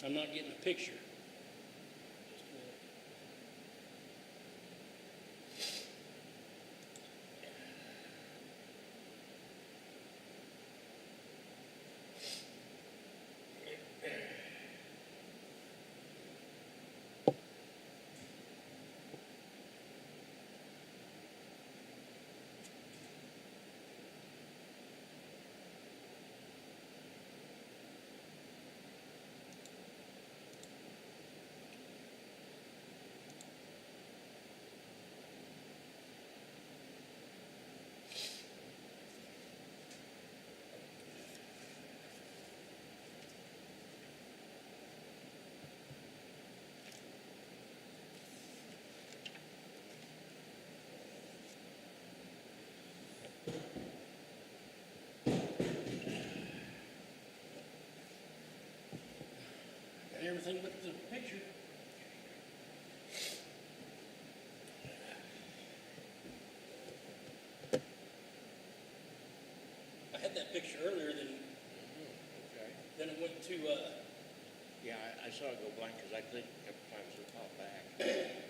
I'm not getting a picture. Everything but the picture. I had that picture earlier, Okay. then it went to, Yeah, I saw it go blank because I clicked a couple times and it popped back.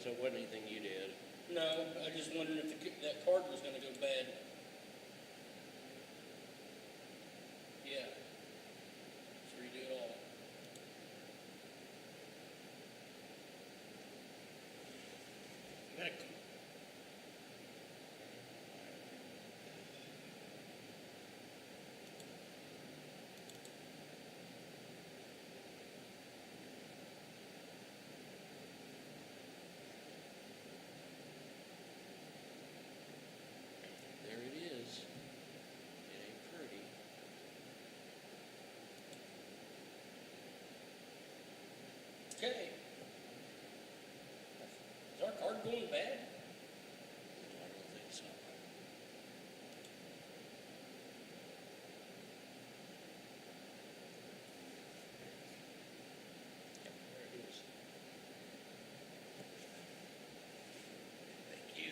So it wasn't anything you did. no, I just wondered if that card was going to go bad. Yeah. Let's redo it all. I gotta- There it is. It ain't pretty. Okay. Is our card going bad? I don't think so. There it is. Thank you.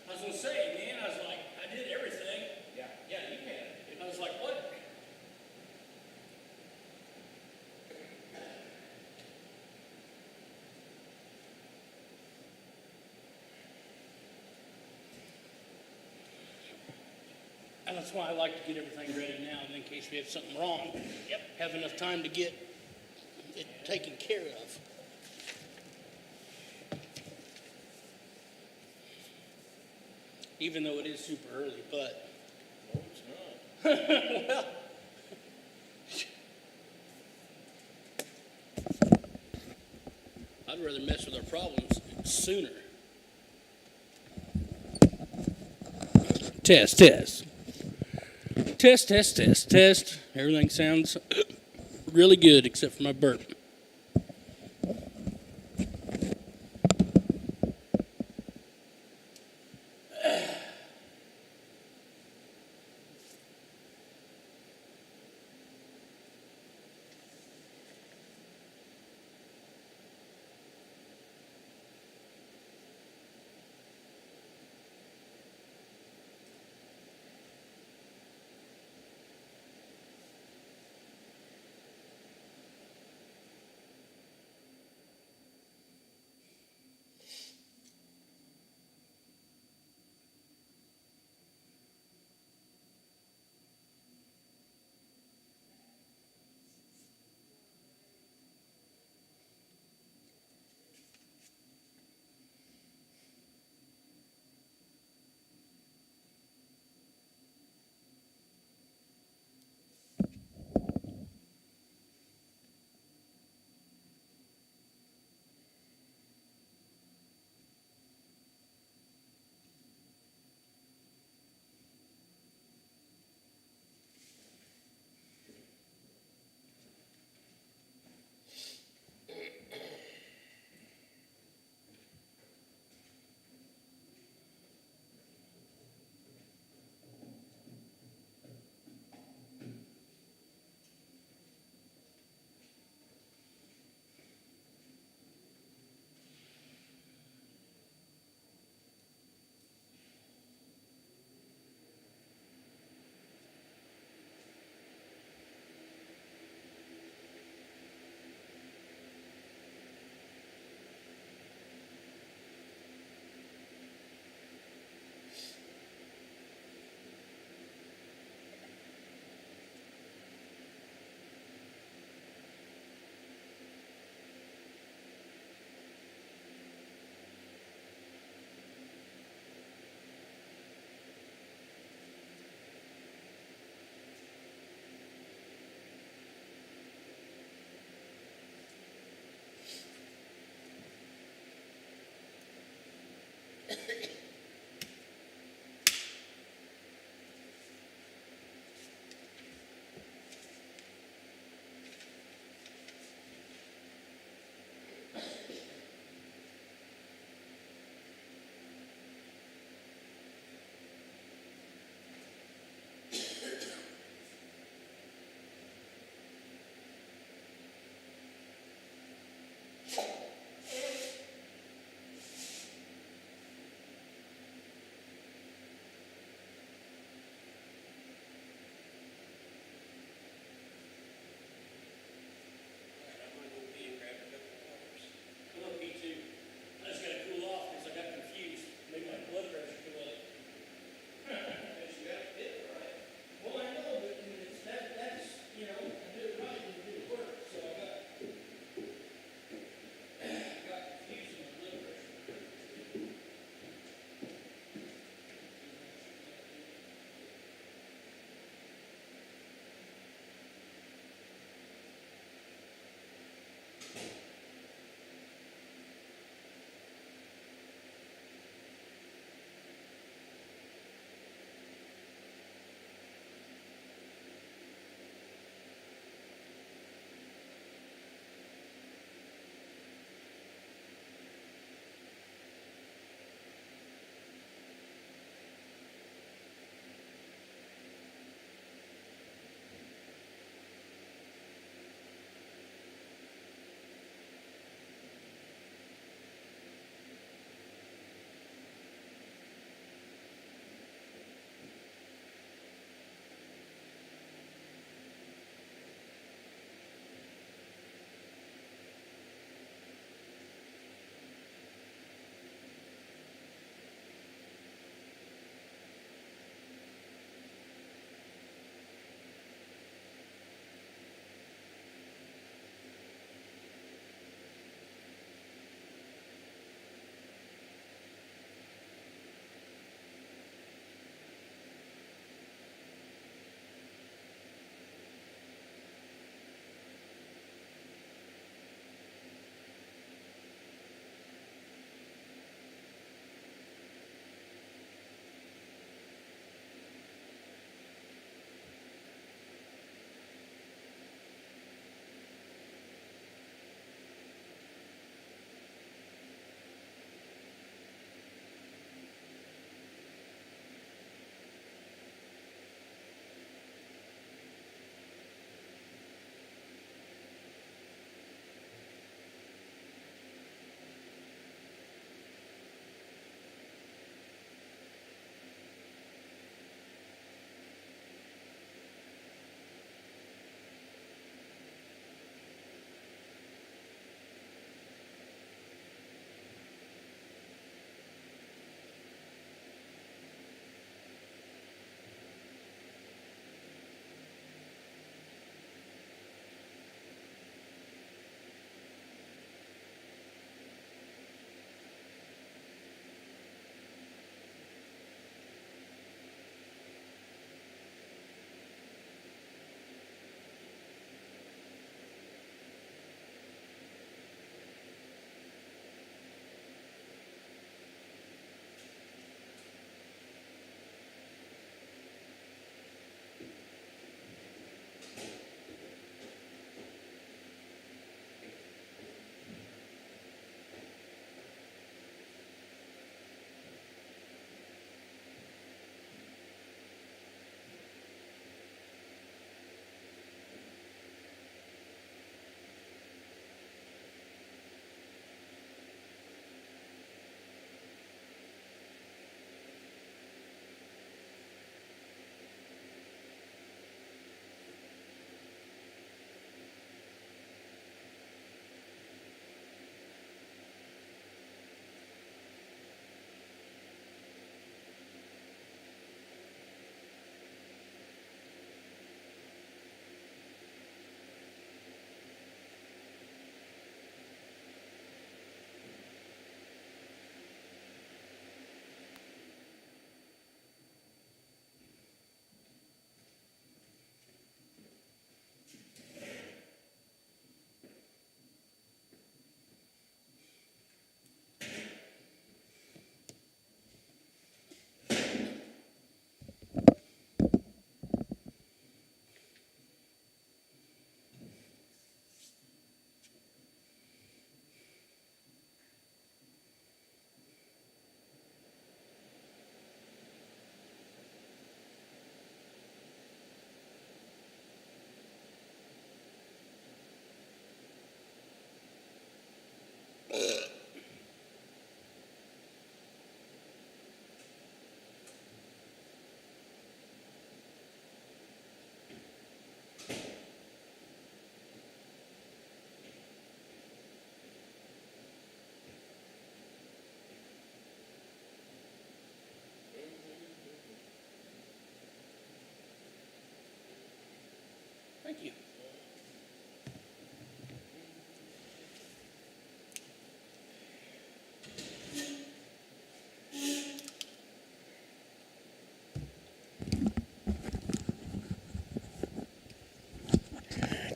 I was going to say, man, I was like, I did everything. Yeah, you can. I was like, what? And that's why I like to get everything ready now, in case we have something wrong. Yep. Have enough time to get it taken care of. Even though it is super early, but. No, it's not. Well. I'd rather mess with our problems sooner. Test, test. Test, test, test, test. Everything sounds really good except for my burp.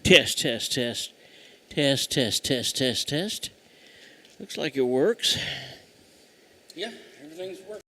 Test, test, test. Test, test, test, test, test. Looks like it works. Yeah, everything's working.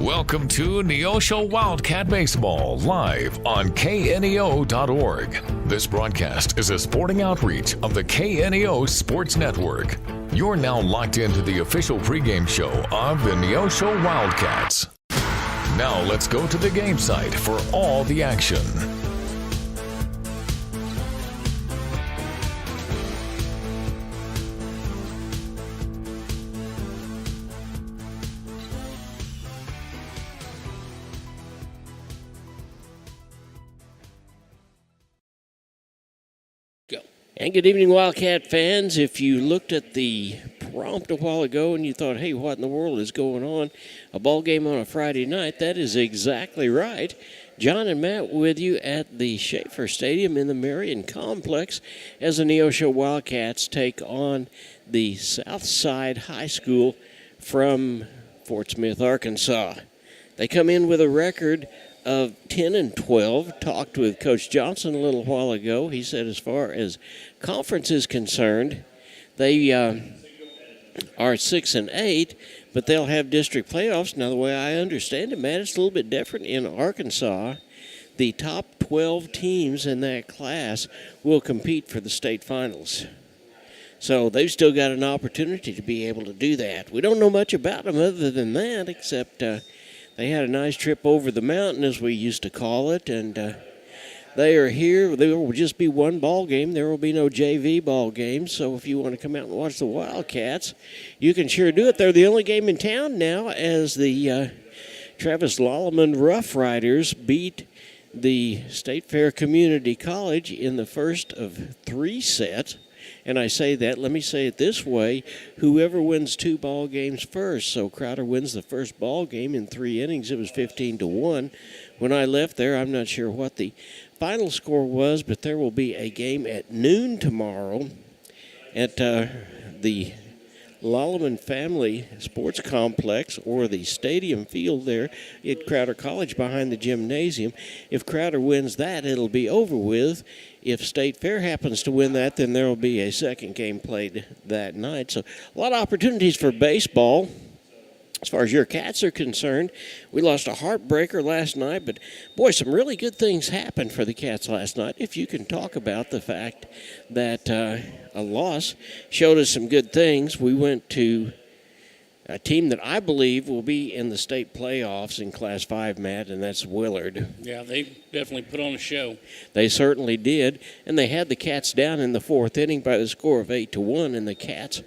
Welcome to Neosho Wildcat Baseball, live on KNEO.org. This broadcast is a sporting outreach of the KNEO Sports Network. You're now locked into the official pregame show of the Neosho Wildcats. Now let's go to the game site for all the action. Go. And good evening, Wildcat fans. If you looked at the prompt a while ago and you thought, hey, what in the world is going on? A ball game on a Friday night, that is exactly right. John and Matt with you at the Schaefer Stadium in the Marion Complex as the Neosho Wildcats take on the Southside High School from Fort Smith, Arkansas. They come in with a record of 10-12. Talked with Coach Johnson a little while ago. He said as far as conference is concerned, they are 6-8, but they'll have district playoffs. Now, the way I understand it, Matt, it's a little bit different in Arkansas. The top 12 teams in that class will compete for the state finals. So they've still got an opportunity to be able to do that. We don't know much about them other than that, except they had a nice trip over the mountain, as we used to call it, and they are here. There will just be one ball game. There will be no JV ball game. So if you want to come out and watch the Wildcats, you can sure do it. They're the only game in town now, as the Travis Lallemand Rough Riders beat the State Fair Community College in the first of 3 sets. And I say that, let me say it this way, whoever wins 2 ball games first. So Crowder wins the first ball game in 3 innings. It was 15-1. When I left there, I'm not sure what the final score was, but there will be a game at noon tomorrow at the Lallemand Family Sports Complex, or the stadium field there at Crowder College behind the gymnasium. If Crowder wins that, it'll be over with. If State Fair happens to win that, then there will be a second game played that night. So a lot of opportunities for baseball. As far as your Cats are concerned, we lost a heartbreaker last night, but boy, some really good things happened for the Cats last night. If you can talk about the fact that a loss showed us some good things. We went to a team that I believe will be in the state playoffs in Class 5, Matt, and that's Willard. Yeah, they definitely put on a show. They certainly did, and they had the Cats down in the 4th inning by the score of 8-1, and the Cats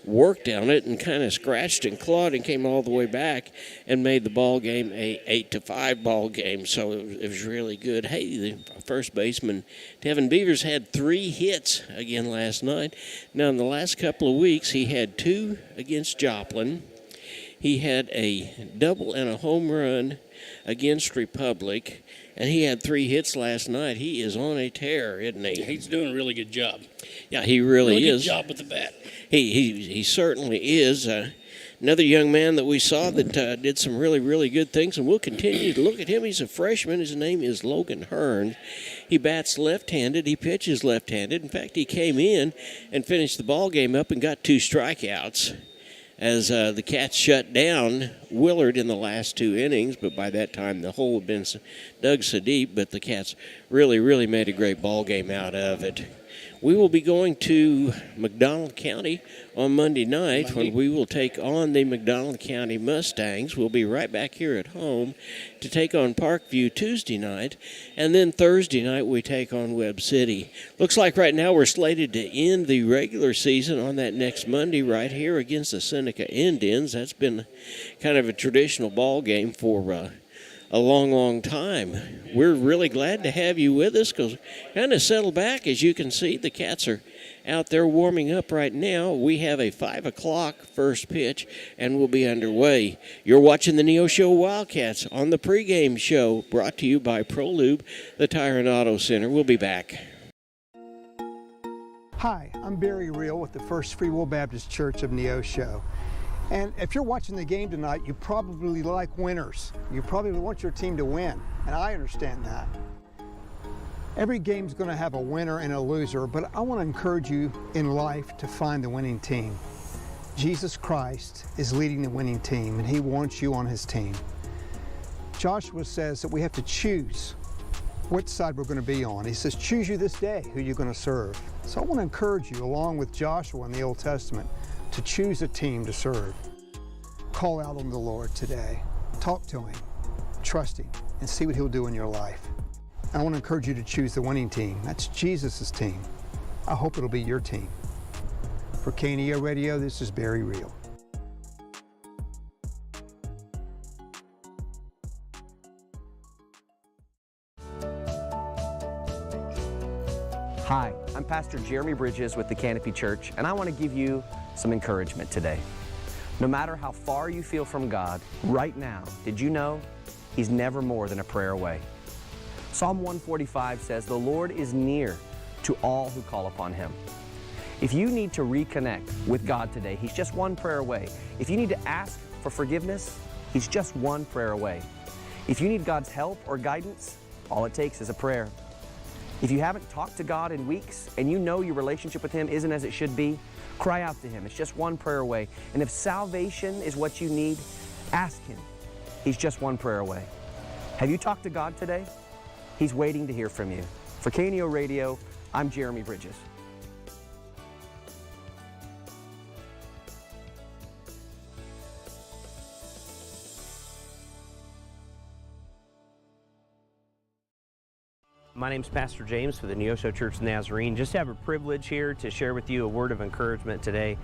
worked on it and kind of scratched and clawed and came all the way back and made the ball game a 8-5 ball game. So it was really good. Hey, the first baseman, Tevin Beavers, had 3 hits again last night. Now, in the last couple of weeks, he had 2 against Joplin. He had a double and a home run against Republic, and he had 3 hits last night. He is on a tear, isn't he? He's doing a really good job. Yeah, he really is. Good job with the bat. He certainly is. Another young man that we saw that did some really, really good things, and we'll continue to look at him. He's a freshman. His name is Logan Hearn. He bats left-handed. He pitches left-handed. In fact, he came in and finished the ball game up and got 2 strikeouts as the Cats shut down Willard in the last 2 innings, but by that time the hole had been dug so deep, but the Cats really, really made a great ball game out of it. We will be going to McDonald County on Monday night when we will take on the McDonald County Mustangs. We'll be right back here at home to take on Parkview Tuesday night, and then Thursday night we take on Webb City. Looks like right now we're slated to end the regular season on that next Monday right here against the Seneca Indians. That's been kind of a traditional ball game for a long, long time. We're really glad to have you with us because kind of settle back. As you can see, the Cats are out there warming up right now. We have a 5 o'clock first pitch, and we'll be underway. You're watching the Neosho Wildcats on the pregame show, brought to you by ProLube, the Tire and Auto Center. We'll be back. Hi, I'm Barry Reel with the First Free Will Baptist Church of Neosho. And if you're watching the game tonight, you probably like winners. You probably want your team to win, and I understand that. Every game's going to have a winner and a loser, but I want to encourage you in life to find the winning team. Jesus Christ is leading the winning team, and he wants you on his team. Joshua says that we have to choose which side we're going to be on. He says, choose you this day who you're going to serve. So I want to encourage you, along with Joshua in the Old Testament, to choose a team to serve. Call out on the Lord today. Talk to him, trust him, and see what he'll do in your life. I want to encourage you to choose the winning team. That's Jesus' team. I hope it'll be your team. For KNEO Radio, this is Barry Reel. Hi, I'm Pastor Jeremy Bridges with the Canopy Church, and I want to give you some encouragement today. No matter how far you feel from God, right now, did you know He's never more than a prayer away? Psalm 145 says, "The Lord is near to all who call upon Him." If you need to reconnect with God today, He's just one prayer away. If you need to ask for forgiveness, He's just one prayer away. If you need God's help or guidance, all it takes is a prayer. If you haven't talked to God in weeks and you know your relationship with Him isn't as it should be, cry out to Him. It's just one prayer away. And if salvation is what you need, ask Him. He's just one prayer away. Have you talked to God today? He's waiting to hear from you. For KNEO Radio, I'm Jeremy Bridges. My name's Pastor James for the Neosho Church of the Nazarene. Just have a privilege here to share with you a word of encouragement today.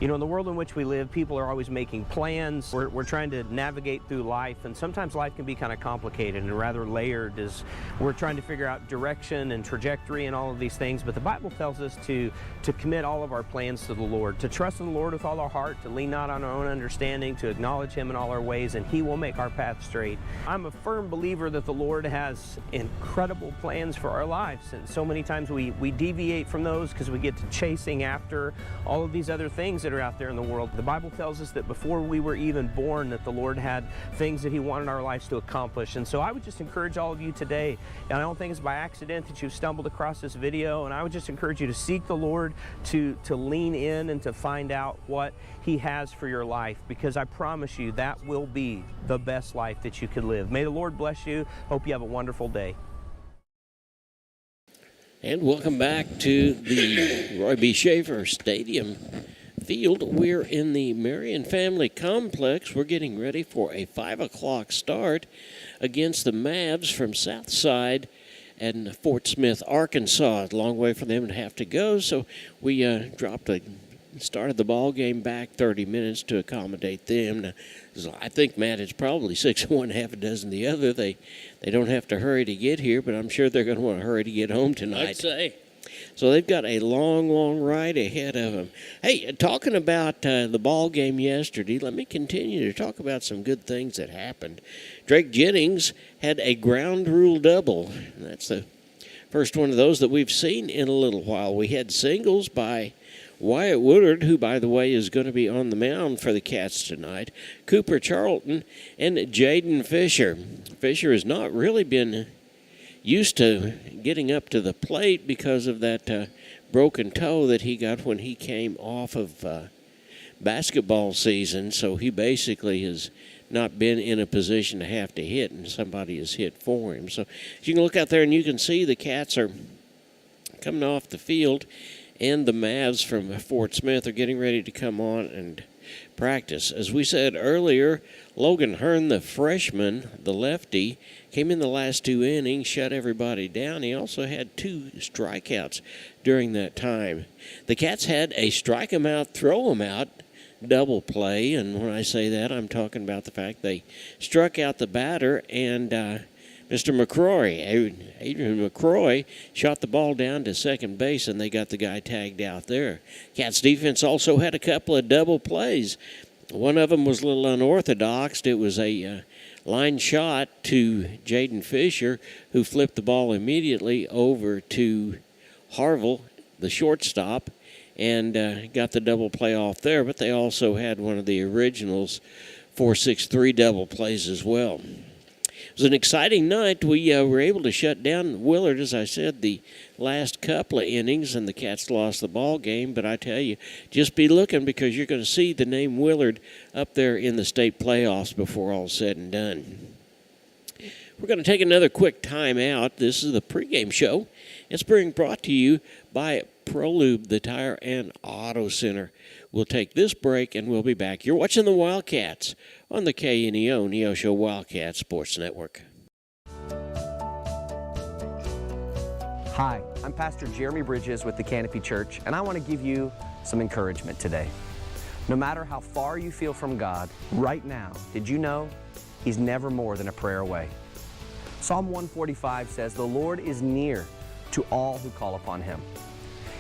You know, in the world in which we live, people are always making plans. We're trying to navigate through life, and sometimes life can be kind of complicated and rather layered as we're trying to figure out direction and trajectory and all of these things. But the Bible tells us to commit all of our plans to the Lord, to trust in the Lord with all our heart, to lean not on our own understanding, to acknowledge Him in all our ways, and He will make our path straight. I'm a firm believer that the Lord has incredible plans for our lives, and so many times we deviate from those because we get to chasing after all of these other things that are out there in the world. The Bible tells us that before we were even born, that the Lord had things that He wanted our lives to accomplish. And so I would just encourage all of you today, and I don't think it's by accident that you've stumbled across this video, and I would just encourage you to seek the Lord, to lean in and to find out what He has for your life, because I promise you that will be the best life that you could live. May the Lord bless you. Hope you have a wonderful day. And welcome back to the Roy B. Schaefer Stadium field. We're in the Marion Family Complex. We're getting ready for a 5 o'clock start against the Mavs from Southside and Fort Smith, Arkansas. A long way for them to have to go, so we started the ball game back 30 minutes to accommodate them. Now, I think, Matt, it's probably 6 of one, half a dozen the other. They don't have to hurry to get here, but I'm sure they're going to want to hurry to get home tonight. I'd say. So they've got a long, long ride ahead of them. Hey, talking about the ball game yesterday, let me continue to talk about some good things that happened. Drake Jennings had a ground rule double. That's the first one of those that we've seen in a little while. We had singles by Wyatt Woodard, who, by the way, is going to be on the mound for the Cats tonight, Cooper Charlton, and Jaden Fisher. Fisher has not really been used to getting up to the plate because of that broken toe that he got when he came off of basketball season, so he basically has not been in a position to have to hit, and somebody has hit for him. So you can look out there and you can see the Cats are coming off the field, and the Mavs from Fort Smith are getting ready to come on and practice. As we said earlier, Logan Hearn, the freshman, the lefty, came in the last 2 innings, shut everybody down. He also had 2 strikeouts during that time. The Cats had a strike 'em out, throw 'em out double play, and when I say that, I'm talking about the fact they struck out the batter, and Mr. McCroy, Adrian McCroy, shot the ball down to second base, and they got the guy tagged out there. Cats defense also had a couple of double plays. One of them was a little unorthodox. It was a line shot to Jaden Fisher, who flipped the ball immediately over to Harville, the shortstop, and got the double play off there. But they also had one of the originals 4-6-3 double plays as well. It was an exciting night. We were able to shut down Willard, as I said, the last couple of innings, and the Cats lost the ball game. But I tell you, just be looking, because you're going to see the name Willard up there in the state playoffs before all's said and done. We're going to take another quick time out. This is the pregame show. It's being brought to you by ProLube, the Tire and Auto Center. We'll take this break and we'll be back. You're watching the Wildcats on the KNEO Neosho Wildcat Sports Network. Hi, I'm Pastor Jeremy Bridges with the Canopy Church, and I want to give you some encouragement today. No matter how far you feel from God, right now, did you know He's never more than a prayer away? Psalm 145 says, "The Lord is near to all who call upon Him."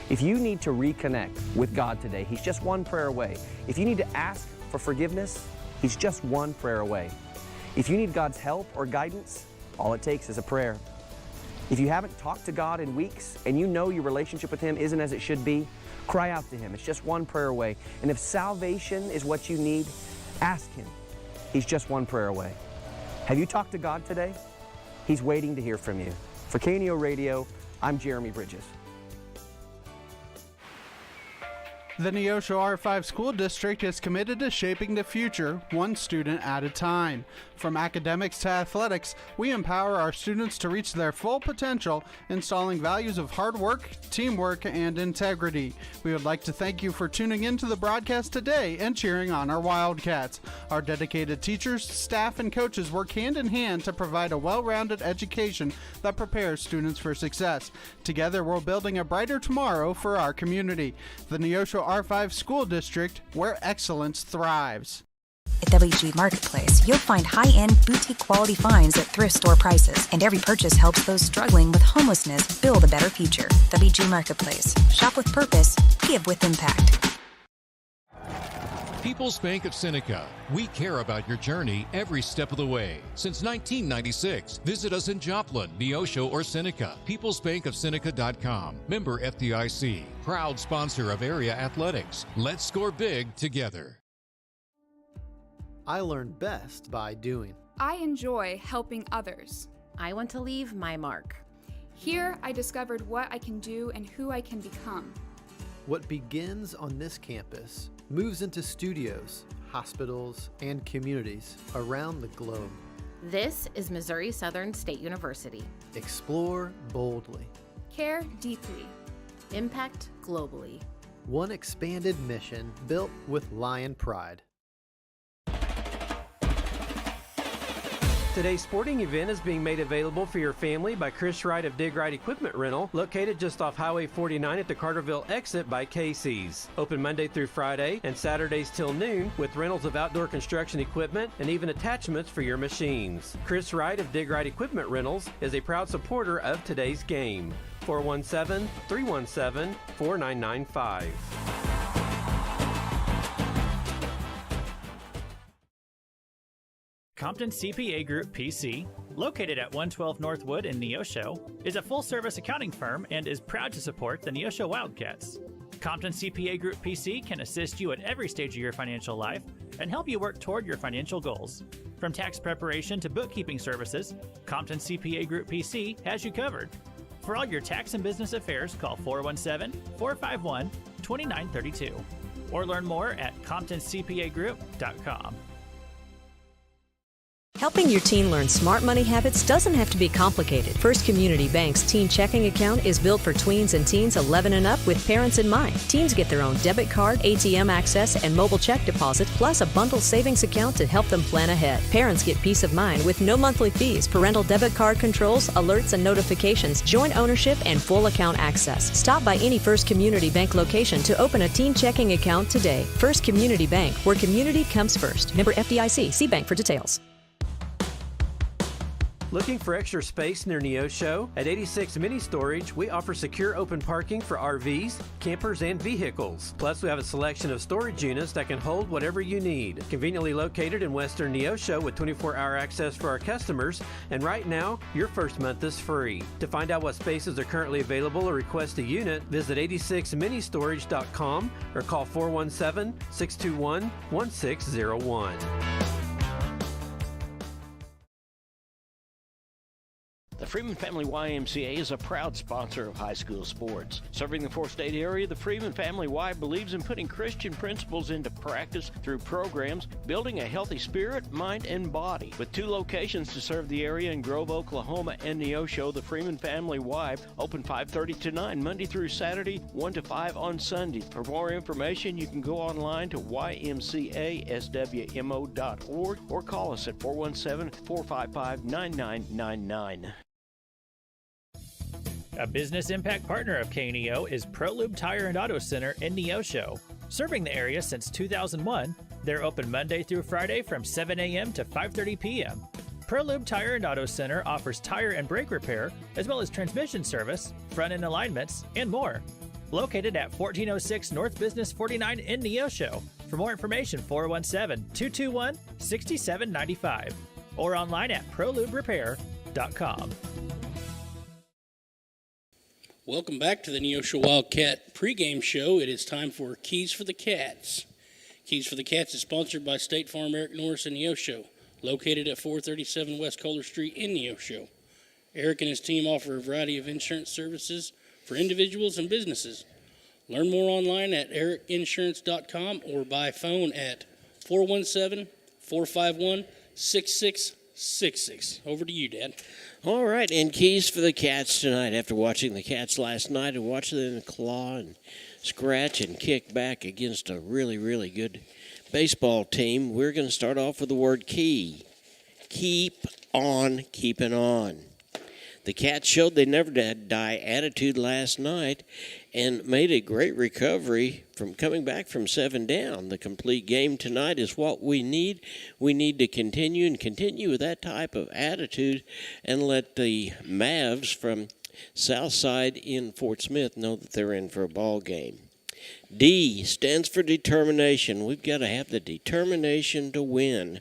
If you need to reconnect with God today, He's just one prayer away. If you need to ask for forgiveness, He's just one prayer away. If you need God's help or guidance, all it takes is a prayer. If you haven't talked to God in weeks and you know your relationship with Him isn't as it should be, cry out to Him. It's just one prayer away. And if salvation is what you need, ask Him. He's just one prayer away. Have you talked to God today? He's waiting to hear from you. For KNEO Radio, I'm Jeremy Bridges. The Neosho R5 School District is committed to shaping the future, one student at a time. From academics to athletics, we empower our students to reach their full potential, installing values of hard work, teamwork, and integrity. We would like to thank you for tuning in to the broadcast today and cheering on our Wildcats. Our dedicated teachers, staff, and coaches work hand in hand to provide a well-rounded education that prepares students for success. Together, we're building a brighter tomorrow for our community. The Neosho R5 School District, where excellence thrives. At WG Marketplace, you'll find high-end, boutique-quality finds at thrift store prices, and every purchase helps those struggling with homelessness build a better future. WG Marketplace. Shop with purpose. Give with impact. People's Bank of Seneca. We care about your journey every step of the way. Since 1996, visit us in Joplin, Neosho, or Seneca. PeoplesBankOfSeneca.com. Member FDIC. Proud sponsor of area athletics. Let's score big together. I learn best by doing. I enjoy helping others. I want to leave my mark. Here, I discovered what I can do and who I can become. What begins on this campus moves into studios, hospitals, and communities around the globe. This is Missouri Southern State University. Explore boldly. Care deeply. Impact globally. One expanded mission built with lion pride. Today's sporting event is being made available for your family by Chris Wright of Dig Right Equipment Rental, located just off Highway 49 at the Carterville exit by Casey's. Open Monday through Friday and Saturdays till noon with rentals of outdoor construction equipment and even attachments for your machines. Chris Wright of Dig Right Equipment Rentals is a proud supporter of today's game. 417-317-4995. Compton CPA Group PC, located at 112 Northwood in Neosho, is a full-service accounting firm and is proud to support the Neosho Wildcats. Compton CPA Group PC can assist you at every stage of your financial life and help you work toward your financial goals. From tax preparation to bookkeeping services, Compton CPA Group PC has you covered. For all your tax and business affairs, call 417-451-2932 or learn more at ComptonCPAGroup.com. Helping your teen learn smart money habits doesn't have to be complicated. First Community Bank's teen checking account is built for tweens and teens 11 and up with parents in mind. Teens get their own debit card, ATM access, and mobile check deposit, plus a bundled savings account to help them plan ahead. Parents get peace of mind with no monthly fees, parental debit card controls, alerts and notifications, joint ownership, and full account access. Stop by any First Community Bank location to open a teen checking account today. First Community Bank, where community comes first. Member FDIC. See bank for details. Looking for extra space near Neosho? At 86 Mini Storage, we offer secure open parking for RVs, campers, and vehicles. Plus, we have a selection of storage units that can hold whatever you need. Conveniently located in western Neosho with 24-hour access for our customers, and right now, your first month is free. To find out what spaces are currently available or request a unit, visit 86ministorage.com or call 417-621-1601. The Freeman Family YMCA is a proud sponsor of high school sports. Serving the 4-state area, the Freeman Family Y believes in putting Christian principles into practice through programs, building a healthy spirit, mind, and body. With 2 locations to serve the area in Grove, Oklahoma, and Neosho, the Freeman Family Y open 5:30 to 9 Monday through Saturday, 1 to 5 on Sunday. For more information, you can go online to ymcaswmo.org or call us at 417-455-9999. A business impact partner of KNEO is ProLube Tire and Auto Center in Neosho. Serving the area since 2001, they're open Monday through Friday from 7 a.m. to 5:30 p.m. ProLube Tire and Auto Center offers tire and brake repair, as well as transmission service, front-end alignments, and more. Located at 1406 North Business 49 in Neosho. For more information, 417-221-6795 or online at proluberepair.com. Welcome back to the Neosho Wildcat pregame show. It is time for Keys for the Cats. Keys for the Cats is sponsored by State Farm Eric Norris in Neosho, located at 437 West Kohler Street in Neosho. Eric and his team offer a variety of insurance services for individuals and businesses. Learn more online at ericinsurance.com or by phone at 417-451-6666. Over to you, Dad. All right, and keys for the Cats tonight. After watching the Cats last night and watching them claw and scratch and kick back against a really, really good baseball team, we're going to start off with the word key. Keep on keeping on. The Cats showed they never die attitude last night and made a great recovery from coming back from 7 down. The complete game tonight is what we need. We need to continue with that type of attitude and let the Mavs from Southside in Fort Smith know that they're in for a ball game. D stands for determination. We've got to have the determination to win.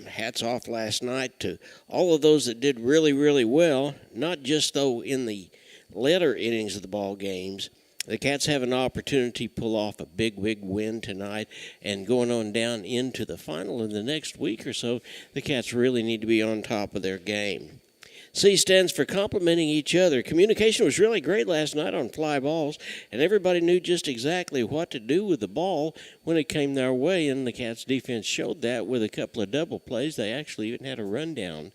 Hats off last night to all of those that did really, really well, not just, though, in the later innings of the ball games. The Cats have an opportunity to pull off a big, big win tonight, and going on down into the final in the next week or so, the Cats really need to be on top of their game. C stands for complimenting each other. Communication was really great last night on fly balls, and everybody knew just exactly what to do with the ball when it came their way, and the Cats' defense showed that with a couple of double plays. They actually even had a rundown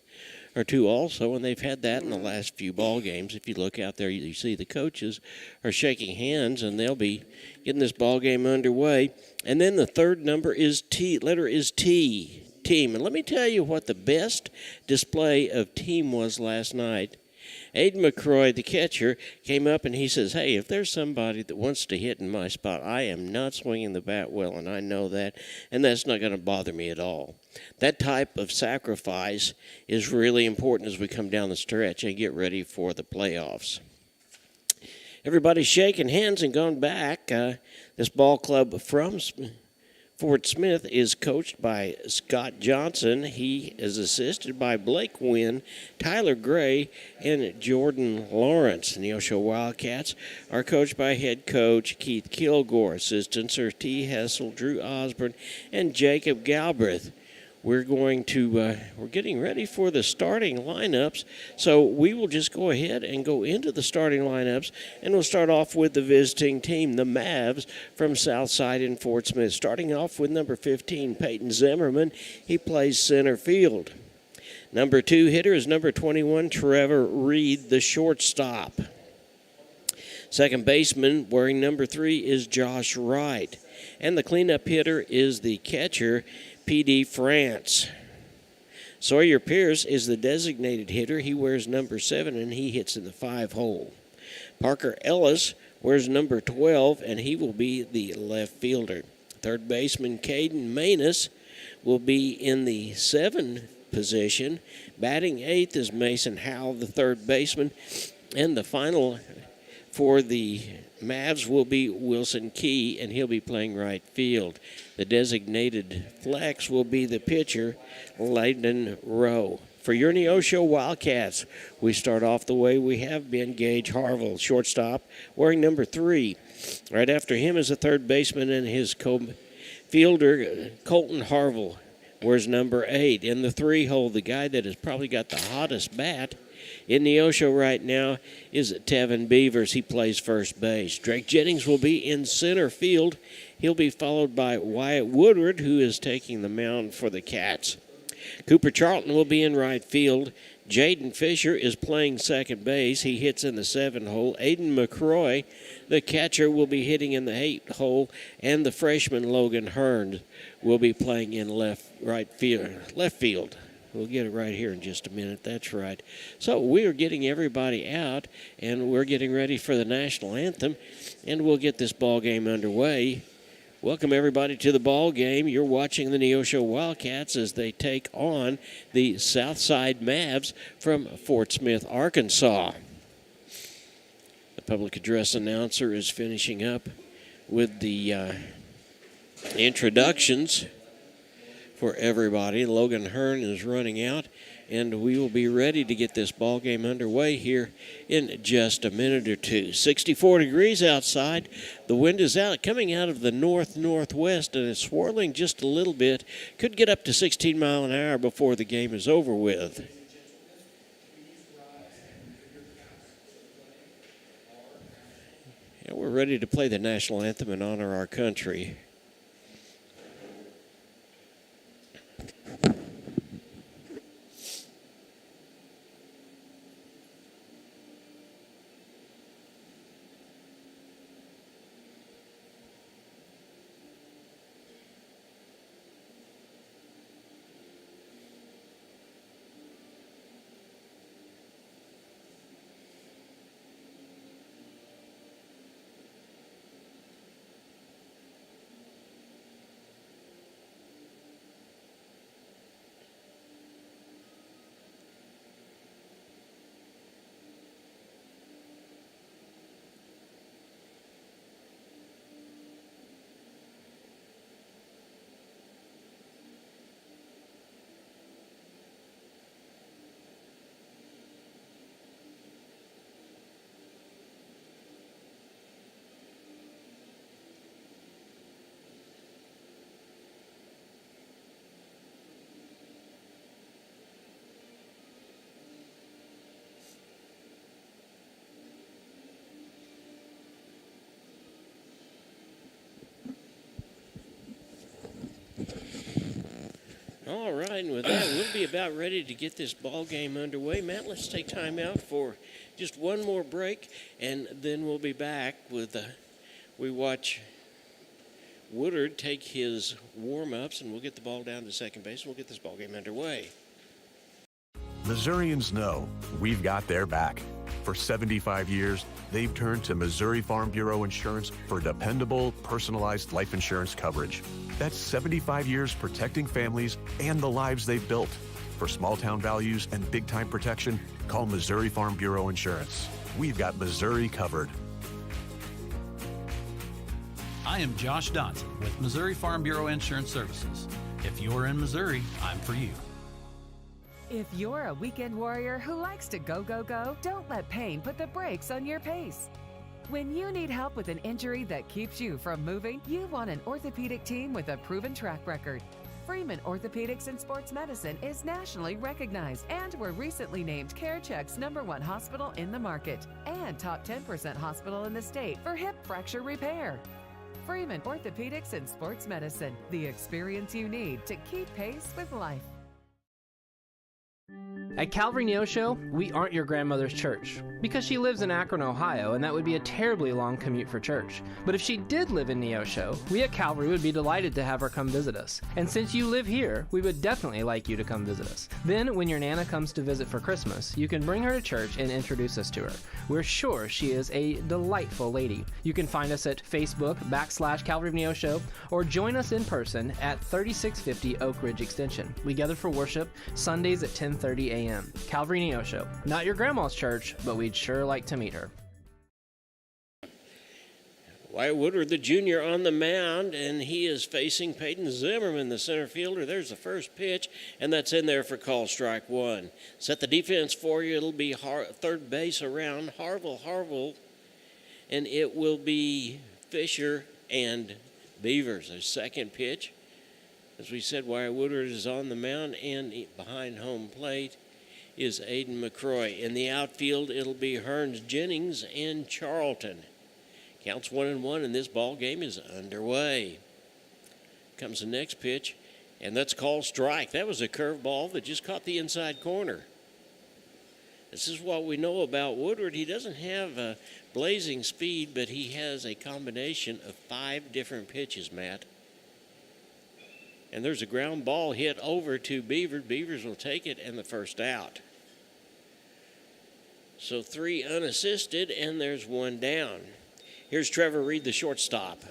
or two also, and they've had that in the last few ball games. If you look out there, you see the coaches are shaking hands, and they'll be getting this ball game underway. And then the third number is T. Letter is T. Team. And let me tell you what the best display of team was last night. Aiden McCroy, the catcher, came up and he says, hey, if there's somebody that wants to hit in my spot, I am not swinging the bat well, and I know that, and that's not going to bother me at all. That type of sacrifice is really important as we come down the stretch and get ready for the playoffs. Everybody's shaking hands and gone back. This ball club from Fort Smith is coached by Scott Johnson. He is assisted by Blake Wynn, Tyler Gray, and Jordan Lawrence. The Neosho Wildcats are coached by head coach Keith Kilgore. Assistants are T. Hessel, Drew Osborne, and Jacob Galbraith. We're getting ready for the starting lineups, so we will just go ahead and go into the starting lineups, and we'll start off with the visiting team, the Mavs from Southside in Fort Smith. Starting off with number 15, Peyton Zimmerman. He plays center field. Number 2 hitter is number 21, Trevor Reed, the shortstop. Second baseman, wearing number 3, is Josh Wright. And the cleanup hitter is the catcher, P.D. France. Sawyer Pierce is the designated hitter. He wears number 7, and he hits in the 5-hole. Parker Ellis wears number 12, and he will be the left fielder. Third baseman Caden Manus will be in the 7 position. Batting 8th is Mason Howell, the third baseman. And the final for the Mavs will be Wilson Key, and he'll be playing right field. The designated flex will be the pitcher, Layden Rowe. For your Neosho Wildcats, we start off the way we have been. Gage Harville, shortstop, wearing number 3. Right after him is a third baseman, and his fielder, Colton Harville, wears number 8. In the 3-hole, the guy that has probably got the hottest bat In Neosho right now is Tevin Beavers. He plays first base. Drake Jennings will be in center field. He'll be followed by Wyatt Woodward, who is taking the mound for the Cats. Cooper Charlton will be in right field. Jaden Fisher is playing second base. He hits in the 7 hole. Aiden McCroy, the catcher, will be hitting in the 8 hole. And the freshman Logan Hearn will be playing in left field. We'll get it right here in just a minute. That's right. So we are getting everybody out, and we're getting ready for the national anthem, and we'll get this ball game underway. Welcome, everybody, to the ball game. You're watching the Neosho Wildcats as they take on the Southside Mavs from Fort Smith, Arkansas. The public address announcer is finishing up with the introductions for everybody. Logan Hearn is running out, and we will be ready to get this ball game underway here in just a minute or two. 64 degrees outside. The wind is out, coming out of the north-northwest, and it's swirling just a little bit. Could get up to 16 miles an hour before the game is over with. And we're ready to play the national anthem and honor our country. All right, and with that, we'll be about ready to get this ball game underway. Matt, let's take time out for just one more break, and then we'll be back with we watch Woodard take his warm-ups, and we'll get the ball down to second base, and we'll get this ball game underway. Missourians know we've got their back. For 75 years, they've turned to Missouri Farm Bureau Insurance for dependable, personalized life insurance coverage. That's 75 years protecting families and the lives they've built. For small-town values and big-time protection, call Missouri Farm Bureau Insurance. We've got Missouri covered. I am Josh Dotson with Missouri Farm Bureau Insurance Services. If you're in Missouri, I'm for you. If you're a weekend warrior who likes to go, go, go, don't let pain put the brakes on your pace. When you need help with an injury that keeps you from moving, you want an orthopedic team with a proven track record. Freeman Orthopedics and Sports Medicine is nationally recognized, and were recently named CareCheck's #1 hospital in the market and top 10% hospital in the state for hip fracture repair. Freeman Orthopedics and Sports Medicine, the experience you need to keep pace with life. At Calvary Neosho, we aren't your grandmother's church, because she lives in Akron, Ohio, and that would be a terribly long commute for church. But if she did live in Neosho, we at Calvary would be delighted to have her come visit us. And since you live here, we would definitely like you to come visit us. Then, when your Nana comes to visit for Christmas, you can bring her to church and introduce us to her. We're sure she is a delightful lady. You can find us at Facebook.com/Calvary Neosho, or join us in person at 3650 Oak Ridge Extension. We gather for worship Sundays at 10:30 a.m. Calvary Neosho. Not your grandma's church, but we'd sure like to meet her. Wyatt Woodward, the junior, on the mound, and he is facing Peyton Zimmerman, the center fielder. There's the first pitch, and that's in there for call strike one. Set the defense for you. It'll be third base around Harville, and it will be Fisher and Beavers. A second pitch. As we said, Wyatt Woodward is on the mound and behind home plate. is Aiden McCroy. In the outfield, it'll be Hearns Jennings and Charlton. Counts 1-1, and this ball game is underway. Comes the next pitch, and that's called strike. That was a curveball that just caught the inside corner. This is what we know about Woodward. He doesn't have a blazing speed, but he has a combination of 5 different pitches, Matt. And there's a ground ball hit over to Beavers. Beavers will take it, and the first out. So 3 unassisted, and there's 1 down. Here's Trevor Reed, the shortstop.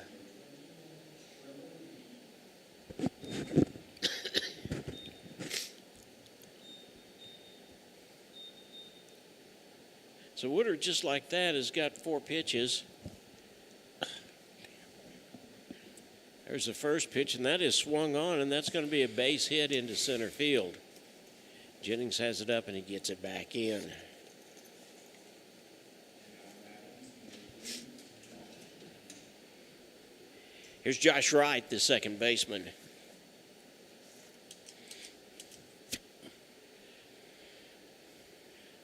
So Woodward, just like that, has got 4 pitches. There's the first pitch, and that is swung on, and that's going to be a base hit into center field. Jennings has it up, and he gets it back in. Here's Josh Wright, the second baseman.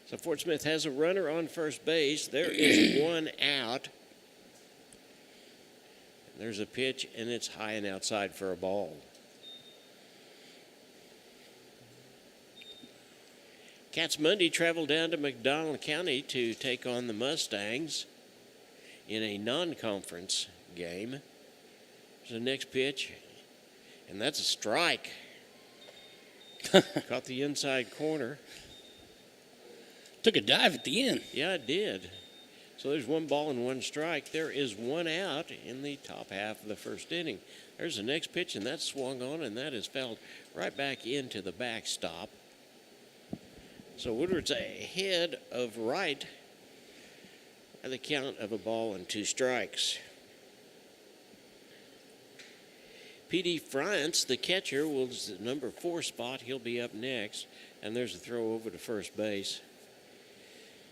So Fort Smith has a runner on first base. There is 1 out. There's a pitch, and it's high and outside for a ball. Cats Monday travel down to McDonald County to take on the Mustangs in a non-conference game. There's the next pitch, and that's a strike. Caught the inside corner. Took a dive at the end. Yeah, it did. So there's 1 ball and 1 strike. There is 1 out in the top half of the first inning. There's the next pitch, and that's swung on, and that is fouled right back into the backstop. So Woodward's ahead of Wright at the count of 1 ball and 2 strikes. P.D. France, the catcher, will the number 4 spot. He'll be up next, and there's a throw over to first base.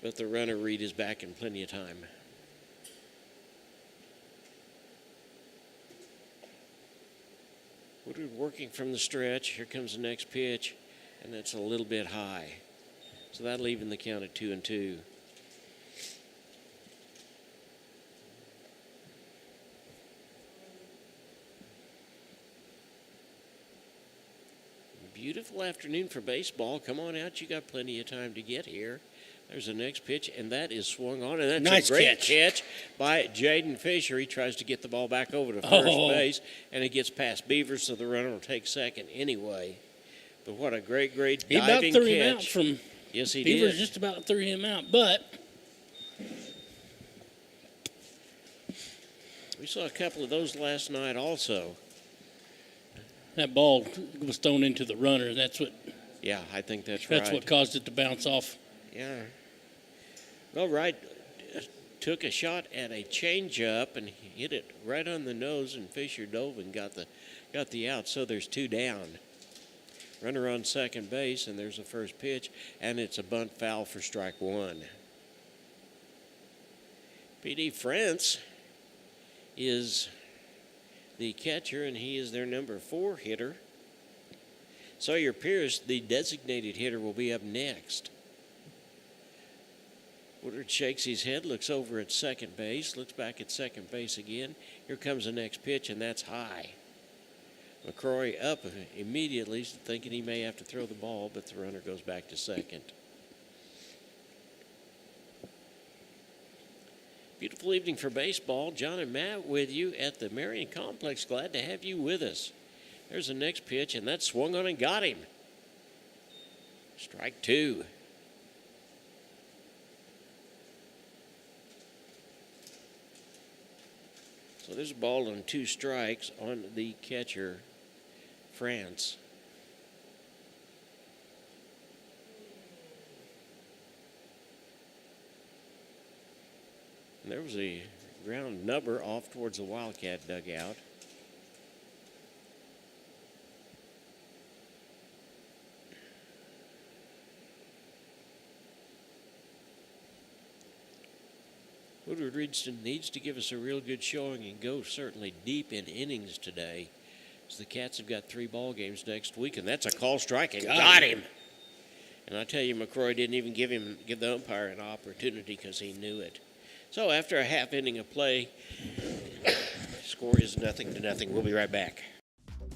But the runner, Reed, is back in plenty of time. Woodward working from the stretch. Here comes the next pitch, and that's a little bit high. So that'll even the count at 2-2. Beautiful afternoon for baseball. Come on out. You got plenty of time to get here. There's the next pitch, and that is swung on, and that's nice a great catch by Jaden Fisher. He tries to get the ball back over to first base, and it gets past Beavers, so the runner will take second anyway. But what a great diving catch. He about threw him out from yes, he Beavers did. just about threw him out, but we saw a couple of those last night also. That ball was thrown into the runner. That's what. Yeah, I think that's right. That's what caused it to bounce off. Yeah. Well, Wright took a shot at a changeup and hit it right on the nose, and Fisher dove and got the out. So there's 2 down. Runner on second base, and there's the first pitch, and it's a bunt foul for strike 1. P.D. France is the catcher, and he is their number 4 hitter. Sawyer Pierce, the designated hitter, will be up next. Woodward shakes his head, looks over at second base, looks back at second base again. Here comes the next pitch, and that's high. McCroy up immediately, thinking he may have to throw the ball, but the runner goes back to second. Beautiful evening for baseball. John and Matt with you at the Marion Complex. Glad to have you with us. There's the next pitch, and that swung on and got him. Strike 2. So there's a ball on 2 strikes on the catcher, France. And there was a ground number off towards the Wildcat dugout. Woodward needs to give us a real good showing and go certainly deep in innings today, as the Cats have got 3 ball games next week, and that's a call strike and got him. And I tell you, McCrory didn't even give the umpire an opportunity because he knew it. So after a half inning of play, score is 0-0. We'll be right back.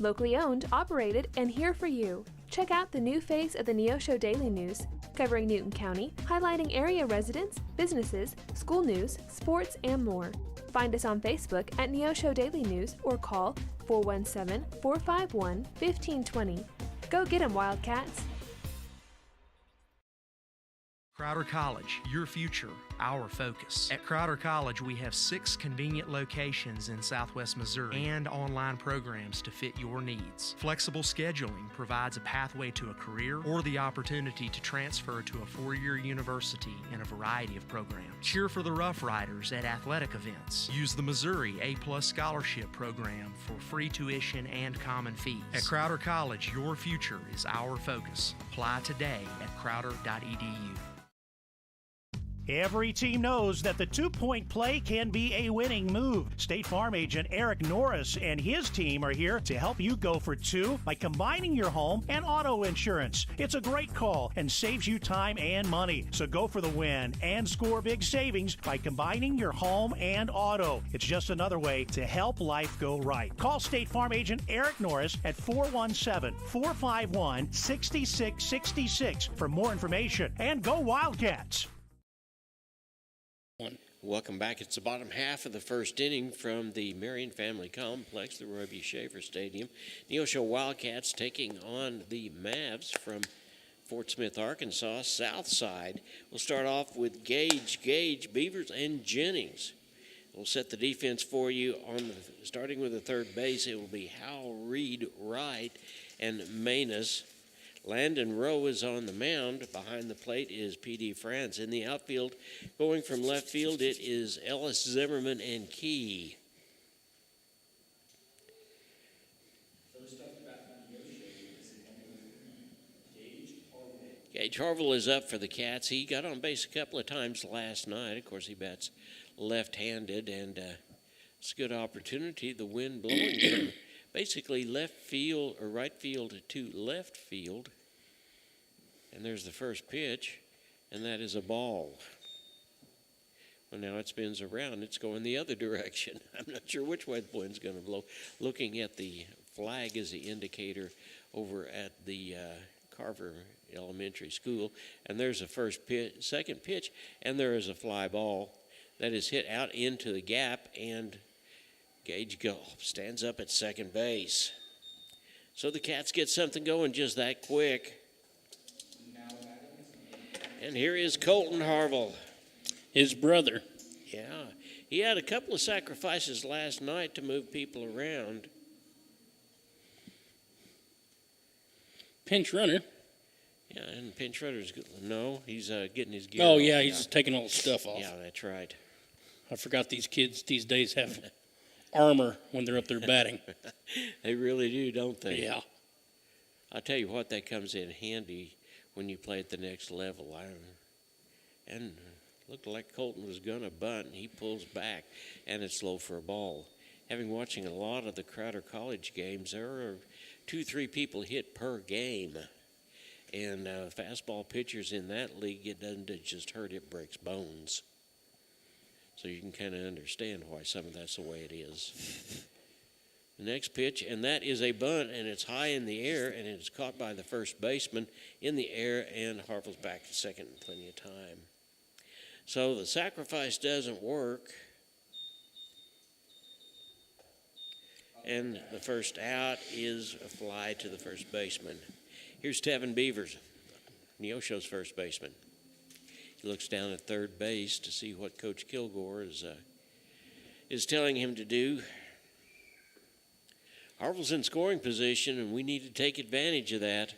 Locally owned, operated, and here for you. Check out the new face of the Neosho Daily News, covering Newton County, highlighting area residents, businesses, school news, sports, and more. Find us on Facebook at Neosho Daily News or call 417-451-1520. Go get 'em, Wildcats! Crowder College, your future, our focus. At Crowder College, we have 6 convenient locations in Southwest Missouri and online programs to fit your needs. Flexible scheduling provides a pathway to a career or the opportunity to transfer to a 4-year university in a variety of programs. Cheer for the Rough Riders at athletic events. Use the Missouri A+ Scholarship Program for free tuition and common fees. At Crowder College, your future is our focus. Apply today at crowder.edu. Every team knows that the two-point play can be a winning move. State Farm agent Eric Norris and his team are here to help you go for 2 by combining your home and auto insurance. It's a great call and saves you time and money. So go for the win and score big savings by combining your home and auto. It's just another way to help life go right. Call State Farm agent Eric Norris at 417-451-6666 for more information. And go Wildcats! Welcome back. It's the bottom half of the first inning from the Marion Family Complex, the Roy B. Schaefer Stadium. Neosho Wildcats taking on the Mavs from Fort Smith, Arkansas. Southside will start off with Gage, Beavers, and Jennings. We'll set the defense for you starting with the third base. It will be Hal Reed, right, and Manis. Landon Rowe is on the mound. Behind the plate is P.D. France. In the outfield, going from left field, it is Ellis, Zimmerman, and Key. Gage Harville is up for the Cats. He got on base a couple of times last night. Of course, he bats left-handed, and it's a good opportunity. The wind blowing from basically left field or right field to left field. And there's the first pitch, and that is a ball. Well, now it spins around. It's going the other direction. I'm not sure which way the wind's going to blow. Looking at the flag as the indicator over at the Carver Elementary School. And there's a second pitch, and there is a fly ball that is hit out into the gap, and Gage stands up at second base. So the Cats get something going just that quick. And here is Colton Harville. His brother. Yeah. He had a couple of sacrifices last night to move people around. Pinch runner. Yeah, and pinch runner's good. No, he's getting his gear Oh, off. yeah, he's just taking all the stuff off. Yeah, that's right. I forgot these kids these days have armor when they're up there batting. They really do, don't they? Yeah. I'll tell you what, that comes in handy when you play at the next level. And looked like Colton was going to bunt, and he pulls back, and it's low for a ball. Having watching a lot of the Crowder College games, there are 2-3 people hit per game. And fastball pitchers in that league, it doesn't just hurt, it breaks bones. So you can kind of understand why some of that's the way it is. The next pitch, and that is a bunt, and it's high in the air, and it's caught by the first baseman in the air, and Harville's back to second in plenty of time. So the sacrifice doesn't work. And the first out is a fly to the first baseman. Here's Tevin Beavers, Neosho's first baseman. He looks down at third base to see what Coach Kilgore is telling him to do. Harville's in scoring position, and we need to take advantage of that.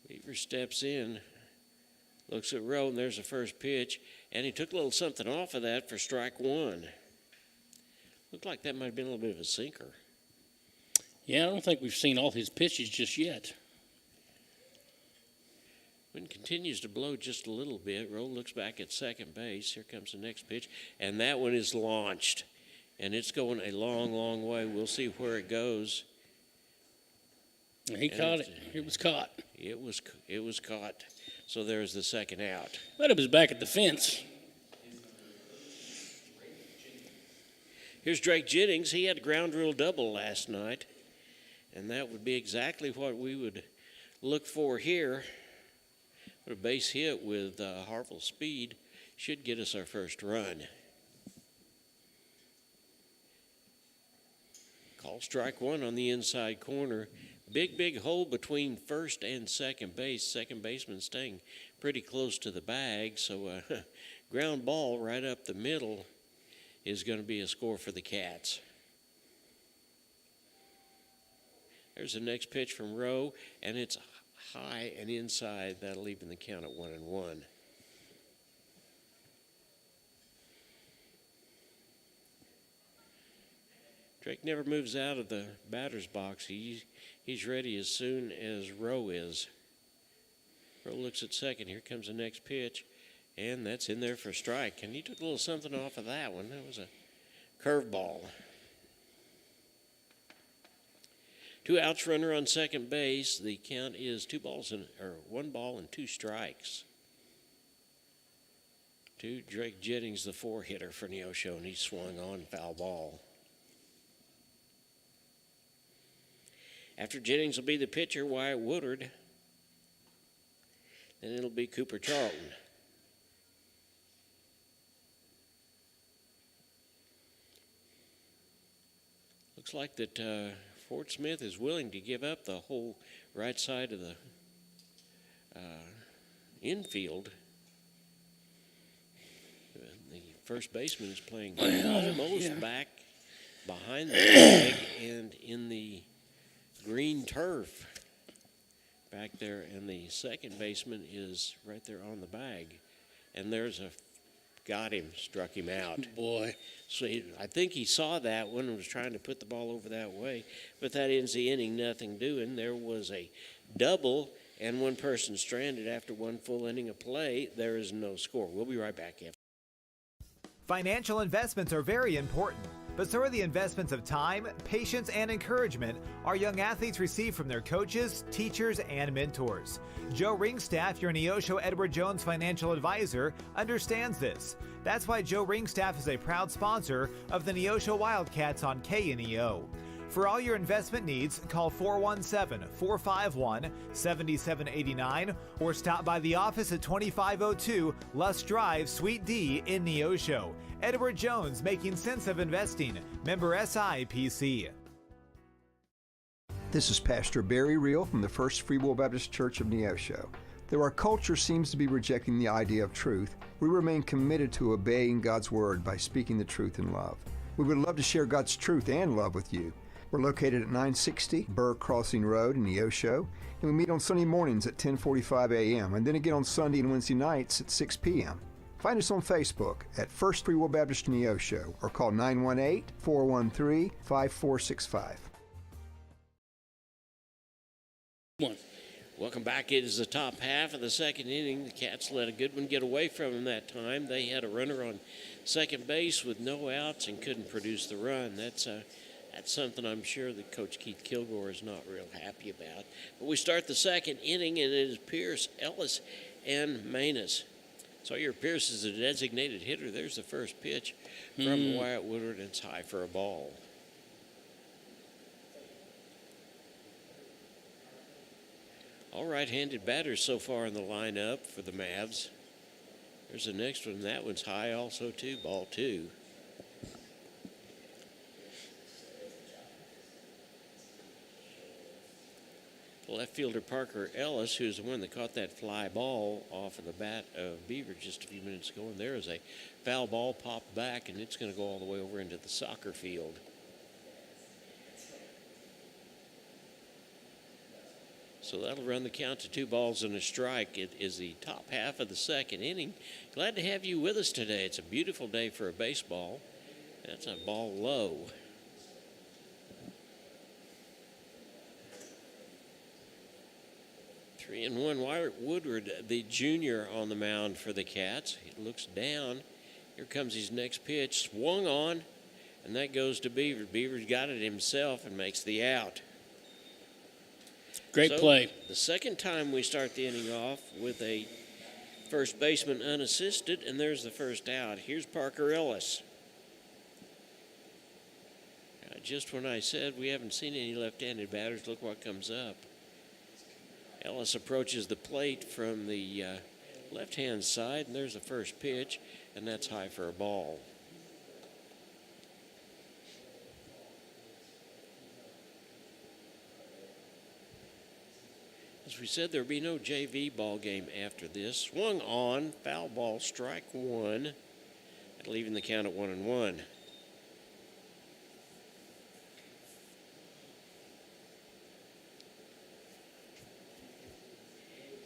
Beavers steps in, looks at Rowe, and there's the first pitch, and he took a little something off of that for strike one. Looked like that might have been a little bit of a sinker. Yeah, I don't think we've seen all his pitches just yet. Wind continues to blow just a little bit. Rowe looks back at second base. Here comes the next pitch, and that one is launched. And it's going a long, long way. We'll see where it goes. He caught it. It was caught. It was caught. So there's the second out. But it was back at the fence. Here's Drake Jennings. He had a ground rule double last night, and that would be exactly what we would look for here. But a base hit with Harville speed should get us our first run. Call strike one on the inside corner. Big hole between first and second base. Second baseman staying pretty close to the bag, so ground ball right up the middle is going to be a score for the Cats. There's the next pitch from Rowe, and it's high and inside. That'll even the count at 1-1. Drake never moves out of the batter's box. He's ready as soon as Rowe is. Rowe looks at second. Here comes the next pitch, and that's in there for a strike. And he took a little something off of that one. That was a curveball. 2 outs, runner on second base. The count is 1 ball and 2 strikes. To Drake Jennings, the 4-hitter for Neosho, and he swung on foul ball. After Jennings will be the pitcher, Wyatt Woodard. Then it'll be Cooper Charlton. Looks like that Fort Smith is willing to give up the whole right side of the infield. The first baseman is playing almost back behind the bag and in the green turf back there, and the second baseman is right there on the bag. And there's struck him out. Boy. So I think he saw that one and was trying to put the ball over that way. But that ends the inning, nothing doing. There was a double and one person stranded after one full inning of play. There is no score. We'll be right back after. Financial investments are very important, but so are the investments of time, patience, and encouragement our young athletes receive from their coaches, teachers, and mentors. Joe Ringstaff, your Neosho Edward Jones financial advisor, understands this. That's why Joe Ringstaff is a proud sponsor of the Neosho Wildcats on KNEO. For all your investment needs, call 417-451-7789 or stop by the office at 2502 Lusk Drive, Suite D in Neosho. Edward Jones, making sense of investing. Member SIPC. This is Pastor Barry Reel from the First Free Will Baptist Church of Neosho. Though our culture seems to be rejecting the idea of truth, we remain committed to obeying God's Word by speaking the truth in love. We would love to share God's truth and love with you. We're located at 960 Burr Crossing Road in Neosho, and we meet on Sunday mornings at 10:45 a.m. and then again on Sunday and Wednesday nights at 6 p.m. Find us on Facebook at First Free Will Baptist Neosho or call 918-413-5465. Welcome back. It is the top half of the second inning. The Cats let a good one get away from them that time. They had a runner on second base with no outs and couldn't produce the run. That's something I'm sure that Coach Keith Kilgore is not real happy about. But we start the second inning, and it is Pierce, Ellis, and Manus. Sawyer Pierce is a designated hitter. There's the first pitch from Wyatt Woodard, and it's high for a ball. All right-handed batters so far in the lineup for the Mavs. There's the next one. That one's high also, too. Ball 2. Left fielder Parker Ellis, who's the one that caught that fly ball off of the bat of Beaver just a few minutes ago, and there is a foul ball popped back, and it's going to go all the way over into the soccer field. So that'll run the count to 2 balls and a strike. It is the top half of the second inning. Glad to have you with us today. It's a beautiful day for a baseball. That's a ball low. Three and one. Wyatt Woodward, the junior, on the mound for the Cats. He looks down. Here comes his next pitch. Swung on, and that goes to Beaver. Beaver's got it himself and makes the out. Great play. The second time we start the inning off with a first baseman unassisted, and there's the first out. Here's Parker Ellis. Just when I said we haven't seen any left-handed batters, look what comes up. Ellis approaches the plate from the left-hand side, and there's the first pitch, and that's high for a ball. As we said, there'll be no JV ball game after this. Swung on, foul ball, strike one, leaving the count at 1-1.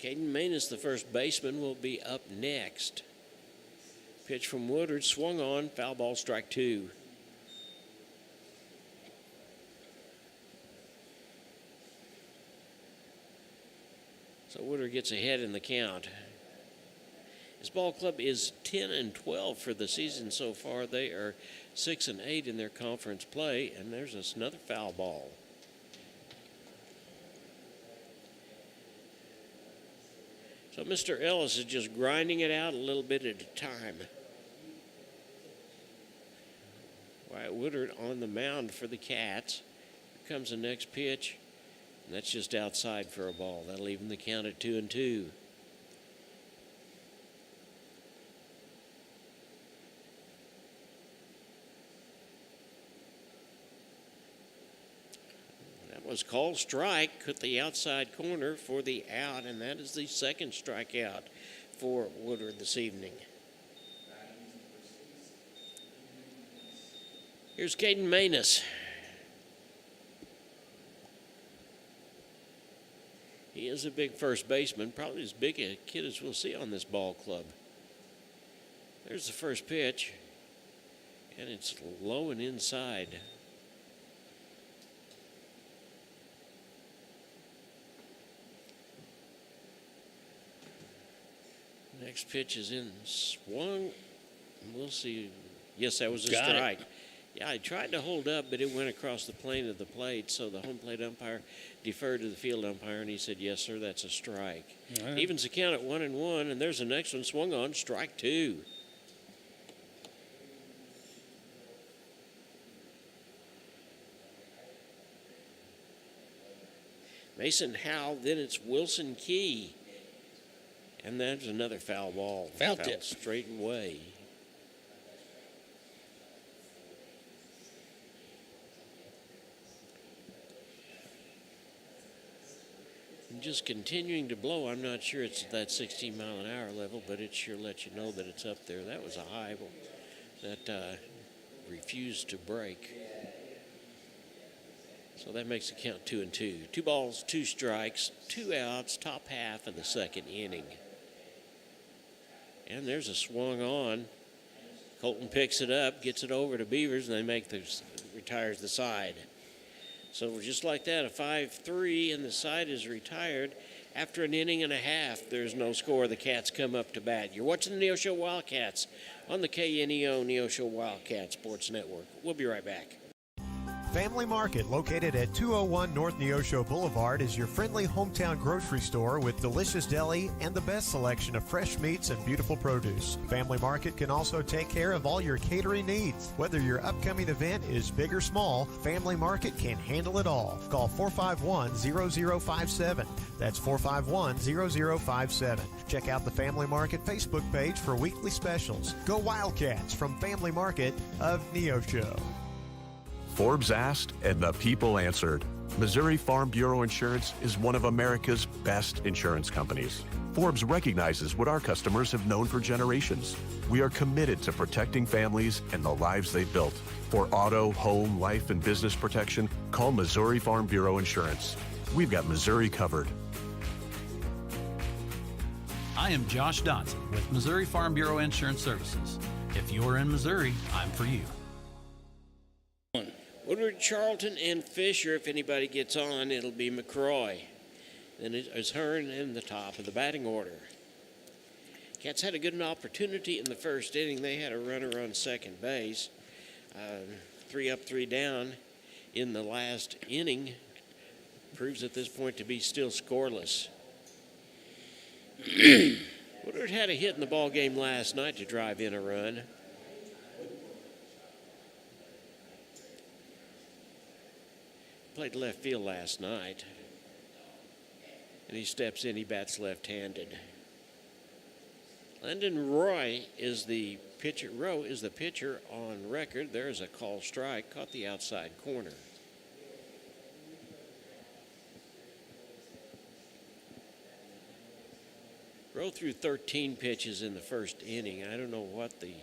Caden Manus, the first baseman, will be up next. Pitch from Woodard, swung on, foul ball, strike two. So Woodard gets ahead in the count. His ball club is 10-12 for the season so far. They are 6-8 in their conference play, and there's another foul ball. So Mr. Ellis is just grinding it out a little bit at a time. Wyatt Woodard on the mound for the Cats. Here comes the next pitch, and that's just outside for a ball. That'll even the count at 2-2. Was called strike, cut the outside corner for the out, and that is the second strikeout for Woodard this evening. Here's Caden Manus. He is a big first baseman, probably as big a kid as we'll see on this ball club. There's the first pitch, and it's low and inside. Next pitch is in, swung. We'll see. Yes, that was a strike. Yeah, I tried to hold up, but it went across the plane of the plate, so the home plate umpire deferred to the field umpire, and he said, yes, sir, that's a strike. Right. Evens the count at 1-1, and there's the next one, swung on, strike two. Mason Howell, then it's Wilson Key. And there's another foul ball. Foul tip. Straight away. And just continuing to blow. I'm not sure it's at that 16-mile-an-hour level, but it sure lets you know that it's up there. That was a high that refused to break. So that makes the count 2-2. 2 balls, 2 strikes, 2 outs, top half of the second inning. And there's a swung on. Colton picks it up, gets it over to Beavers, and they retires the side. So just like that, a 5-3, and the side is retired. After an inning and a half, there's no score. The Cats come up to bat. You're watching the Neosho Wildcats on the KNEO Neosho Wildcat Sports Network. We'll be right back. Family Market, located at 201 North Neosho Boulevard, is your friendly hometown grocery store with delicious deli and the best selection of fresh meats and beautiful produce. Family Market can also take care of all your catering needs. Whether your upcoming event is big or small, Family Market can handle it all. Call 451-0057. That's 451-0057. Check out the Family Market Facebook page for weekly specials. Go Wildcats from Family Market of Neosho. Forbes asked, and the people answered. Missouri Farm Bureau Insurance is one of America's best insurance companies. Forbes recognizes what our customers have known for generations. We are committed to protecting families and the lives they built. For auto, home, life, and business protection, call Missouri Farm Bureau Insurance. We've got Missouri covered. I am Josh Dotson with Missouri Farm Bureau Insurance Services. If you're in Missouri, I'm for you. Woodward, Charlton, and Fisher. If anybody gets on, it'll be McCroy. Then it's Hearn in the top of the batting order. Cats had a good opportunity in the first inning. They had a runner on second base. 3 up, 3 down in the last inning. proves at this point to be still scoreless. Woodward had a hit in the ball game last night to drive in a run. Played left field last night. And he steps in, he bats left-handed. Landon Rowe is the pitcher on record. There's a call strike, caught the outside corner. Rowe threw 13 pitches in the first inning. I don't know what the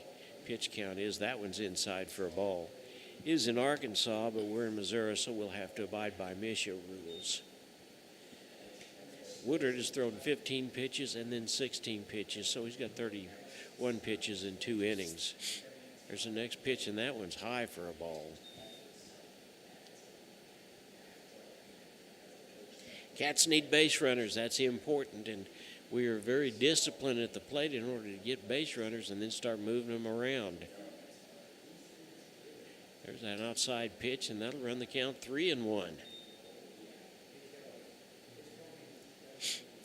pitch count is. That one's inside for a ball. It is in Arkansas, but we're in Missouri, so we'll have to abide by Neosho rules. Woodward has thrown 15 pitches and then 16 pitches, so he's got 31 pitches in 2 innings. There's the next pitch, and that one's high for a ball. Cats need base runners. That's important, and we are very disciplined at the plate in order to get base runners and then start moving them around. There's that outside pitch, and that'll run the count 3-1.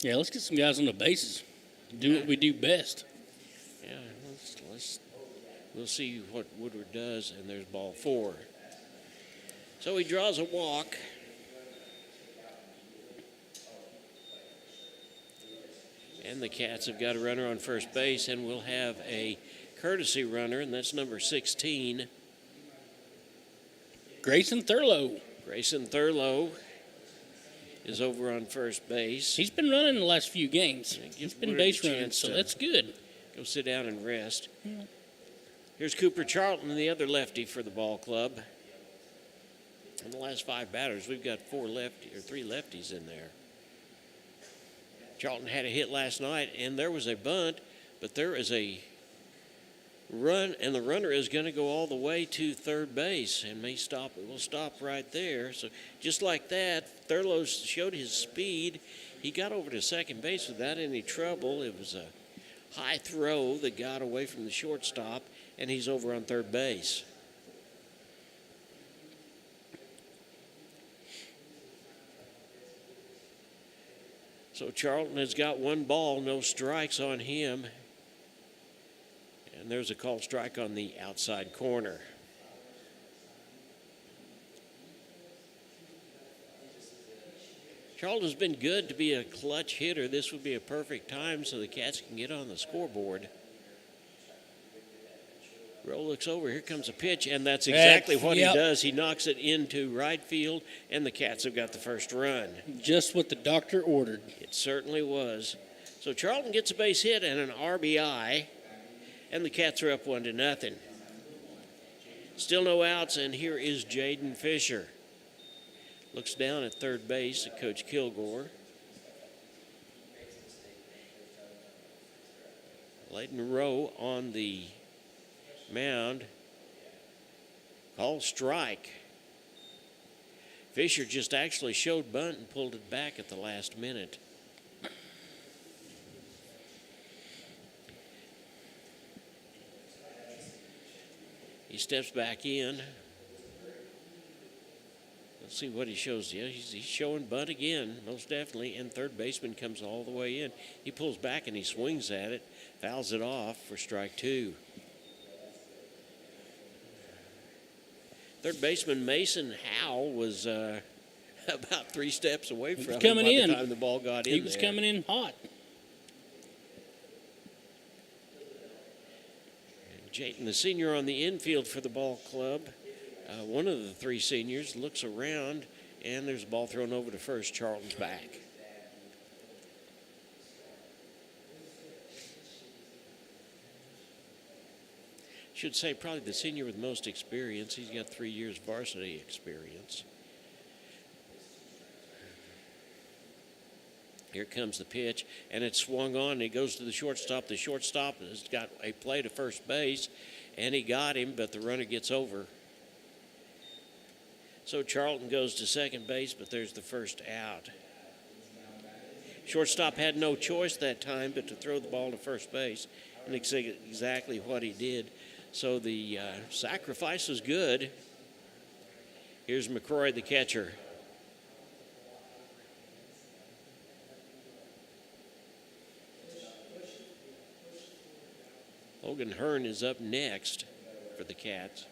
Yeah, let's get some guys on the bases. Do what we do best. Yeah, we'll see what Woodward does, and there's ball 4. So he draws a walk. And the Cats have got a runner on first base, and we'll have a courtesy runner, and that's number 16. Grayson Thurlow. Grayson Thurlow is over on first base. He's been running the last few games. He's been base running, so that's good. Go sit down and rest. Yeah. Here's Cooper Charlton, the other lefty for the ball club. In the last 5 batters, we've got 3 lefties in there. Charlton had a hit last night, and there was a bunt, but there is a run, and the runner is going to go all the way to third base and may stop. It will stop right there. So just like that, Thurlow showed his speed. He got over to second base without any trouble. It was a high throw that got away from the shortstop, and he's over on third base. So Charlton has got 1 ball, no strikes on him. And there's a called strike on the outside corner. Charlton's been good to be a clutch hitter. This would be a perfect time so the Cats can get on the scoreboard. Rowe looks over. Here comes a pitch, and that's exactly what he does. He knocks it into right field, and the Cats have got the first run. Just what the doctor ordered. It certainly was. So Charlton gets a base hit and an RBI, and the Cats are up 1-0. Still no outs, and here is Jaden Fisher. Looks down at third base at Coach Kilgore. Layton Rowe on the mound. Call strike. Fisher just actually showed bunt and pulled it back at the last minute. He steps back in. Let's see what he shows. Yeah, he's showing bunt again, most definitely. And third baseman comes all the way in. He pulls back and he swings at it, fouls it off for strike 2. Third baseman Mason Howell was about 3 steps away from him by the time the ball got in. He was coming in hot. And Jayton, the senior on the infield for the ball club, one of the 3 seniors looks around, and there's a ball thrown over to first. Charlton's back. Should say probably the senior with most experience. He's got 3 years varsity experience. Here comes the pitch, and it's swung on, and he goes to the shortstop. The shortstop has got a play to first base, and he got him, but the runner gets over. So Charlton goes to second base, but there's the first out. Shortstop had no choice that time but to throw the ball to first base, and exactly what he did. So the sacrifice was good. Here's McCrory, the catcher. Logan Hearn is up next for the Cats.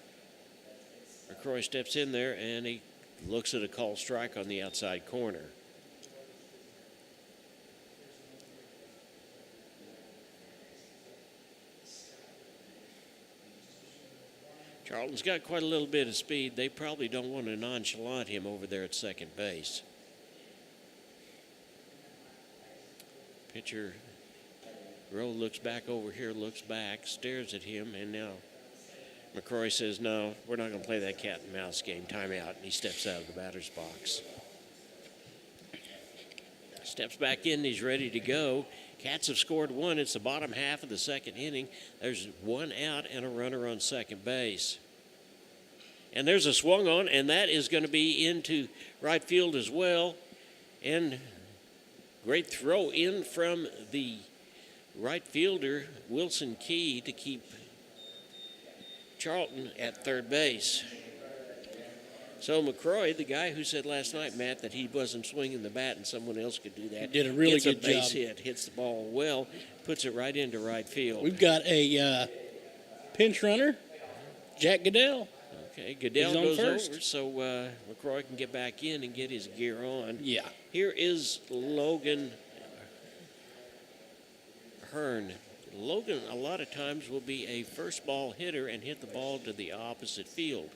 McCroy steps in there, and he looks at a called strike on the outside corner. Charlton's got quite a little bit of speed. They probably don't want to nonchalant him over there at second base. Pitcher Rowe looks back over here, looks back, stares at him, and now McCroy says, no, we're not going to play that cat and mouse game. Timeout, and he steps out of the batter's box. Steps back in, he's ready to go. Cats have scored one. It's the bottom half of the second inning. There's one out and a runner on second base. And there's a swung on, and that is going to be into right field as well. And great throw in from the right fielder, Wilson Key, to keep Charlton at third base. So McCroy, the guy who said last night, Matt, that he wasn't swinging the bat and someone else could do that, did a really gets good a base job. hit, hits the ball well, puts it right into right field. We've got a pinch runner, Jack Goodell. Okay, Goodell He's on goes first. over, so McCroy can get back in and get his gear on. Yeah. Here is Logan Hearn. Logan, a lot of times, will be a first ball hitter and hit the ball to the opposite field.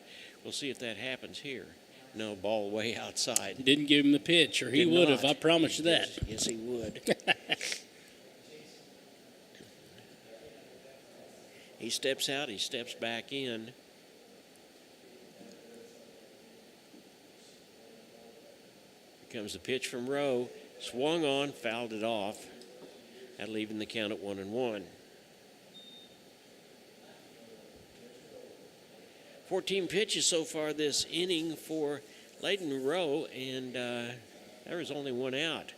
We'll see if that happens here. No, ball way outside. Didn't give him the pitch, or he Did would have. not. I promise you that. Yes, he would. He steps out, he steps back in. Here comes the pitch from Rowe. Swung on, fouled it off. That'll even the count at 1-1. 14 pitches so far this inning for Layden Rowe, and there is only one out.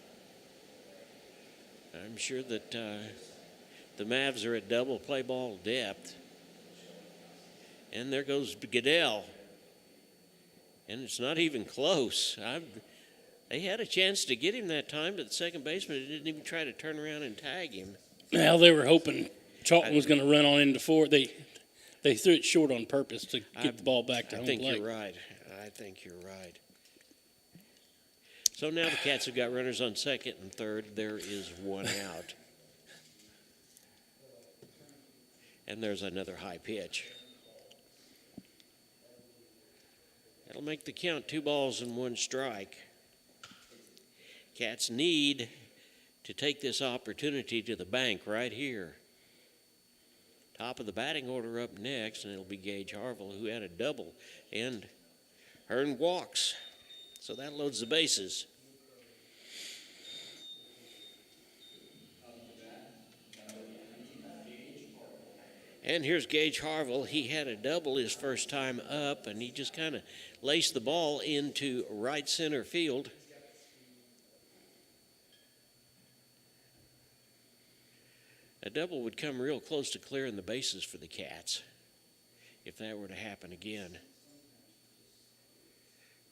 I'm sure that the Mavs are at double play ball depth. And there goes Goodell. And it's not even close. They had a chance to get him that time, but the second baseman didn't even try to turn around and tag him. Well, they were hoping Charlton was going to run on into four. They threw it short on purpose to get the ball back to home plate. I think you're right. I think you're right. So now the Cats have got runners on second and third. There is one out. And there's another high pitch. That'll make the count 2 balls and 1 strike. Cats need to take this opportunity to the bank right here. Top of the batting order up next, and it'll be Gage Harville, who had a double, and Hearn walks. So that loads the bases. And here's Gage Harville. He had a double his first time up, and he just kind of laced the ball into right center field. A double would come real close to clearing the bases for the Cats if that were to happen again.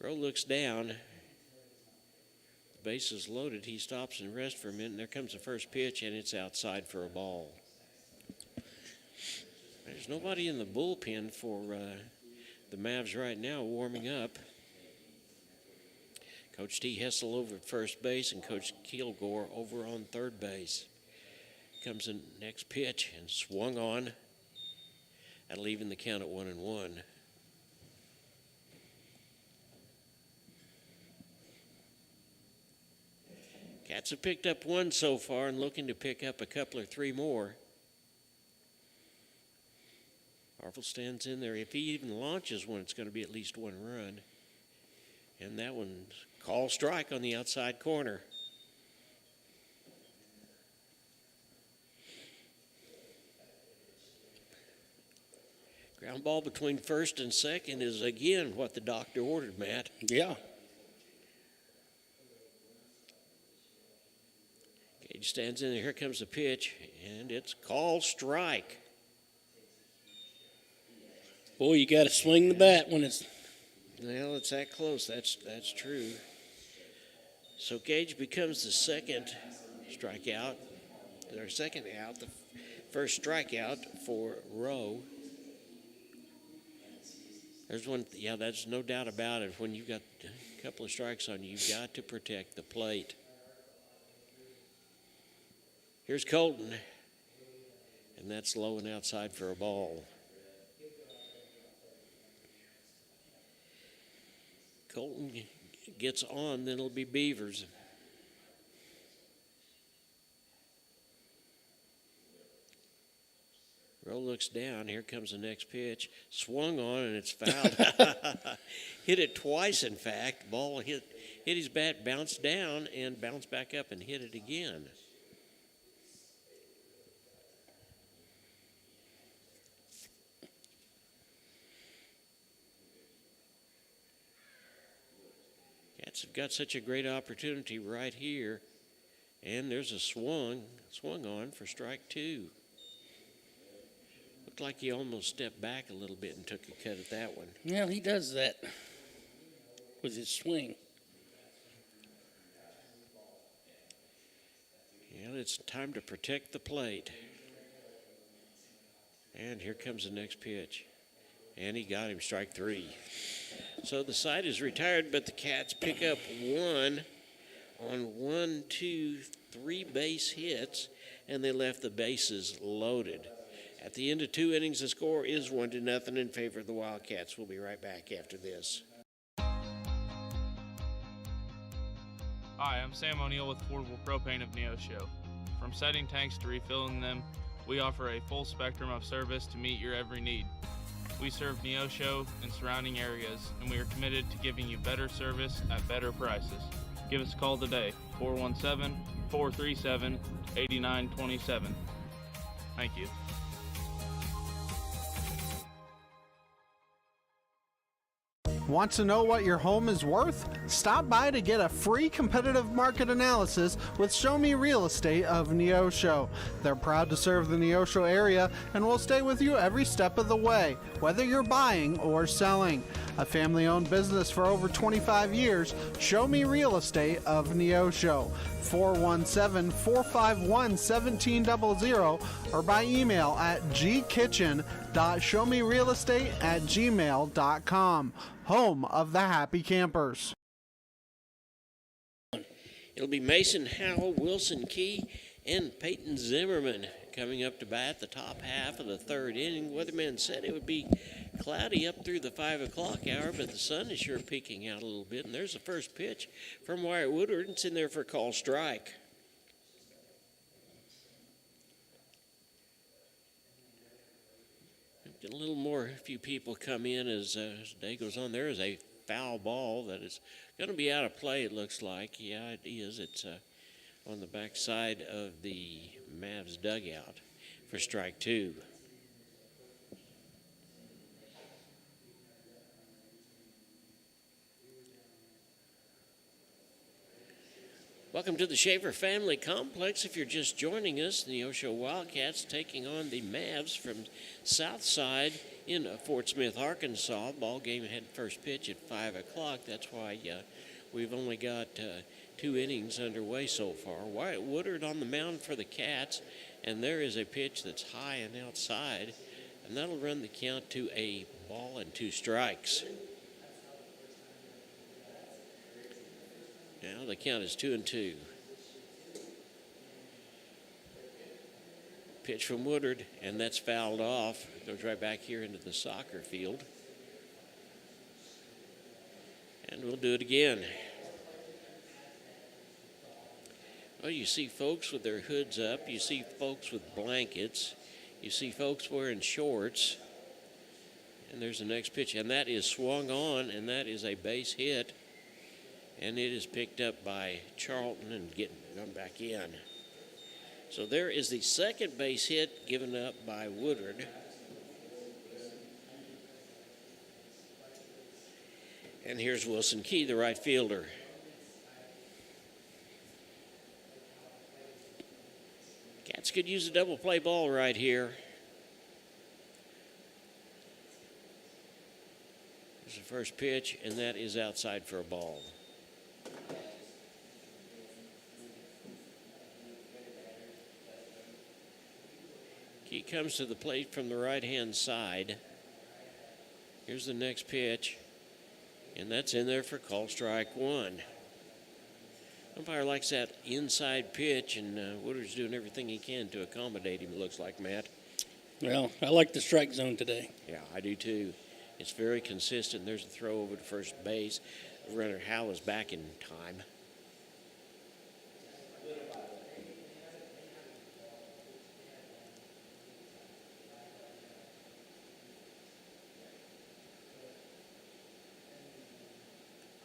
Rowe looks down. The base is loaded. He stops and rests for a minute, and there comes the first pitch, and it's outside for a ball. There's nobody in the bullpen for the Mavs right now warming up. Coach T. Hessel over at first base and Coach Kilgore over on third base. Comes in next pitch and swung on. That'll even the count at 1-1. Cats have picked up 1 so far and looking to pick up a couple or 3 more. Harville stands in there. If he even launches one, it's going to be at least 1 run. And that one's call strike on the outside corner. Ground ball between first and second is again what the doctor ordered, Matt. Yeah. Gage stands in there. Here comes the pitch, and it's called strike. Boy, you got to swing the bat when it's. Well, it's that close. That's true. So Gage becomes the second strikeout, or second out. The First strikeout for Rowe. There's one, yeah, that's no doubt about it. When you've got a couple of strikes on you, you've got to protect the plate. Here's Colton, and that's low and outside for a ball. Colton gets on, then it'll be Beavers. Rowe looks down. Here comes the next pitch. Swung on, and it's fouled. Hit it twice, in fact. Ball hit his bat, bounced down, and bounced back up and hit it again. Cats have got such a great opportunity right here. And there's a swung on for strike two. Looked like he almost stepped back a little bit and took a cut at that one. Yeah, he does that with his swing. Yeah, it's time to protect the plate. And here comes the next pitch. And he got him, strike three. So the side is retired, but the Cats pick up one on 1, 2, 3 base hits, and they left the bases loaded. At the end of 2 innings, the score is 1-0 in favor of the Wildcats. We'll be right back after this. Hi, I'm Sam O'Neill with Affordable Propane of Neosho. From setting tanks to refilling them, we offer a full spectrum of service to meet your every need. We serve Neosho and surrounding areas, and we are committed to giving you better service at better prices. Give us a call today, 417-437-8927. Thank you. Want to know what your home is worth? Stop by to get a free competitive market analysis with Show Me Real Estate of Neosho. They're proud to serve the Neosho area and will stay with you every step of the way, whether you're buying or selling. A family-owned business for over 25 years, Show Me Real Estate of Neosho. 417-451-1700 or by email at gkitchen.showmerealestate@gmail.com. Home of the Happy Campers. It'll be Mason Howell, Wilson Key, and Peyton Zimmerman coming up to bat the top half of the third inning. Weatherman said it would be cloudy up through the 5 o'clock hour, but the sun is sure peeking out a little bit. And there's the first pitch from Wyatt Woodward. It's in there for a call strike. Get a little more, a few people come in as day goes on. There is a foul ball that is going to be out of play, it looks like. Yeah, it is. It's on the backside of the Mavs dugout for strike two. Welcome to the Shaver Family Complex. If you're just joining us, the Neosho Wildcats taking on the Mavs from Southside in Fort Smith, Arkansas. Ball game had first pitch at 5 o'clock. That's why we've only got 2 innings underway so far. Wyatt Woodward on the mound for the Cats, and there is a pitch that's high and outside, and that'll run the count to a ball and 2 strikes. Now the count is 2-2. Pitch from Woodward, and that's fouled off. Goes right back here into the soccer field. And we'll do it again. Well, you see folks with their hoods up. You see folks with blankets. You see folks wearing shorts. And there's the next pitch, and that is swung on, and that is a base hit. And it is picked up by Charlton and gone back in. So there is the second base hit given up by Woodward. And here's Wilson Key, the right fielder. Cats could use a double play ball right here. There's the first pitch, and that is outside for a ball. He comes to the plate from the right-hand side. Here's the next pitch, and that's in there for call strike one. Umpire likes that inside pitch, and Woodard's doing everything he can to accommodate him, it looks like, Matt. Well, I like the strike zone today. Yeah, I do too. It's very consistent. There's a throw over to first base. Runner Howe is back in time.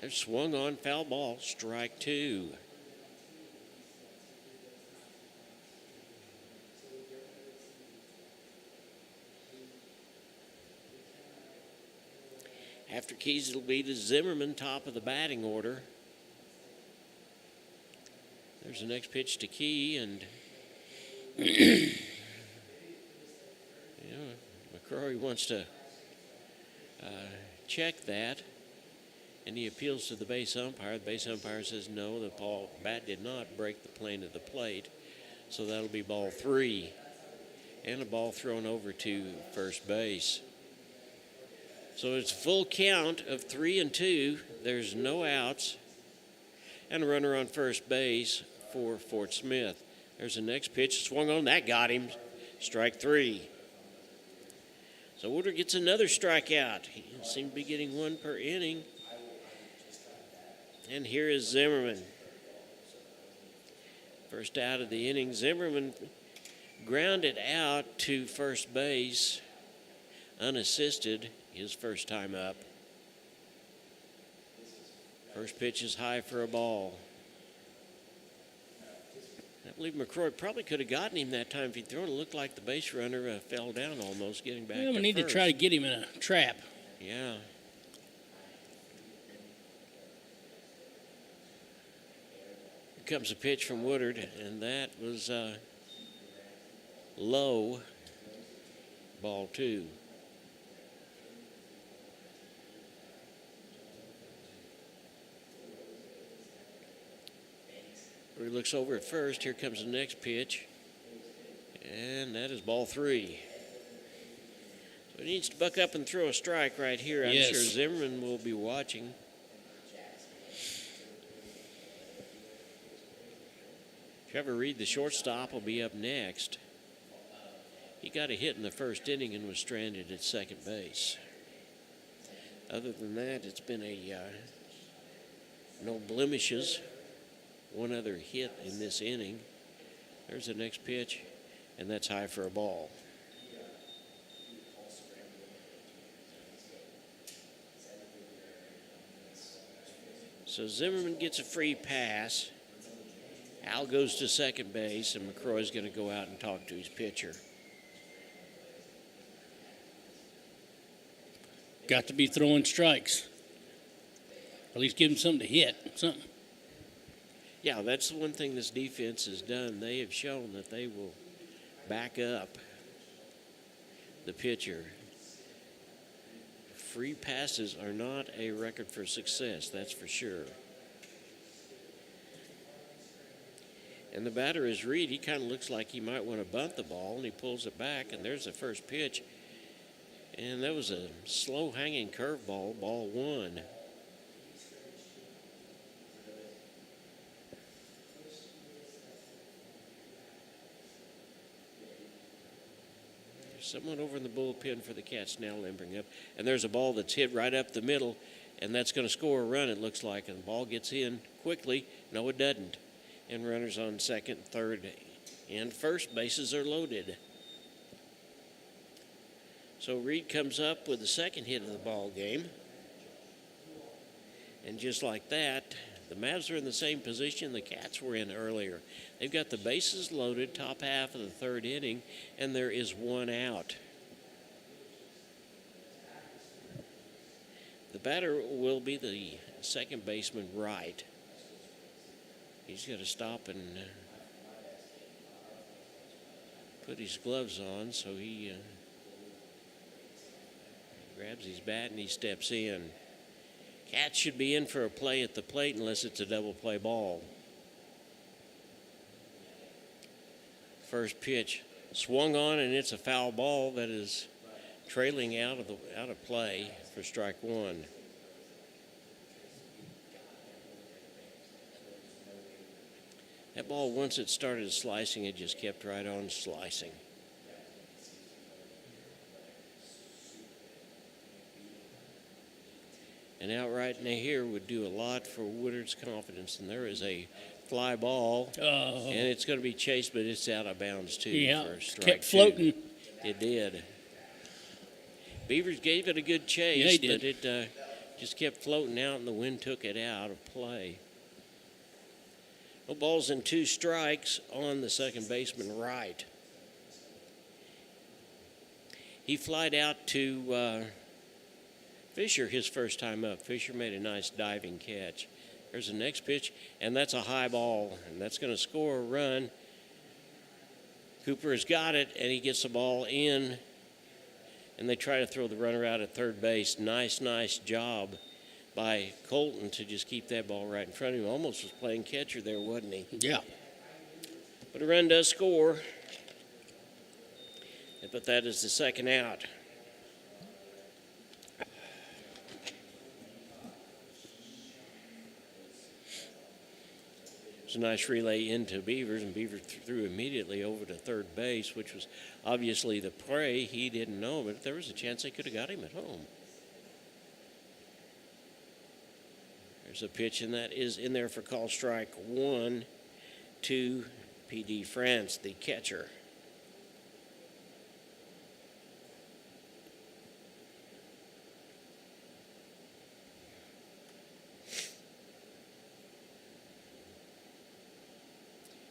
There's swung on, foul ball, strike two. After Keys, it'll be to Zimmerman, top of the batting order. There's the next pitch to Key, and McCrory wants to check that, and he appeals to the base umpire. The base umpire says no, the bat did not break the plane of the plate, so that'll be ball three, and a ball thrown over to first base. So it's a full count of 3-2. There's no outs. And a runner on first base for Fort Smith. There's the next pitch. Swung on. That got him. Strike three. So Woodard gets another strikeout. He seems to be getting one per inning. And here is Zimmerman. First out of the inning. Zimmerman grounded out to first base unassisted. His first time up. First pitch is high for a ball. I believe McCrory probably could have gotten him that time if he'd thrown it. It looked like the base runner fell down almost, getting back to we need first. to try to get him in a trap. Yeah. Here comes a pitch from Woodard, and that was low. Ball two. He looks over at first. Here comes the next pitch. And that is ball three. So he needs to buck up and throw a strike right here. I'm sure Zimmerman will be watching. Trevor Reed, the shortstop, will be up next. He got a hit in the first inning and was stranded at second base. Other than that, it's been no blemishes. One other hit in this inning. There's the next pitch, and that's high for a ball. So Zimmerman gets a free pass. Al goes to second base, and McCroy's going to go out and talk to his pitcher. Got to be throwing strikes. At least give him something to hit, something. Yeah, that's the one thing this defense has done. They have shown that they will back up the pitcher. Free passes are not a record for success, that's for sure. And the batter is Reed. He kind of looks like he might want to bunt the ball, and he pulls it back, and there's the first pitch. And that was a slow-hanging curveball, ball one. Someone over in the bullpen for the Cats now limbering up. And there's a ball that's hit right up the middle, and that's going to score a run, it looks like. And the ball gets in quickly. No, it doesn't. And runners on second, third, and first bases are loaded. So Reed comes up with the second hit of the ball game. And just like that, the Mavs are in the same position the Cats were in earlier. They've got the bases loaded, top half of the third inning, and there is one out. The batter will be the second baseman, Wright. He's got to stop and put his gloves on, so he grabs his bat and he steps in. Cats should be in for a play at the plate unless it's a double play ball. First pitch Swung on, and it's a foul ball that is trailing out of play for strike one. That ball, once it started slicing, it just kept right on slicing. And outright in here would do a lot for Woodard's confidence. And there is a fly ball, and it's going to be chased, but it's out of bounds too. Yeah, for strike kept floating. It did. Beavers gave it a good chase, Yeah, they did. but it just kept floating out, and the wind took it out of play. No balls and 2 strikes on the second baseman, Wright. He flied out to Fisher his first time up. Fisher made a nice diving catch. There's the next pitch, and that's a high ball, and that's going to score a run. Cooper has got it, and he gets the ball in, and they try to throw the runner out at third base. Nice job by Colton to just keep that ball right in front of him. Almost was playing catcher there, wasn't he? Yeah. But a run does score. But that is the second out. It's a nice relay into Beavers, and Beavers threw immediately over to third base, which was obviously the play. He didn't know, but there was a chance they could have got him at home. There's a pitch, and that is in there for call strike one to P.D. France, the catcher.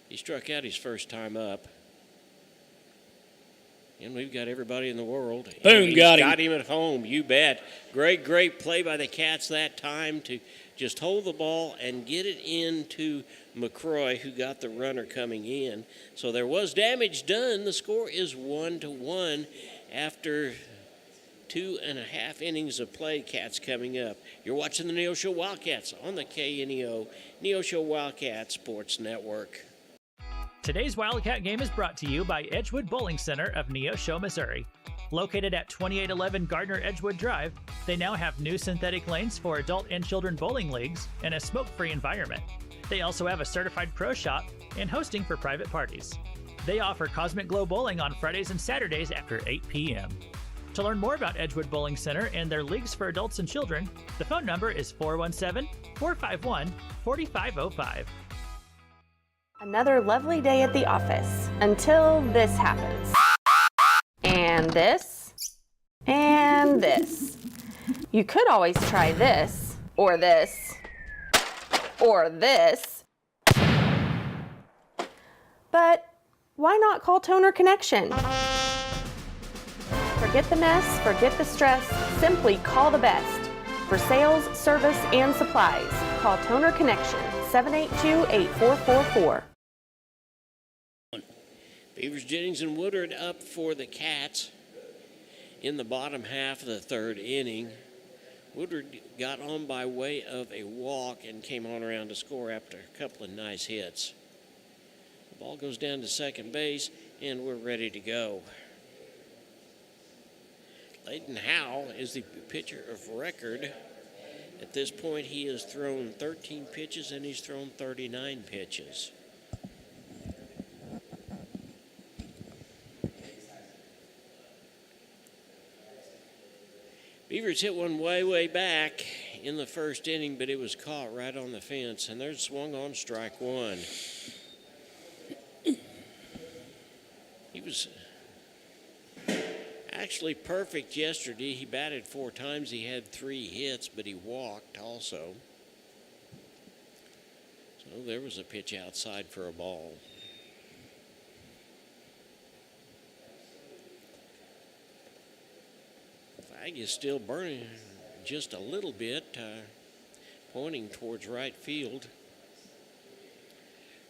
He struck out his first time up. And we've got everybody in the world. Boom, got him. Got him at home, you bet. Great play by the Cats that time to just hold the ball and get it into McCroy, who got the runner coming in. So there was damage done. The score is 1-1 after 2.5 innings of play. Cats coming up. You're watching the Neosho Wildcats on the KNEO Neosho Wildcat Sports Network. Today's Wildcat game is brought to you by Edgewood Bowling Center of Neosho, Missouri. Located at 2811 Gardner Edgewood Drive, they now have new synthetic lanes for adult and children bowling leagues and a smoke-free environment. They also have a certified pro shop and hosting for private parties. They offer Cosmic Glow Bowling on Fridays and Saturdays after 8 p.m. To learn more about Edgewood Bowling Center and their leagues for adults and children, the phone number is 417-451-4505. Another lovely day at the office until this happens. And this. And this. You could always try this, or this, or this. But why not call Toner Connection? Forget the mess, forget the stress, simply call the best. For sales, service, and supplies, call Toner Connection, 782-8444. Beavers, Jennings, and Woodard up for the Cats in the bottom half of the third inning. Woodard got on by way of a walk and came on around to score after a couple of nice hits. The ball goes down to second base, and we're ready to go. Layden Howell is the pitcher of record. At this point, he has thrown 13 pitches, and he's thrown 39 pitches. Beavers hit one way back in the first inning, but it was caught right on the fence, and there's swung on strike one. He was actually perfect yesterday. He batted 4 times. He had 3 hits, but he walked also. So there was a pitch outside for a ball. Flag is still burning just a little bit, pointing towards right field.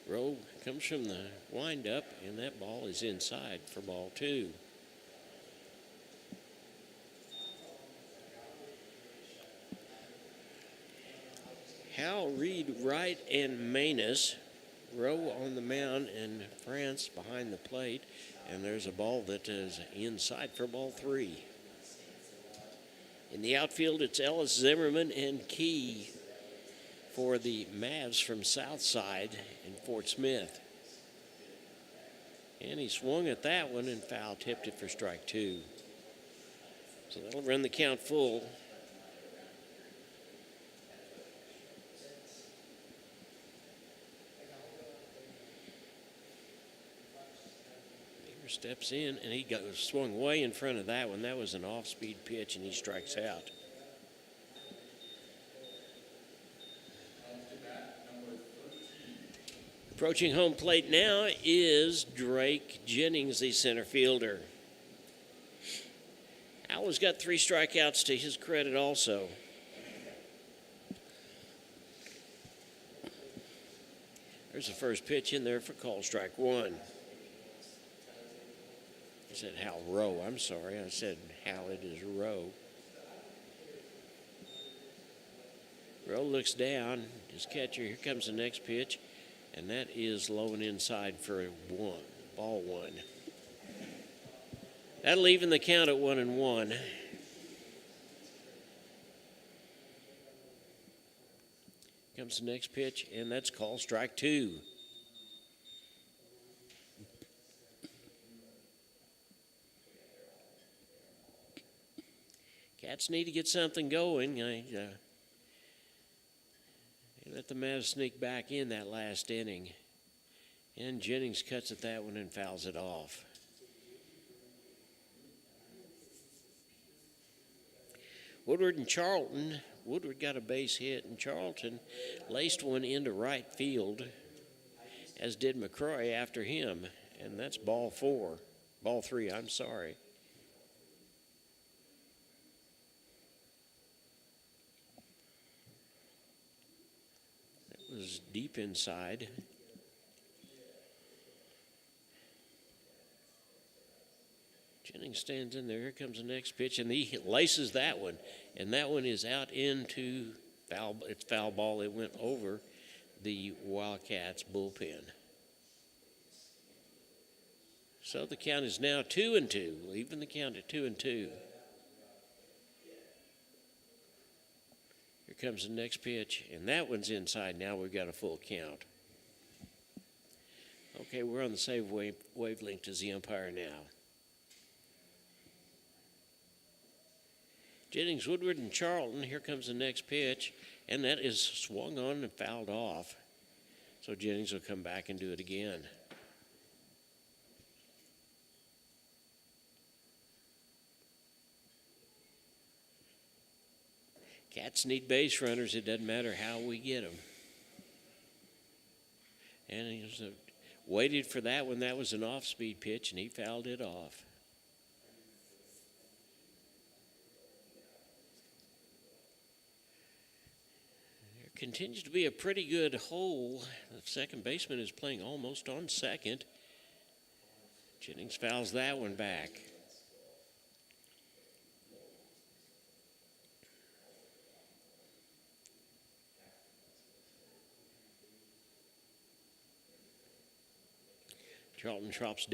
Rowe comes from the windup, and that ball is inside for ball 2. Hal, Reed, Wright, and Manus Rowe on the mound and France behind the plate. And there's a ball that is inside for ball 3. In the outfield, it's Ellis, Zimmerman, and Key for the Mavs from Southside in Fort Smith. And he swung at that one and foul tipped it for strike 2. So that'll run the count full. Beaver steps in and he swung way in front of that one. That was an off-speed pitch and he strikes out. Approaching home plate now is Drake Jennings, the center fielder. Al's got 3 strikeouts to his credit also. There's the first pitch in there for call strike 1. I said Hal Rowe. I'm sorry. I said Hal, it is Rowe. Rowe looks down. His catcher, here comes the next pitch. And that is low and inside for ball 1. That'll even the count at 1-1. Comes the next pitch, and that's called strike 2. Cats need to get something going. Let the Mavs sneak back in that last inning. And Jennings cuts at that one and fouls it off. Woodward and Charlton. Woodward got a base hit, and Charlton laced one into right field, as did McCroy after him. And that's ball 3, I'm sorry. Was deep inside. Jennings stands in there. Here comes the next pitch, and he laces that one. And that one is out into foul. It's foul ball. It went over the Wildcats bullpen. So the count is now 2-2. Even the count at 2-2. Here comes the next pitch, and that one's inside. Now we've got a full count. Okay, we're on the same wavelength as the umpire now. Jennings, Woodward, and Charlton. Here comes the next pitch, and that is swung on and fouled off. So Jennings will come back and do it again. Cats need base runners. It doesn't matter how we get them. And he waited for that one. That was an off-speed pitch, and he fouled it off. There continues to be a pretty good hole. The second baseman is playing almost on second. Jennings fouls that one back. Charlton trots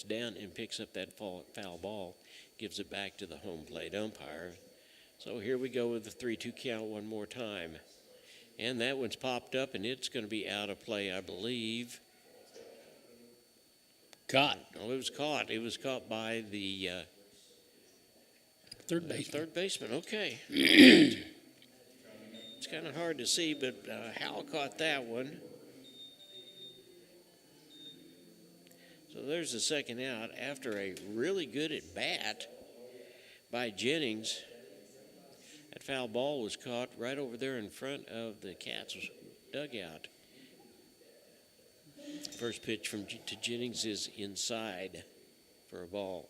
down and picks up that foul ball, gives it back to the home plate umpire. So here we go with the 3-2 count one more time. And that one's popped up, and it's going to be out of play, I believe. Caught. No, it was caught. It was caught by the third baseman. Third baseman, okay. It's kind of hard to see, but Hal caught that one. So there's the second out after a really good at bat by Jennings. That foul ball was caught right over there in front of the Cats' dugout. First pitch to Jennings is inside for a ball.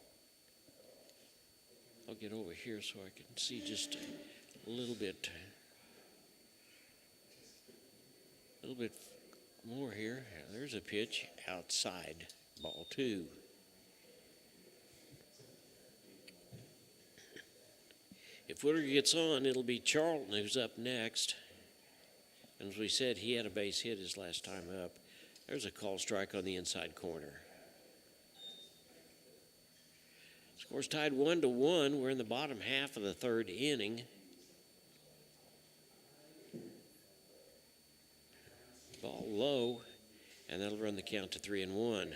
I'll get over here so I can see just a little bit more here. There's a pitch outside. Ball 2. If Woodward gets on, it'll be Charlton who's up next. And as we said, he had a base hit his last time up. There's a call strike on the inside corner. Score's tied 1-1. We're in the bottom half of the third inning. Ball low, and that'll run the count to 3-1.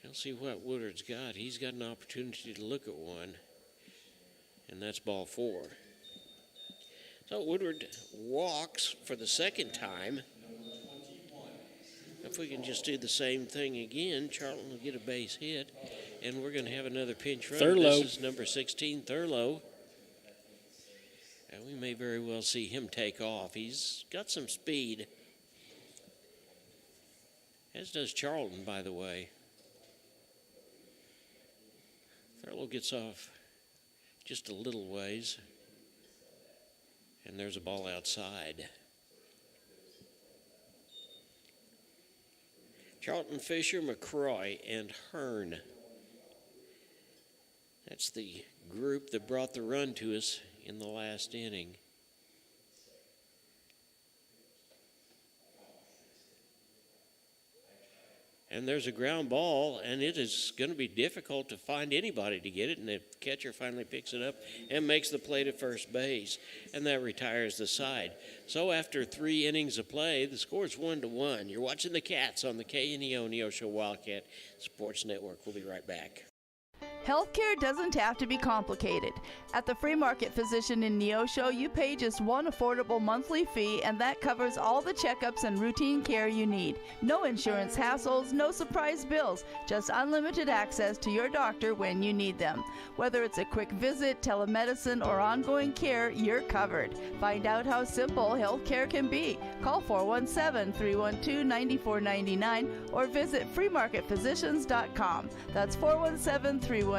We'll see what Woodard's got. He's got an opportunity to look at one, and that's ball 4. So Woodward walks for the second time. If we can just do the same thing again, Charlton will get a base hit, and we're going to have another pinch runner. Thurlow. This is number 16, Thurlow. And we may very well see him take off. He's got some speed, as does Charlton, by the way. Thurlow gets off just a little ways, and there's a ball outside. Charlton, Fisher, McCroy, and Hearn. That's the group that brought the run to us in the last inning. And there's a ground ball, and it is going to be difficult to find anybody to get it, and the catcher finally picks it up and makes the play to first base, and that retires the side. So after 3 innings of play, the score is 1-1. You're watching the Cats on the KNEO Neosho Wildcat Sports Network. We'll be right back. Healthcare doesn't have to be complicated. At the Free Market Physician in Neosho, you pay just one affordable monthly fee, and that covers all the checkups and routine care you need. No insurance hassles, no surprise bills, just unlimited access to your doctor when you need them. Whether it's a quick visit, telemedicine, or ongoing care, you're covered. Find out how simple healthcare can be. Call 417-312-9499 or visit freemarketphysicians.com. That's 417-312-9499.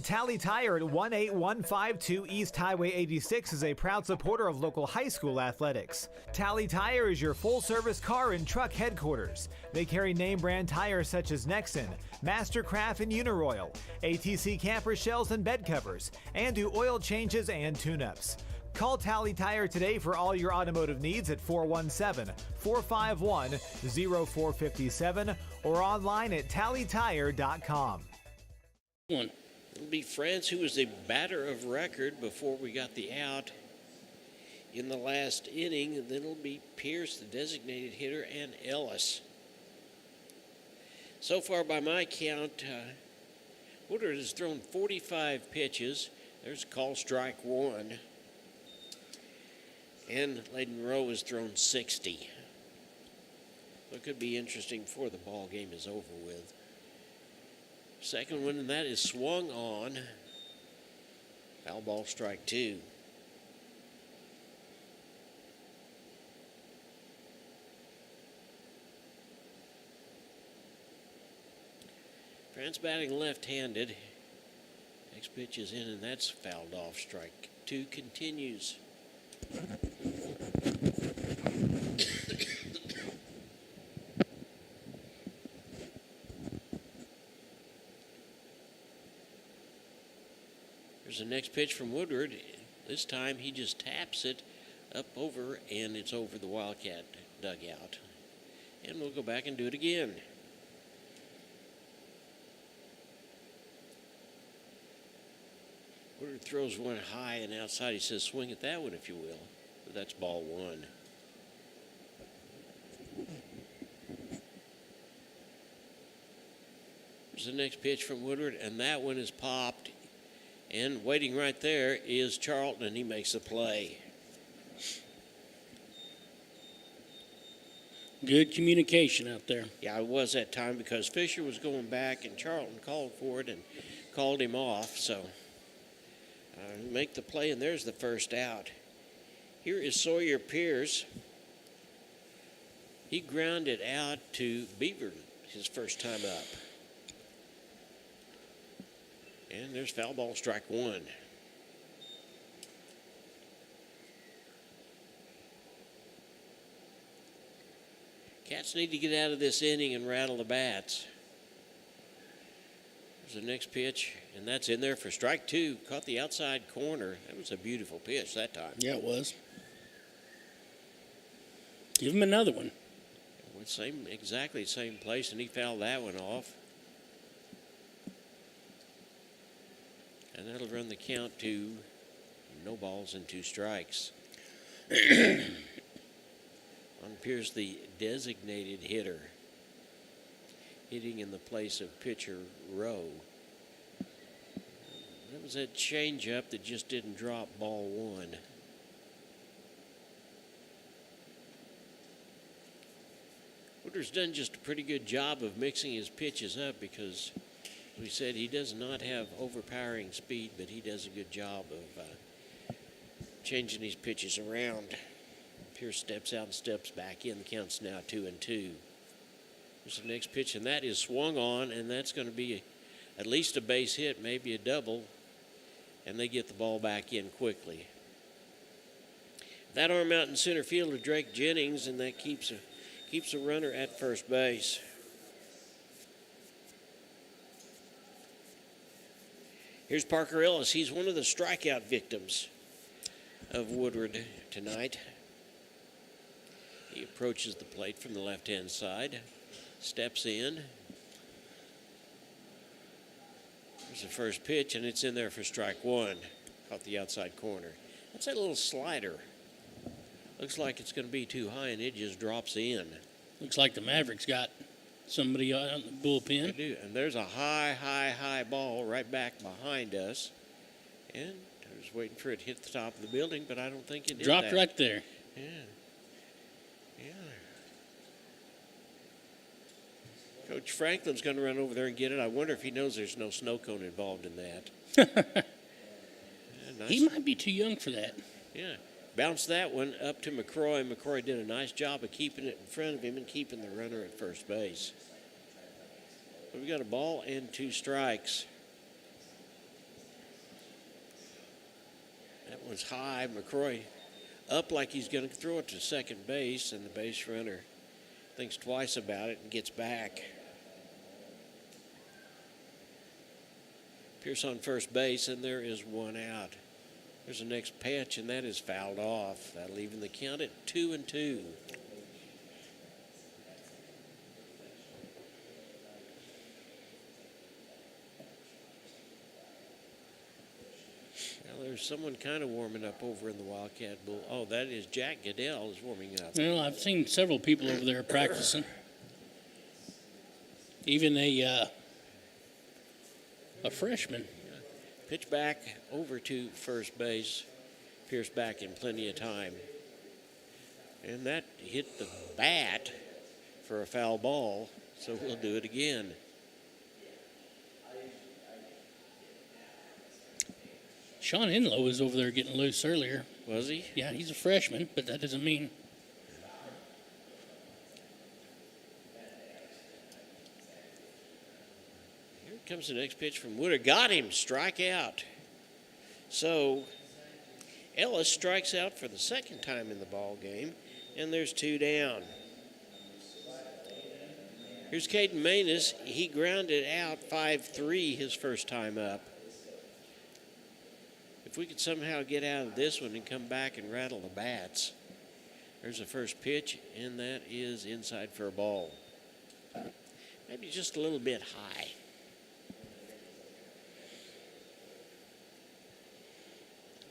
Tally Tire at 18152 East Highway 86 is a proud supporter of local high school athletics. Tally Tire is your full-service car and truck headquarters. They carry name-brand tires such as Nexen, Mastercraft, and Uniroyal, ATC camper shells and bed covers, and do oil changes and tune-ups. Call Tally Tire today for all your automotive needs at 417-451-0457 or online at tallytire.com. It'll be France, who was the batter of record before we got the out in the last inning. And then it'll be Pierce, the designated hitter, and Ellis. So far, by my count, Woodard has thrown 45 pitches. There's call strike 1. And Layden Rowe has thrown 60. So it could be interesting before the ball game is over with. Second one, and that is swung on. Foul ball, strike 2. France batting left-handed. Next pitch is in, and that's fouled off. Strike 2 continues. There's the next pitch from Woodward. This time he just taps it up over, and it's over the Wildcat dugout. And we'll go back and do it again. Woodward throws one high and outside. He says, swing at that one if you will. But that's ball 1. There's the next pitch from Woodward, and that one is popped. And waiting right there is Charlton, and he makes the play. Good communication out there. Yeah, it was that time because Fisher was going back, and Charlton called for it and called him off. So make the play, and there's the first out. Here is Sawyer Pierce. He grounded out to Beaver his first time up. And there's foul ball, strike 1. Cats Cats need to get out of this inning and rattle the bats. There's the next pitch, and that's in there for strike 2. Caught the outside corner. That was a beautiful pitch that time. Yeah, it was. Give him another one. Exactly same place, and he fouled that one off. And that'll run the count to no balls and 2 strikes. On appears the designated hitter, hitting in the place of pitcher Rowe. That was that changeup that just didn't drop ball 1. Woodard's done just a pretty good job of mixing his pitches up because we said he does not have overpowering speed, but he does a good job of changing these pitches around. Pierce steps out and steps back in. The count's now 2-2. Here's the next pitch, and that is swung on, and that's going to be at least a base hit, maybe a double, and they get the ball back in quickly. That arm out in center field to Drake Jennings, and that keeps a runner at first base. Here's Parker Ellis. He's one of the strikeout victims of Woodward tonight. He approaches the plate from the left-hand side, steps in. There's the first pitch, and it's in there for strike 1. Caught the outside corner. That's that little slider. Looks like it's going to be too high, and it just drops in. Looks like the Mavericks got somebody on the bullpen. They do, and there's a high ball right back behind us. And I was waiting for it to hit the top of the building, but I don't think it did. Dropped right there. Yeah. Coach Franklin's going to run over there and get it. I wonder if he knows there's no snow cone involved in that. Nice. He might be too young for that. Yeah. Bounced that one up to McCroy. McCroy did a nice job of keeping it in front of him and keeping the runner at first base. So we got a ball and 2 strikes. That one's high. McCroy up like he's going to throw it to second base, and the base runner thinks twice about it and gets back. Pierce on first base, and there is 1 out. There's the next pitch, and that is fouled off. That'll even the count at 2-2. Well, there's someone kind of warming up over in the Wildcat Bull. Oh, that is Jack Goodell is warming up. Well, I've seen several people over there practicing. Even a freshman. Pitch back over to first base. Pierce back in plenty of time. And that hit the bat for a foul ball, so we'll do it again. Sean Enlow was over there getting loose earlier. Was he? Yeah, he's a freshman, but that doesn't mean. Here comes the next pitch from Woodard. Got him. Strike out. So Ellis strikes out for the second time in the ball game, and there's 2 down. Here's Caden Manus. He grounded out 5-3 his first time up. If we could somehow get out of this one and come back and rattle the bats. There's the first pitch, and that is inside for a ball. Maybe just a little bit high.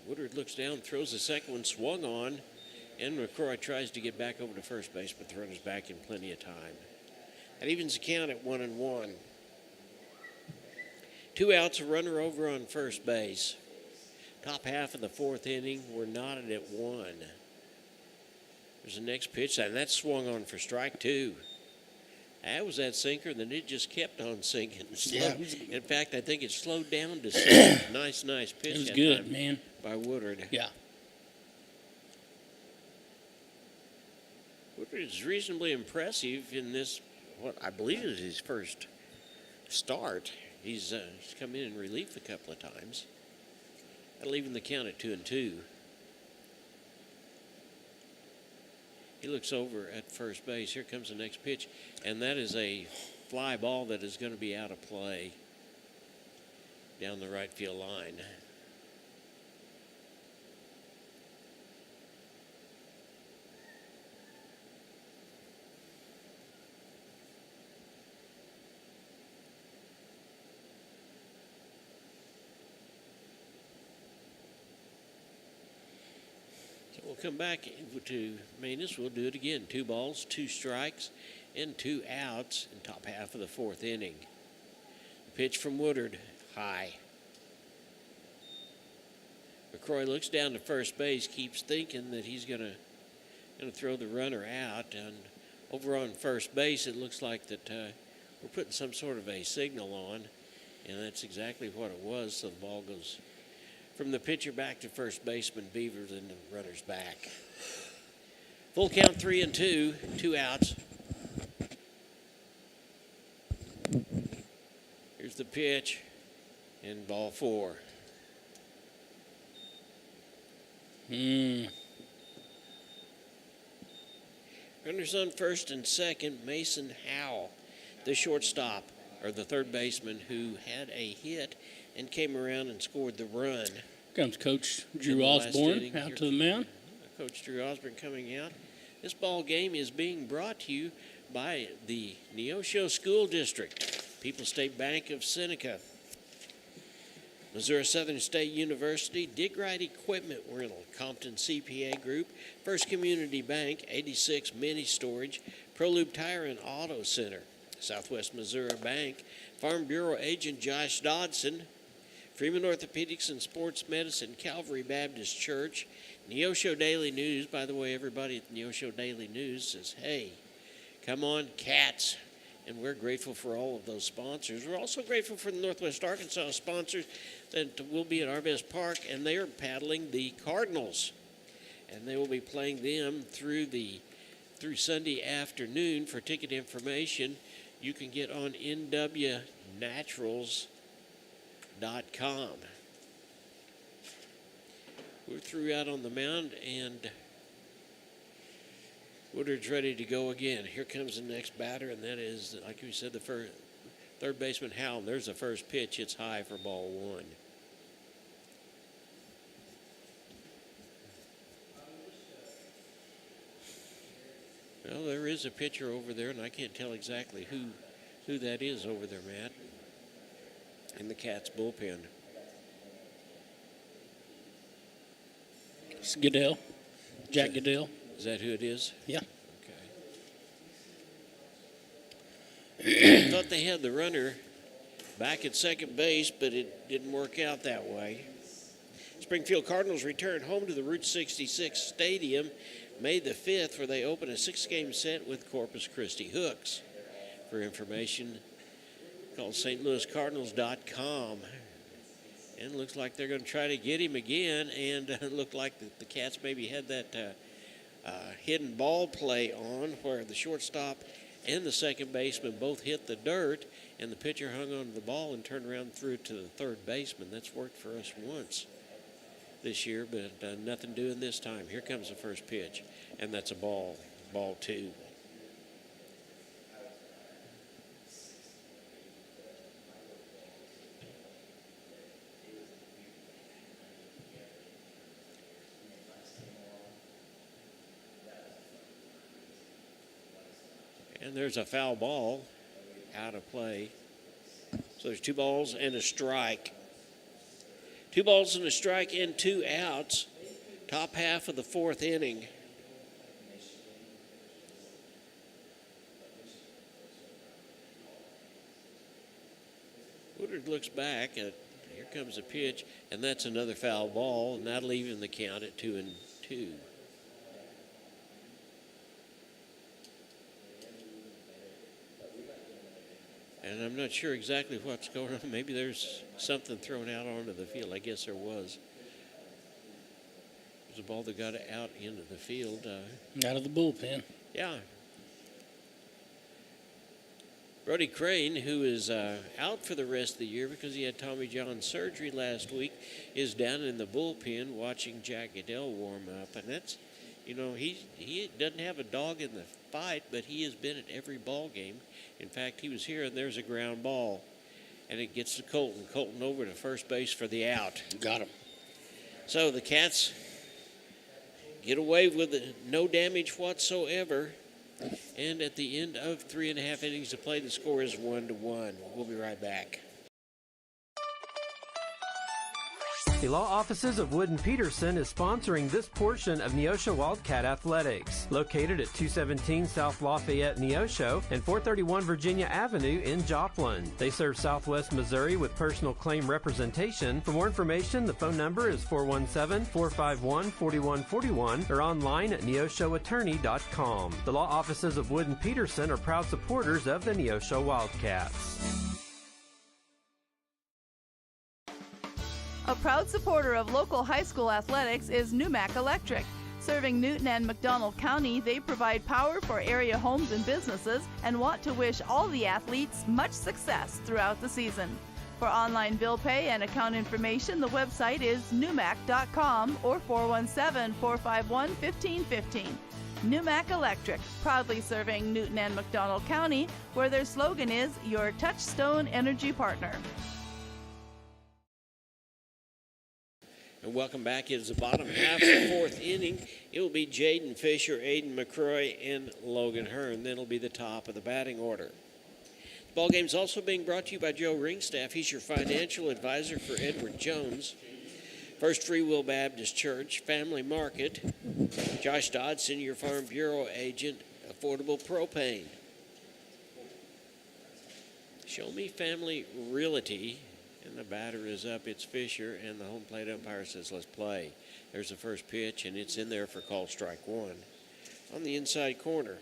Woodard looks down, throws the second one, swung on, and McCroy tries to get back over to first base, but the runner's back in plenty of time. That evens the count at 1-1. 2 outs, a runner over on first base. Top half of the 4th inning, we're knotted at 1. There's the next pitch, and that's swung on for strike 2. That was that sinker, and then it just kept on sinking. Yeah. In fact, I think it slowed down to 6. Nice pitch. It was good, man. By Woodard. Yeah. Woodard is reasonably impressive in this, what I believe is his first start. He's come in relief a couple of times. That'll even the count at 2-2. He looks over at first base. Here comes the next pitch, and that is a fly ball that is going to be out of play down the right field line. We'll come back to Manus. We'll do it again. 2 balls, 2 strikes, and 2 outs in top half of the 4th inning. The pitch from Woodard, high. McCroy looks down to first base, keeps thinking that he's going to throw the runner out. And over on first base, it looks like that we're putting some sort of a signal on, and that's exactly what it was. So the ball goes from the pitcher back to first baseman Beavers, and the runner's back. Full count, 3-2, 2 outs. Here's the pitch, and ball 4. Runners on first and second. Mason Howell, the shortstop, or the third baseman, who had a hit and came around and scored the run. Comes Coach Drew Osborne out to the mound. Coach Drew Osborne coming out. This ball game is being brought to you by the Neosho School District, People's State Bank of Seneca, Missouri Southern State University, Dig Right Equipment Rental, Compton CPA Group, First Community Bank, 86 Mini Storage, ProLube Tire and Auto Center, Southwest Missouri Bank, Farm Bureau Agent Josh Dodson, Freeman Orthopedics and Sports Medicine, Calvary Baptist Church, Neosho Daily News. By the way, everybody at Neosho Daily News says, hey, come on, Cats. And we're grateful for all of those sponsors. We're also grateful for the Northwest Arkansas sponsors that will be at Our Best Park, and they are paddling the Cardinals. And they will be playing them through Sunday afternoon. For ticket information, you can get on nwnaturals.com. We're through out on the mound, and Woodard's ready to go again. Here comes the next batter, and that is, like we said, the third baseman Howell. There's the first pitch. It's high for ball 1. Well, there is a pitcher over there, and I can't tell exactly who that is over there, Matt, in the Cats bullpen. It's Goodell, Jack Goodell. Is that who it is? Yeah. Okay. I thought they had the runner back at second base, but it didn't work out that way. Springfield Cardinals return home to the Route 66 Stadium May the 5th, where they open a 6-game set with Corpus Christi Hooks. For information, call stlouiscardinals.com. And it looks like they're going to try to get him again, and it looked like the Cats maybe had that hidden ball play on where the shortstop and the second baseman both hit the dirt, and the pitcher hung on to the ball and turned around and threw it to the third baseman. That's worked for us once this year, but nothing doing this time. Here comes the first pitch, and that's a ball 2. And there's a foul ball out of play. So there's 2 balls and a strike. 2 balls and a strike and 2 outs. Top half of the 4th inning. Woodard looks back at, here comes a pitch, and that's another foul ball, and that'll even the count at 2-2. And I'm not sure exactly what's going on. Maybe there's something thrown out onto the field. I guess there was. It was a ball that got out into the field. Out of the bullpen. Yeah. Brody Crane, who is out for the rest of the year because he had Tommy John surgery last week, is down in the bullpen watching Jack Goodell warm up. And that's You know, he doesn't have a dog in the fight, but he has been at every ball game. In fact, he was here, and there's a ground ball, and it gets to Colton. Colton over to first base for the out. Got him. So the Cats get away with no damage whatsoever. And at the end of 3.5 innings of play, the score is 1-1. We'll be right back. The law offices of Wood & Peterson is sponsoring this portion of Neosho Wildcat Athletics, located at 217 South Lafayette, Neosho, and 431 Virginia Avenue in Joplin. They serve Southwest Missouri with personal claim representation. For more information, the phone number is 417-451-4141 or online at neoshoattorney.com. The law offices of Wood & Peterson are proud supporters of the Neosho Wildcats. A proud supporter of local high school athletics is Numac Electric. Serving Newton and McDonald County, they provide power for area homes and businesses and want to wish all the athletes much success throughout the season. For online bill pay and account information, the website is numac.com or 417-451-1515. Numac Electric, proudly serving Newton and McDonald County, where their slogan is your touchstone energy partner. And welcome back. It is the bottom half of the fourth inning. It will be Jaden Fisher, Aiden McCroy, and Logan Hearn. Then it'll be the top of the batting order. The ball game is also being brought to you by Joe Ringstaff. He's your financial advisor for Edward Jones. First Free Will Baptist Church, Family Market. Josh Dodson, your Farm Bureau agent, Affordable Propane. Show Me Family Realty. And the batter is up. It's Fisher, and the home plate umpire says, let's play. There's the first pitch, and it's in there for call strike one. On the inside corner.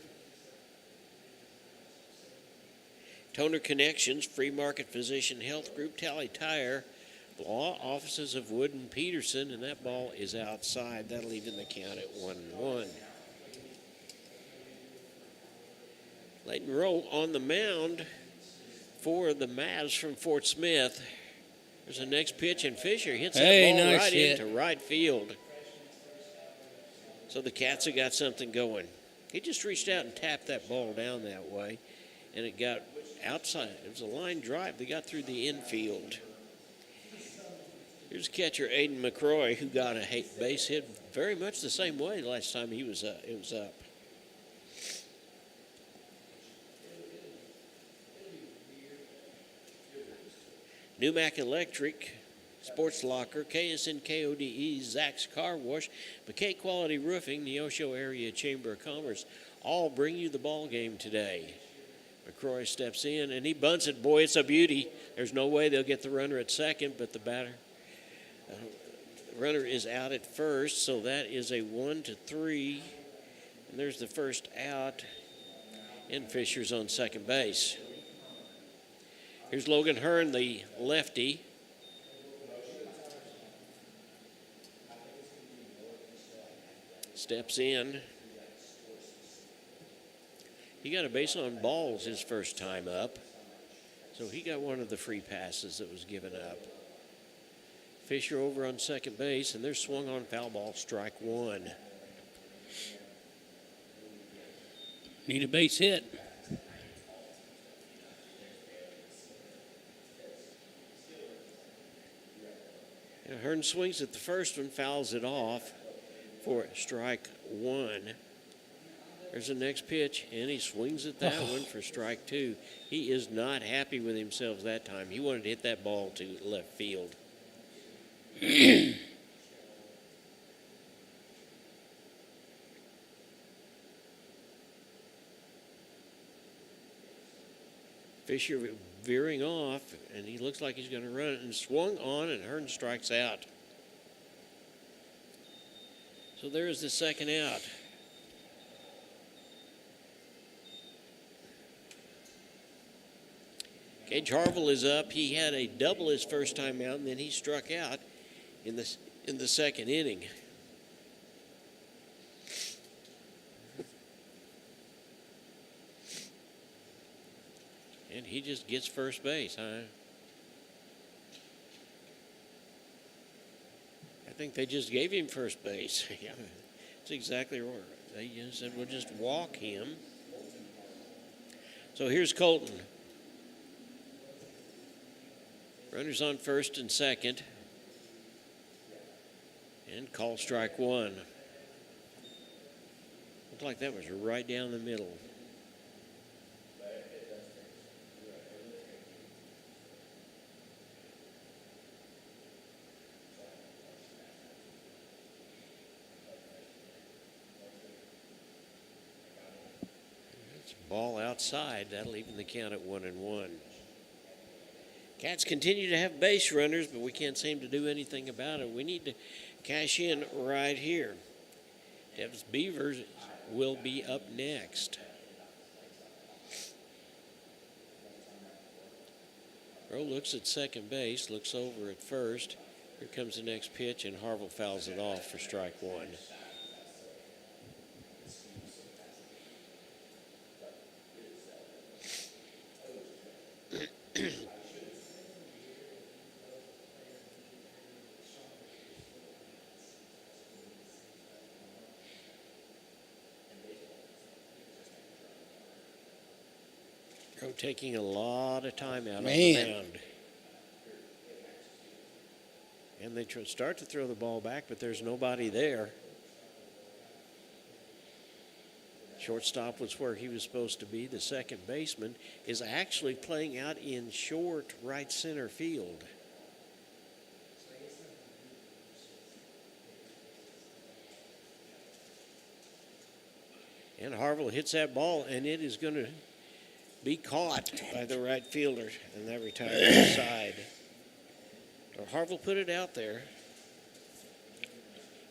Toner Connections, Free Market Physician Health Group, Tally Tire, law offices of Wood & Peterson, and that ball is outside. That'll even the count at 1-1. Leighton Rowe on the mound for the Mavs from Fort Smith. There's the next pitch, and Fisher hits that ball nice right hit. into right field. So the Cats have got something going. He just reached out and tapped that ball down that way, and it got outside. It was a line drive. They got through the infield. Here's catcher Aiden McCroy, who got a base hit very much the same way last time it was up. Numac Electric, Sports Locker, KSN KODE, Zach's Car Wash, McKay Quality Roofing, Neosho Area Chamber of Commerce all bring you the ball game today. McCroy steps in, and he bunts it. Boy, it's a beauty. There's no way they'll get the runner at second, but the runner is out at first, so that is a 1-3. And there's the first out, and Fisher's on second base. Here's Logan Hearn, the lefty. Steps in. He got a base on balls his first time up. So he got one of the free passes that was given up. Fisher over on second base, and they're swung on foul ball, strike one. Need a base hit. And Hearn swings at the first one, fouls it off for strike one. There's the next pitch, and he swings at that one for strike two. He is not happy with himself that time. He wanted to hit that ball to left field. Fisher veering off, and he looks like he's going to run it, and swung on, and Hearn strikes out. So there's the second out. Gage Harville is up. He had a double his first time out, and then he struck out in the second inning. And he just gets first base, huh? I think they just gave him first base. That's exactly right. They said we'll just walk him. So here's Colton. Runners on first and second. And call strike one. Looked like that was right down the middle. Ball outside. That'll even the count at 1-1. Cats continue to have base runners, but we can't seem to do anything about it. We need to cash in right here. Dev's Beavers will be up next. Rowe looks at second base, looks over at first. Here comes the next pitch, and Harville fouls it off for strike one. Taking a lot of time out on the mound. And they start to throw the ball back, but there's nobody there. Shortstop was where he was supposed to be. The second baseman is actually playing out in short right center field. And Harville hits that ball, and it is going to be caught by the right fielder, and that retired to the side. Harville put it out there,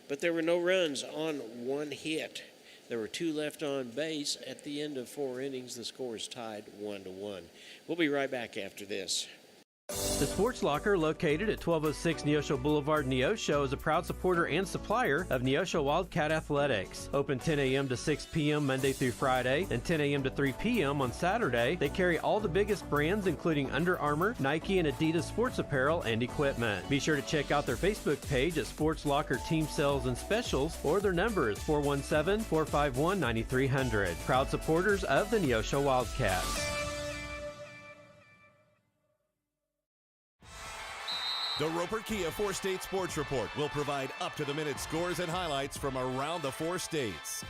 but there were no runs on one hit. There were two left on base. At the end of 4 innings, the score is tied 1-1. We'll be right back after this. The Sports Locker, located at 1206 Neosho Boulevard, Neosho, is a proud supporter and supplier of Neosho Wildcat Athletics. Open 10 a.m. to 6 p.m. Monday through Friday and 10 a.m. to 3 p.m. on Saturday. They carry all the biggest brands, including Under Armour, Nike, and Adidas sports apparel and equipment. Be sure to check out their Facebook page at Sports Locker Team Sales and Specials, or their number is 417-451-9300. Proud supporters of the Neosho Wildcats. The Roper Kia 4-State Sports Report will provide up-to-the-minute scores and highlights from around the 4 states.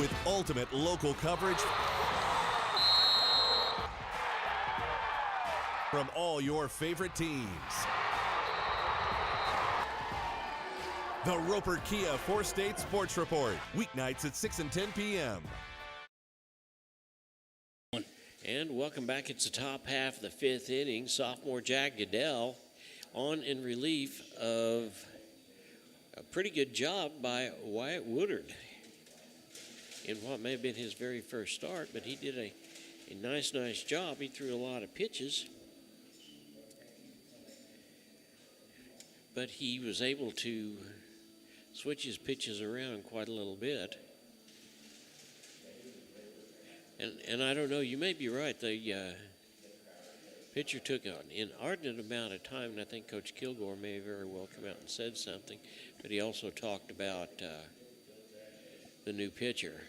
With ultimate local coverage from all your favorite teams. The Roper Kia 4-State Sports Report, weeknights at 6 and 10 p.m. And welcome back. It's the top half of the 5th inning. Sophomore Jack Goodell on in relief of a pretty good job by Wyatt Woodard in what may have been his very first start, but he did a nice job. He threw a lot of pitches, but he was able to switch his pitches around quite a little bit. And I don't know, you may be right. The pitcher took an inordinate amount of time, and I think Coach Kilgore may very well come out and said something, but he also talked about the new pitcher.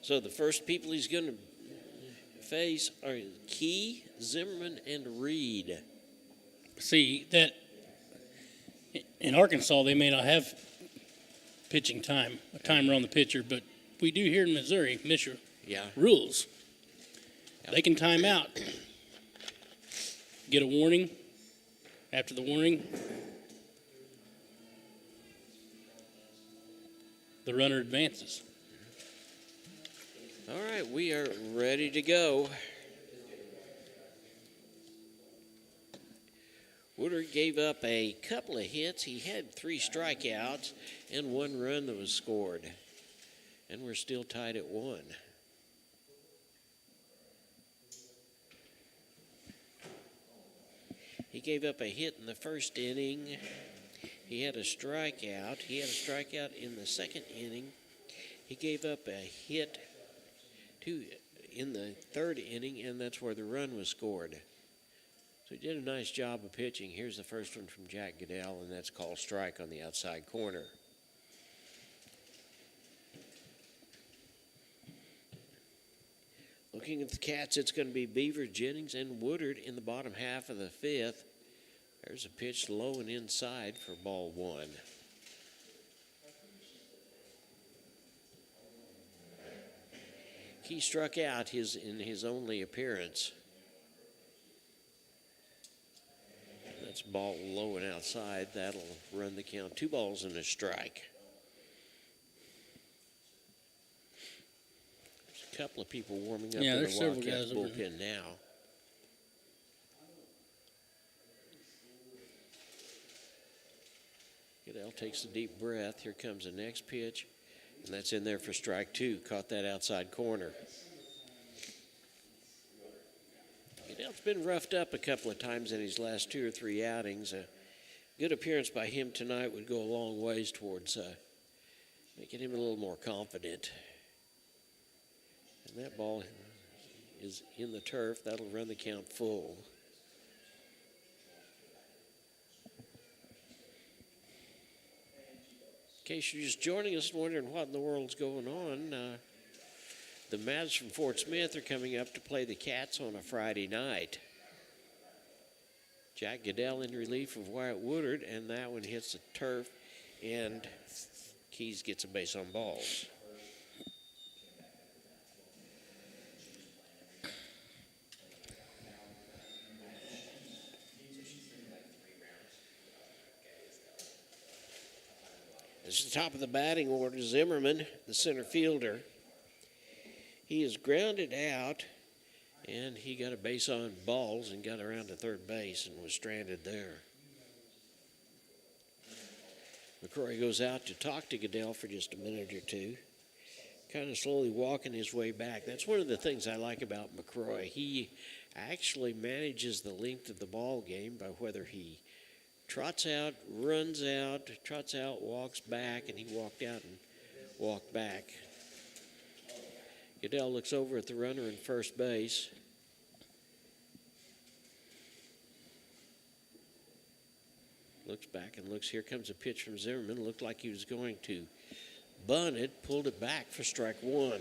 So the first people he's going to face are Key, Zimmerman, and Reed. See, that in Arkansas, they may not have pitching time, a timer on the pitcher, but we do here in Missouri, Missouri rules. Yeah. They can time out, get a warning. After the warning, the runner advances. All right, we are ready to go. Woodard gave up a couple of hits. He had 3 strikeouts and 1 run that was scored. And we're still tied at 1. He gave up a hit in the first inning. He had a strikeout. He had a strikeout in the second inning. He gave up a hit. in the third inning, and that's where the run was scored. So he did a nice job of pitching. Here's the first one from Jack Goodell, and that's called strike on the outside corner. Looking at the Cats, it's going to be Beaver, Jennings, and Woodard in the bottom half of the fifth. There's a pitch low and inside for ball one. He struck out in his only appearance. That's ball low and outside. That'll run the count. 2 balls and a strike. There's a couple of people warming up in the Wildcats bullpen now. Goodell takes a deep breath. Here comes the next pitch, and that's in there for strike 2. Caught that outside corner. Goodell's been roughed up a couple of times in his last 2 or 3 outings. A good appearance by him tonight would go a long ways towards making him a little more confident. And that ball is in the turf. That'll run the count full. In case you're just joining us and wondering what in the world's going on, the Mavs from Fort Smith are coming up to play the Cats on a Friday night. Jack Goodell in relief of Wyatt Woodard, and that one hits the turf, and Keys gets a base on balls. This is the top of the batting order. Zimmerman, the center fielder. He is grounded out, and he got a base on balls and got around to third base and was stranded there. McCrory goes out to talk to Goodell for just a minute or two, kind of slowly walking his way back. That's one of the things I like about McCrory. He actually manages the length of the ball game by whether he trots out, runs out, trots out, walks back, and he walked out and walked back. Goodell looks over at the runner in first base. Looks back and looks. Here comes a pitch from Zimmerman. Looked like he was going to bunt it, pulled it back for strike 1.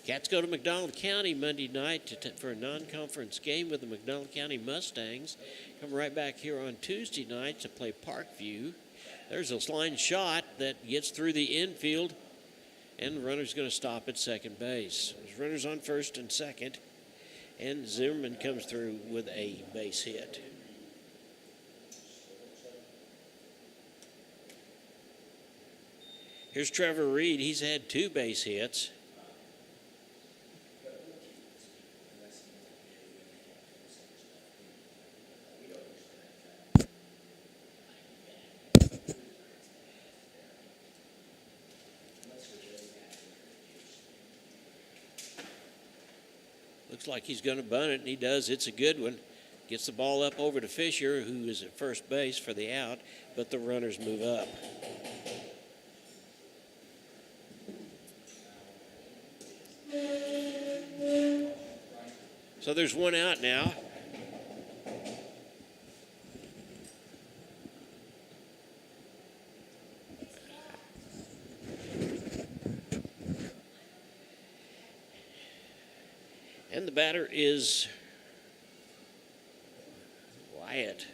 Cats go to McDonald County Monday night for a non-conference game with the McDonald County Mustangs. Come right back here on Tuesday night to play Parkview. There's a line shot that gets through the infield, and the runner's going to stop at second base. There's runners on first and second, and Zimmerman comes through with a base hit. Here's Trevor Reed. He's had 2 base hits. Looks like he's going to bunt it, and he does. It's a good one. Gets the ball up over to Fisher, who is at first base for the out, but the runners move up. So there's 1 out now. And the batter is Wyatt.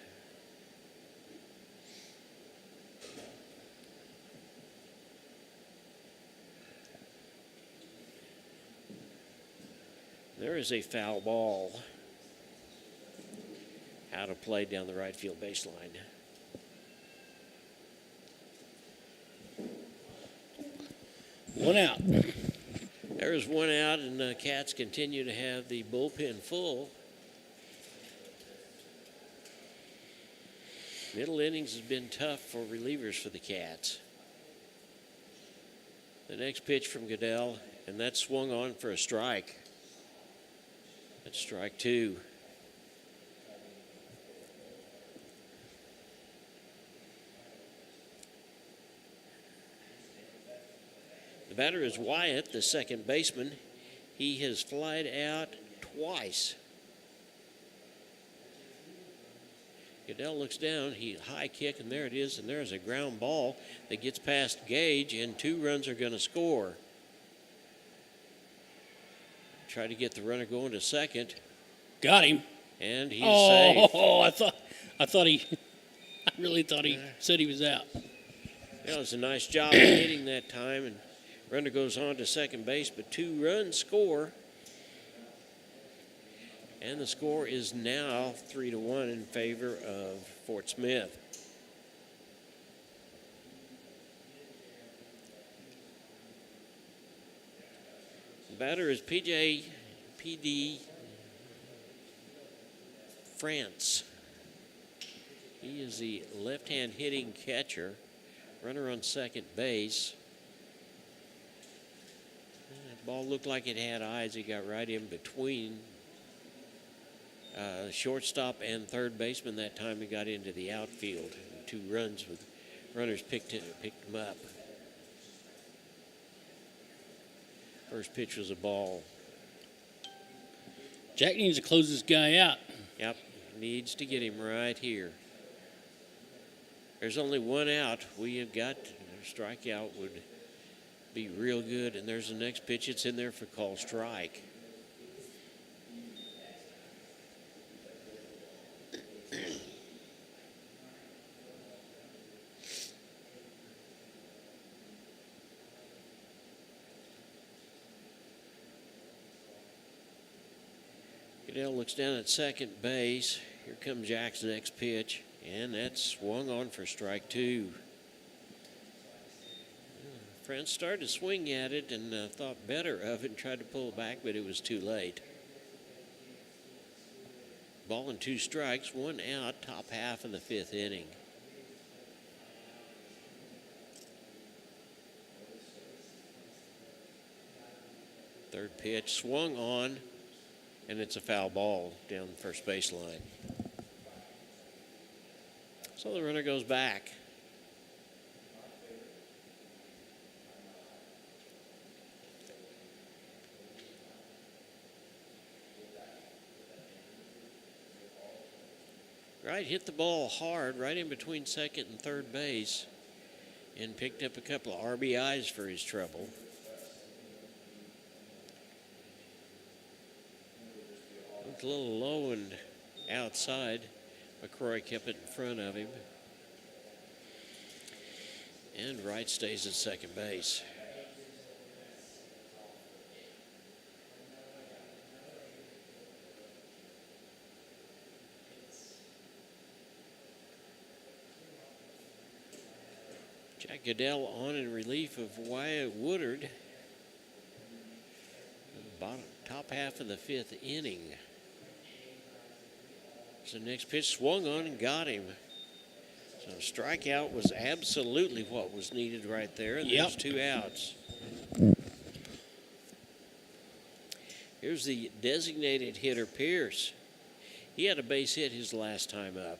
There is a foul ball out of play down the right field baseline. One out. There is 1 out, and the Cats continue to have the bullpen full. Middle innings has been tough for relievers for the Cats. The next pitch from Goodell, and that's swung on for a strike. That's strike 2. The batter is Wyatt, the second baseman. He has flied out twice. Goodell looks down, he high kick, and there it is, and there's a ground ball that gets past Gage, and 2 runs are going to score. Try to get the runner going to second. Got him. And he's safe. Oh, I really thought he said he was out. That was a nice job of hitting that time, and runner goes on to second base, but 2 runs score. And the score is now 3-1 in favor of Fort Smith. The batter is PD France. He is the left-hand hitting catcher. Runner on second base. That ball looked like it had eyes. He got right in between shortstop and third baseman. That time he got into the outfield. 2 runs with runners picked him up. First pitch was a ball. Jack needs to close this guy out. Yep, needs to get him right here. There's only 1 out. We have got a strikeout would be real good. And there's the next pitch. It's in there for call strike. Goodell looks down at second base. Here comes Jack's next pitch, and that's swung on for strike 2. France started to swing at it and thought better of it and tried to pull it back, but it was too late. Ball and 2 strikes, 1 out, top half of the 5th inning. Third pitch swung on, and it's a foul ball down the first baseline. So the runner goes back. Wright hit the ball hard right in between second and third base and picked up a couple of RBIs for his trouble. Looked a little low and outside. McCrory kept it in front of him. And Wright stays at second base. Jack Goodell on in relief of Wyatt Woodard. Top half of the 5th inning. So the next pitch swung on and got him. So strikeout was absolutely what was needed right there. And there's 2 outs. Here's the designated hitter, Pierce. He had a base hit his last time up.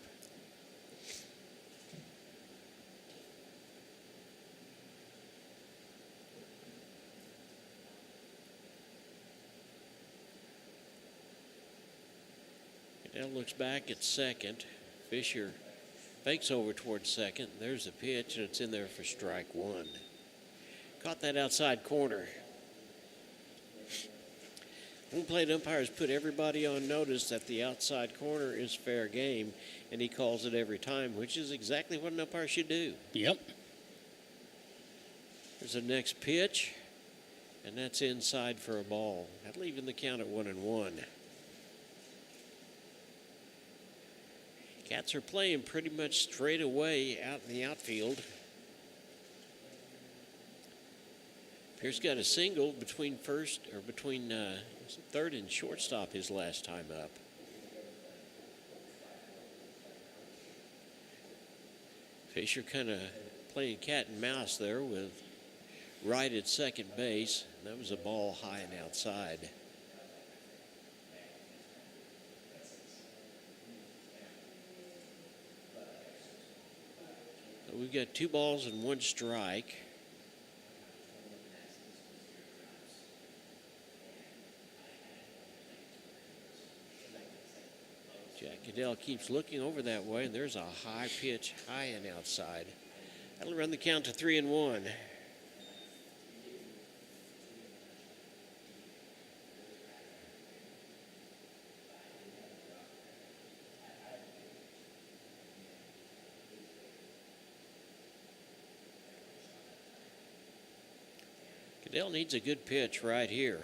Now looks back at second. Fisher fakes over towards second. There's the pitch, and it's in there for strike 1. Caught that outside corner. Home plate umpires put everybody on notice that the outside corner is fair game, and he calls it every time, which is exactly what an umpire should do. Yep. There's the next pitch, and that's inside for a ball. That'll even the count at 1-1. Cats are playing pretty much straight away out in the outfield. Pierce got a single between third and shortstop his last time up. Fisher kind of playing cat and mouse there with Wright at second base. That was a ball high and outside. We've got 2 balls and 1 strike. Goodell keeps looking over that way, and there's a high pitch, high and outside. That'll run the count to 3-1. Goodell needs a good pitch right here.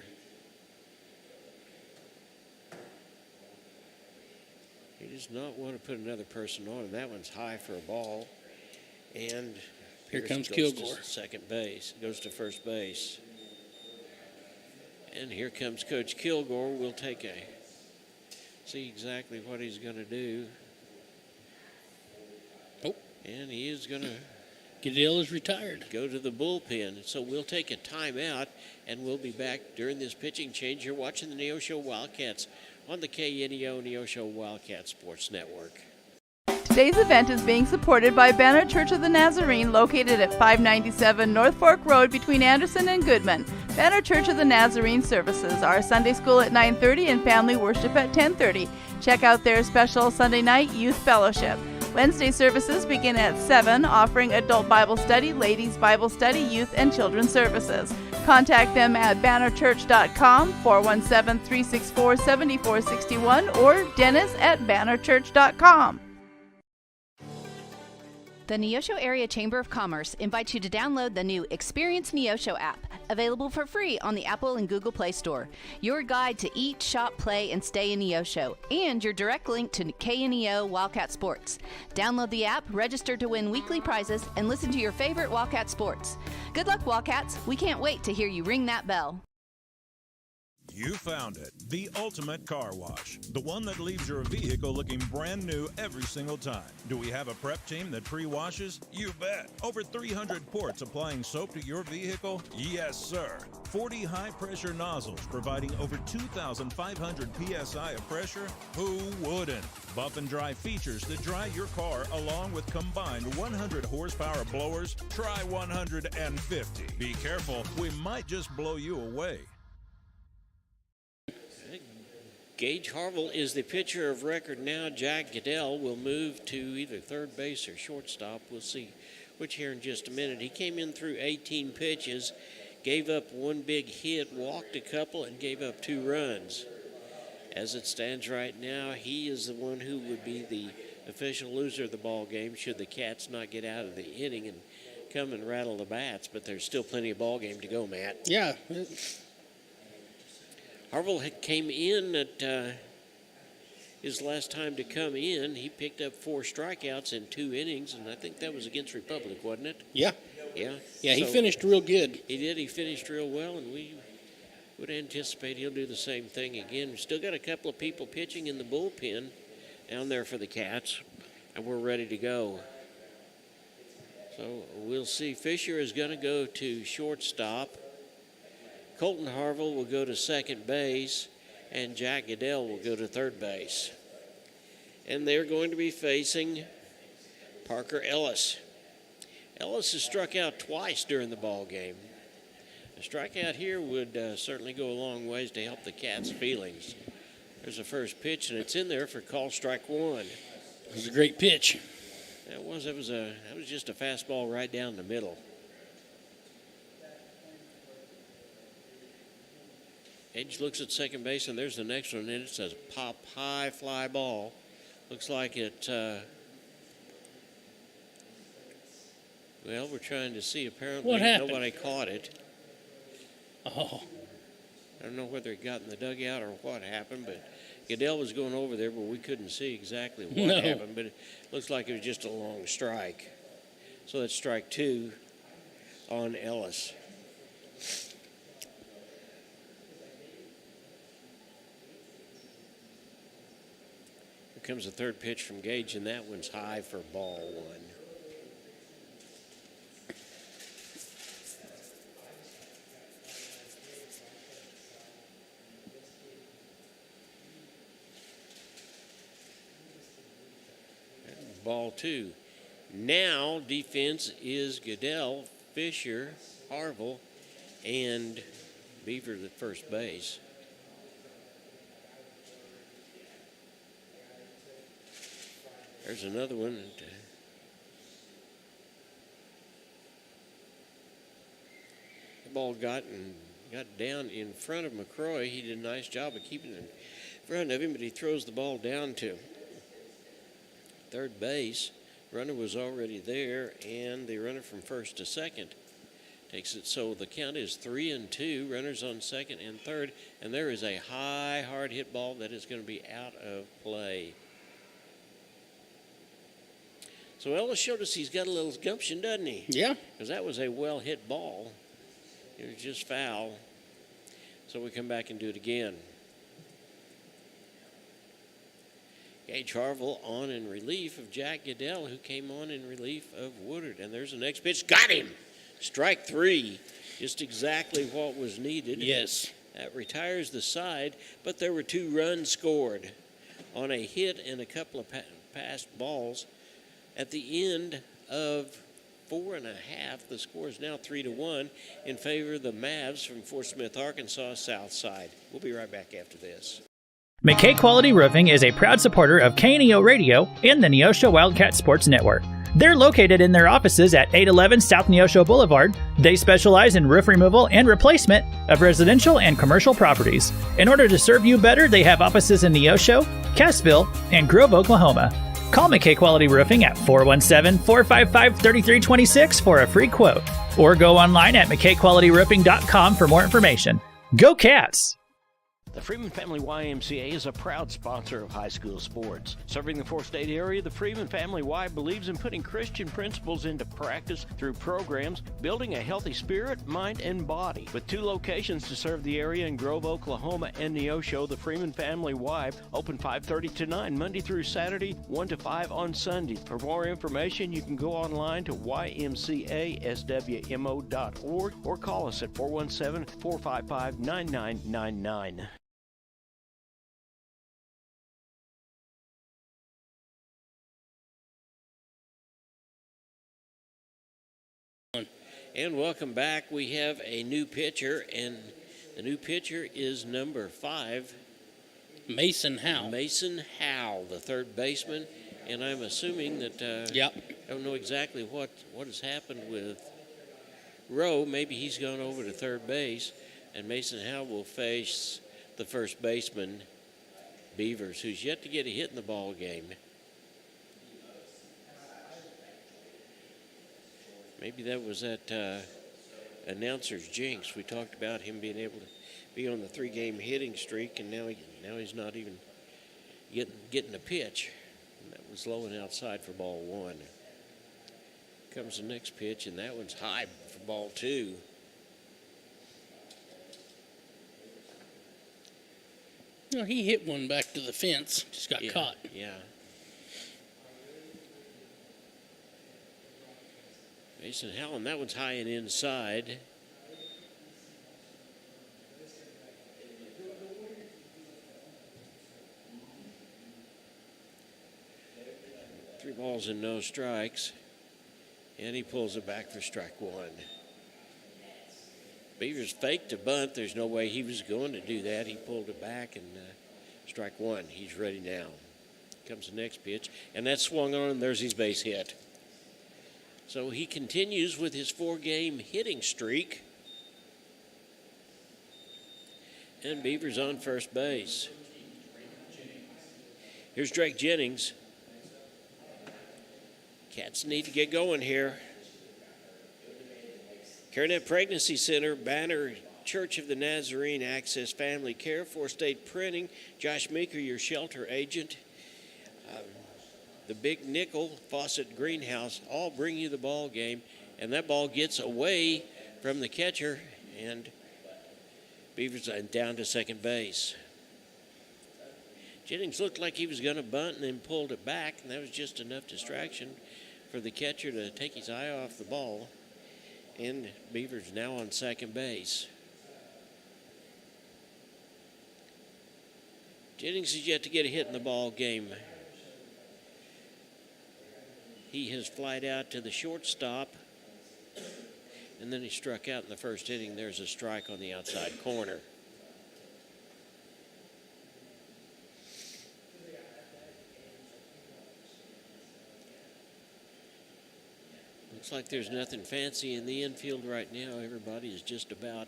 He does not want to put another person on, and that one's high for a ball. And here comes goes Kilgore. To second base, goes to first base. And here comes Coach Kilgore. We'll see exactly what he's going to do. Oh. And he is going to Goodell is retired. Go to the bullpen. So we'll take a timeout, and we'll be back during this pitching change. You're watching the Neosho Wildcats on the KNEO Neosho Wildcat Sports Network. Today's event is being supported by Banner Church of the Nazarene, located at 597 North Fork Road between Anderson and Goodman. Banner Church of the Nazarene services are Sunday school at 9:30 and family worship at 10:30. Check out their special Sunday night youth fellowship. Wednesday services begin at 7, offering adult Bible study, ladies Bible study, youth, and children's services. Contact them at bannerchurch.com, 417-364-7461, or dennis@bannerchurch.com. The Neosho Area Chamber of Commerce invites you to download the new Experience Neosho app, available for free on the Apple and Google Play Store. Your guide to eat, shop, play, and stay in Neosho, and your direct link to KNEO Wildcat Sports. Download the app, register to win weekly prizes, and listen to your favorite Wildcat sports. Good luck, Wildcats. We can't wait to hear you ring that bell. You found it, the ultimate car wash, the one that leaves your vehicle looking brand new every single time. Do we have a prep team that pre-washes? You bet. Over 300 ports applying soap to your vehicle? Yes, sir. 40 high-pressure nozzles providing over 2,500 psi of pressure? Who wouldn't? Buff and dry features that dry your car along with combined 100 horsepower blowers? Try 150. Be careful, we might just blow you away. Gage Harville is the pitcher of record now. Jack Goodell will move to either third base or shortstop. We'll see which here in just a minute. He came in through 18 pitches, gave up one big hit, walked a couple, and gave up 2 runs. As it stands right now, he is the one who would be the official loser of the ball game should the Cats not get out of the inning and come and rattle the bats. But there's still plenty of ball game to go, Matt. Yeah. Harville came in at his last time to come in. He picked up 4 strikeouts in 2 innings, and I think that was against Republic, wasn't it? Yeah. Yeah. Yeah, he finished real good. He did. He finished real well, and we would anticipate he'll do the same thing again. We've still got a couple of people pitching in the bullpen down there for the Cats, and we're ready to go. So we'll see. Fisher is going to go to shortstop. Colton Harville will go to second base, and Jack Goodell will go to third base. And they're going to be facing Parker Ellis. Ellis has struck out twice during the ball game. A strikeout here would certainly go a long ways to help the Cats' feelings. There's the first pitch, and it's in there for call strike 1. It was a great pitch. That was just a fastball right down the middle. Edge looks at second base, and there's the next one, and it says pop high fly ball. Looks like it, well, we're trying to see. Apparently what happened? Nobody caught it. Oh. I don't know whether it got in the dugout or what happened, but Goodell was going over there, but we couldn't see exactly what happened. But it looks like it was just a long strike. So that's strike 2 on Ellis. Comes a third pitch from Gage, and that one's high for ball 1. And ball 2. Now defense is Goodell, Fisher, Harville, and Beaver at first base. There's another one. The ball got down in front of McCroy. He did a nice job of keeping it in front of him, but he throws the ball down to third base. Runner was already there, and the runner from first to second takes it. So the count is 3-2. Runners on second and third, and there is a high, hard hit ball that is going to be out of play. So Ellis showed us he's got a little gumption, doesn't he? Yeah. Because that was a well-hit ball. It was just foul. So we come back and do it again. Gage Harville on in relief of Jack Goodell, who came on in relief of Woodard. And there's the next pitch. Got him! Strike three. Just exactly what was needed. Yes. That retires the side, but there were 2 runs scored on a hit and a couple of passed balls. At the end of 4 1/2, the score is now 3-1 in favor of the Mavs from Fort Smith, Arkansas, Southside. We'll be right back after this. McKay Quality Roofing is a proud supporter of KNEO Radio and the Neosho Wildcat Sports Network. They're located in their offices at 811 South Neosho Boulevard. They specialize in roof removal and replacement of residential and commercial properties. In order to serve you better, they have offices in Neosho, Cassville, and Grove, Oklahoma. Call McKay Quality Roofing at 417-455-3326 for a free quote, or go online at McKayQualityRoofing.com for more information. Go Cats! The Freeman Family YMCA is a proud sponsor of high school sports. Serving the 4-state area, the Freeman Family Y believes in putting Christian principles into practice through programs, building a healthy spirit, mind, and body. With 2 locations to serve the area in Grove, Oklahoma, and Neosho, the Freeman Family Y open 5:30 to 9 Monday through Saturday, 1 to 5 on Sunday. For more information, you can go online to ymcaswmo.org or call us at 417-455-9999. And welcome back. We have a new pitcher, and the new pitcher is number 5. Mason Howell. Mason Howell, the third baseman. And I'm assuming that, yep. I don't know exactly what has happened with Rowe. Maybe he's gone over to third base, and Mason Howell will face the first baseman, Beavers, who's yet to get a hit in the ball game. Maybe that was that announcer's jinx. We talked about him being able to be on the 3-game hitting streak, and now he's not even getting a pitch. And that was low and outside for ball 1. Comes the next pitch, and that one's high for ball 2. No, he hit one back to the fence. Just got caught. Yeah. Mason Howell, and that one's high and inside. Three balls and no strikes. And he pulls it back for strike 1. Beavers faked a bunt. There's no way he was going to do that. He pulled it back, and strike 1. He's ready now. Comes the next pitch, and that's swung on, and there's his base hit. So he continues with his 4-game hitting streak. And Beavers on first base. Here's Drake Jennings. Cats need to get going here. CareNet Pregnancy Center, Banner Church of the Nazarene, Access Family Care, 4-State Printing, Josh Meeker, your shelter agent. The Big Nickel, Fawcett Greenhouse, all bring you the ball game, and that ball gets away from the catcher, and Beavers down to second base. Jennings looked like he was going to bunt and then pulled it back, and that was just enough distraction for the catcher to take his eye off the ball, and Beavers now on second base. Jennings is yet to get a hit in the ball game. He has flied out to the shortstop, and then he struck out in the first inning. There's a strike on the outside corner. Looks like there's nothing fancy in the infield right now. Everybody is just about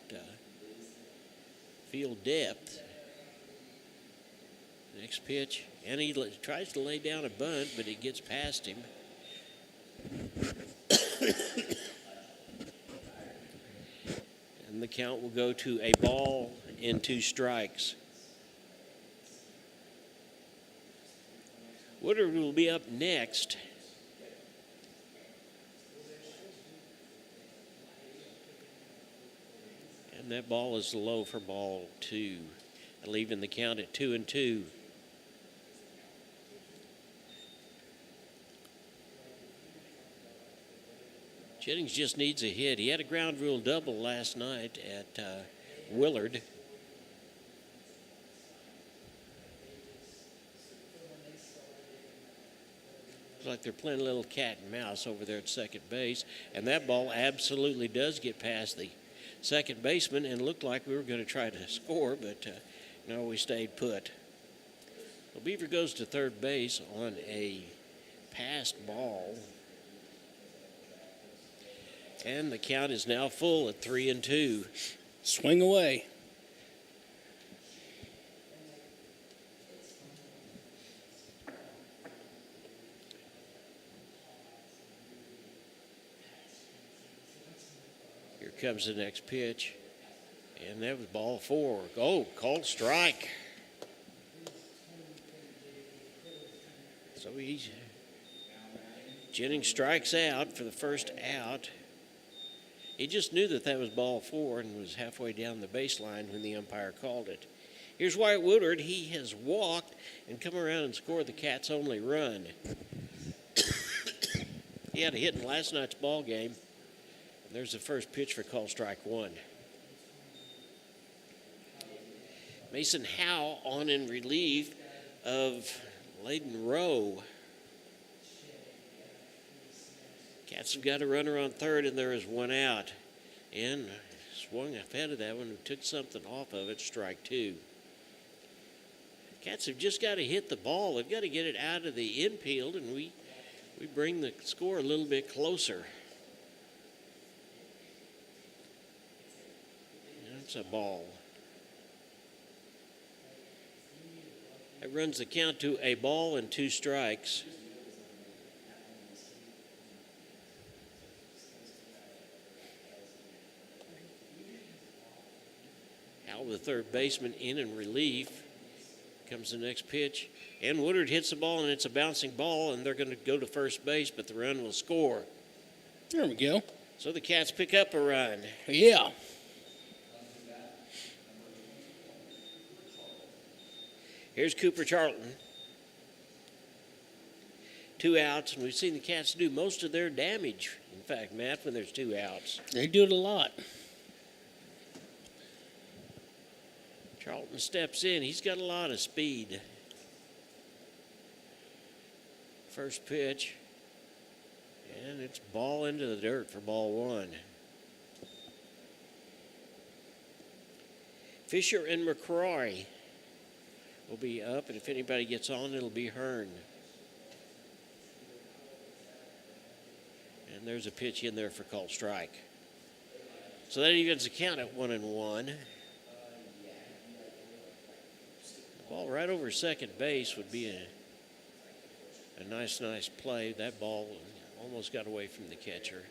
field depth. Next pitch, and he tries to lay down a bunt, but it gets past him. And the count will go to a ball and 2 strikes. Woodard will be up next. And that ball is low for ball 2, leaving the count at 2-2. Jennings just needs a hit. He had a ground rule double last night at Willard. Looks like they're playing a little cat and mouse over there at second base. And that ball absolutely does get past the second baseman, and looked like we were going to try to score, but no, we stayed put. Well, Beaver goes to third base on a passed ball. And the count is now full at 3-2. Swing away. Here comes the next pitch. And that was ball 4. Oh, called strike. So Jennings strikes out for the first out. He just knew that was ball 4 and was halfway down the baseline when the umpire called it. Here's Wyatt Woodard. He has walked and come around and scored the Cats' only run. He had a hit in last night's ball game. And there's the first pitch for call strike 1. Mason Howe on in relief of Layden Rowe. Cats have got a runner on third, and there is 1 out. And swung ahead of that one and took something off of it, strike 2. Cats have just got to hit the ball. They've got to get it out of the infield, and we bring the score a little bit closer. That's a ball. That runs the count to a ball and 2 strikes. The third baseman in relief. Comes the next pitch, and Woodard hits the ball, and it's a bouncing ball, and they're going to go to first base, but the run will score. There we go. So the Cats pick up a run. Yeah. Here's Cooper Charlton. 2 outs, and we've seen the Cats do most of their damage. In fact, Matt, when there's 2 outs. They do it a lot. Charlton steps in. He's got a lot of speed. First pitch. And it's ball into the dirt for ball 1. Fisher and McCrory will be up, and if anybody gets on, it'll be Hearn. And there's a pitch in there for called strike. So that evens the count at 1-1. Ball right over second base would be a nice play. That ball almost got away from the catcher.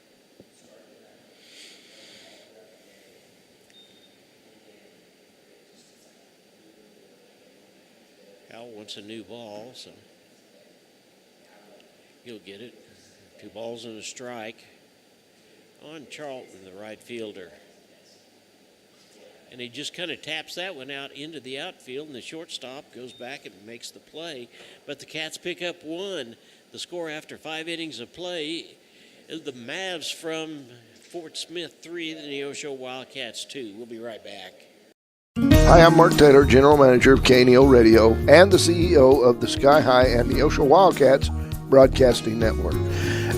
Hal wants a new ball, so he'll get it. 2 balls and a strike on Charlton, the right fielder. And he just kind of taps that one out into the outfield, and the shortstop goes back and makes the play. But the Cats pick up 1. The score after 5 innings of play is the Mavs from Fort Smith 3, the Neosho Wildcats 2. We'll be right back. Hi, I'm Mark Taylor, General Manager of KNEO Radio and the CEO of the Sky High and Neosho Wildcats Broadcasting Network.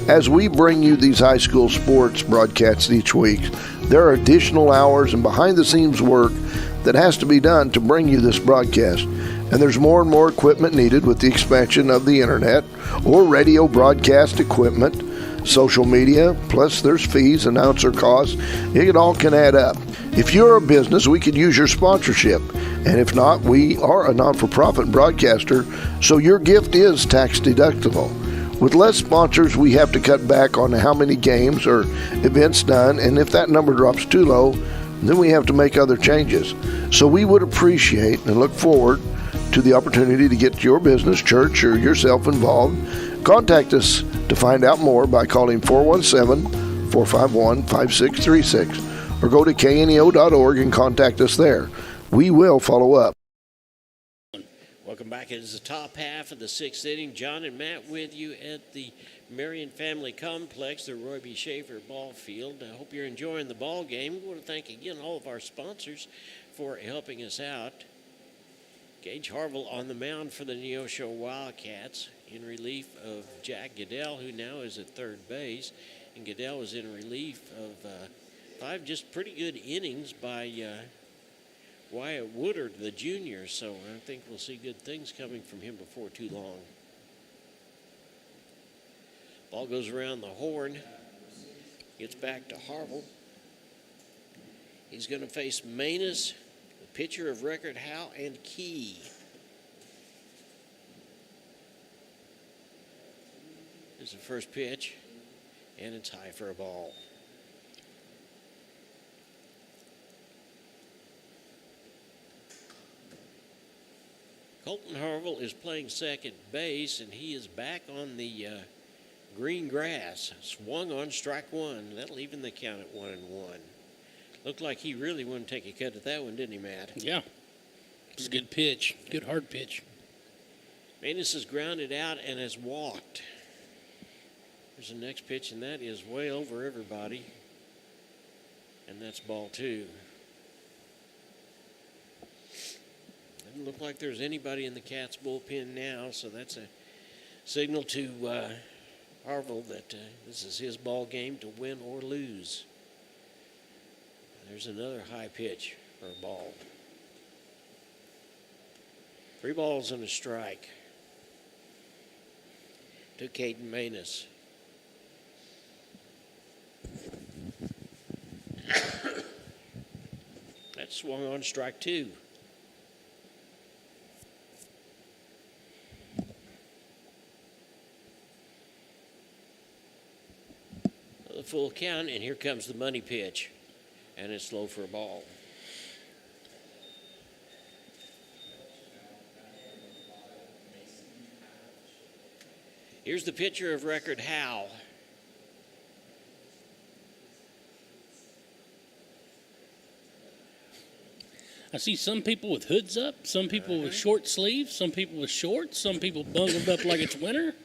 As we bring you these high school sports broadcasts each week, there are additional hours and behind-the-scenes work that has to be done to bring you this broadcast. And there's more and more equipment needed with the expansion of the internet or radio broadcast equipment. social media, plus there's fees, announcer costs. It all can add up. If you're a business, we could use your sponsorship. And if not, we are a non-for-profit broadcaster, so your gift is tax deductible. With less sponsors, we have to cut back on how many games or events done, and if that number drops too low, then we have to make other changes. So we would appreciate and look forward to the opportunity to get your business, church, or yourself involved. Contact us to find out more by calling 417-451-5636 or go to kneo.org and contact us there. We will follow up. Welcome back. It is the top half of the sixth inning. John and Matt with you at the Marion Family Complex, the Roy B. Schaefer Ball Field. I hope you're enjoying the ball game. We want to thank again all of our sponsors for helping us out. Gage Harville on the mound for the Neosho Wildcats in relief of Jack Goodell, who now is at third base. And Goodell is in relief of 5 just pretty good innings by Wyatt Woodard, the junior, so I think we'll see good things coming from him before too long. Ball goes around the horn, gets back to Harville. He's going to face Manus, the pitcher of record, Howe, and Key. Here's the first pitch, and it's high for a ball. Colton Harville is playing second base, and he is back on the green grass. Swung on strike one. That'll even the count at 1-1. Looked like he really wanted to take a cut at that one, didn't he, Matt? Yeah. It was a good pitch. Good hard pitch. Manus has grounded out and has walked. There's the next pitch, and that is way over everybody. And that's ball 2. Doesn't look like there's anybody in the Cats bullpen now, so that's a signal to Harville that this is his ball game to win or lose. There's another high pitch for a ball. 3 balls and a strike to Caden Manus. That swung on strike 2. The full count, and here comes the money pitch, and it's low for a ball. Here's the pitcher of record, Howe. I see some people with hoods up, some people with short sleeves, some people with shorts, some people bundled up like it's winter.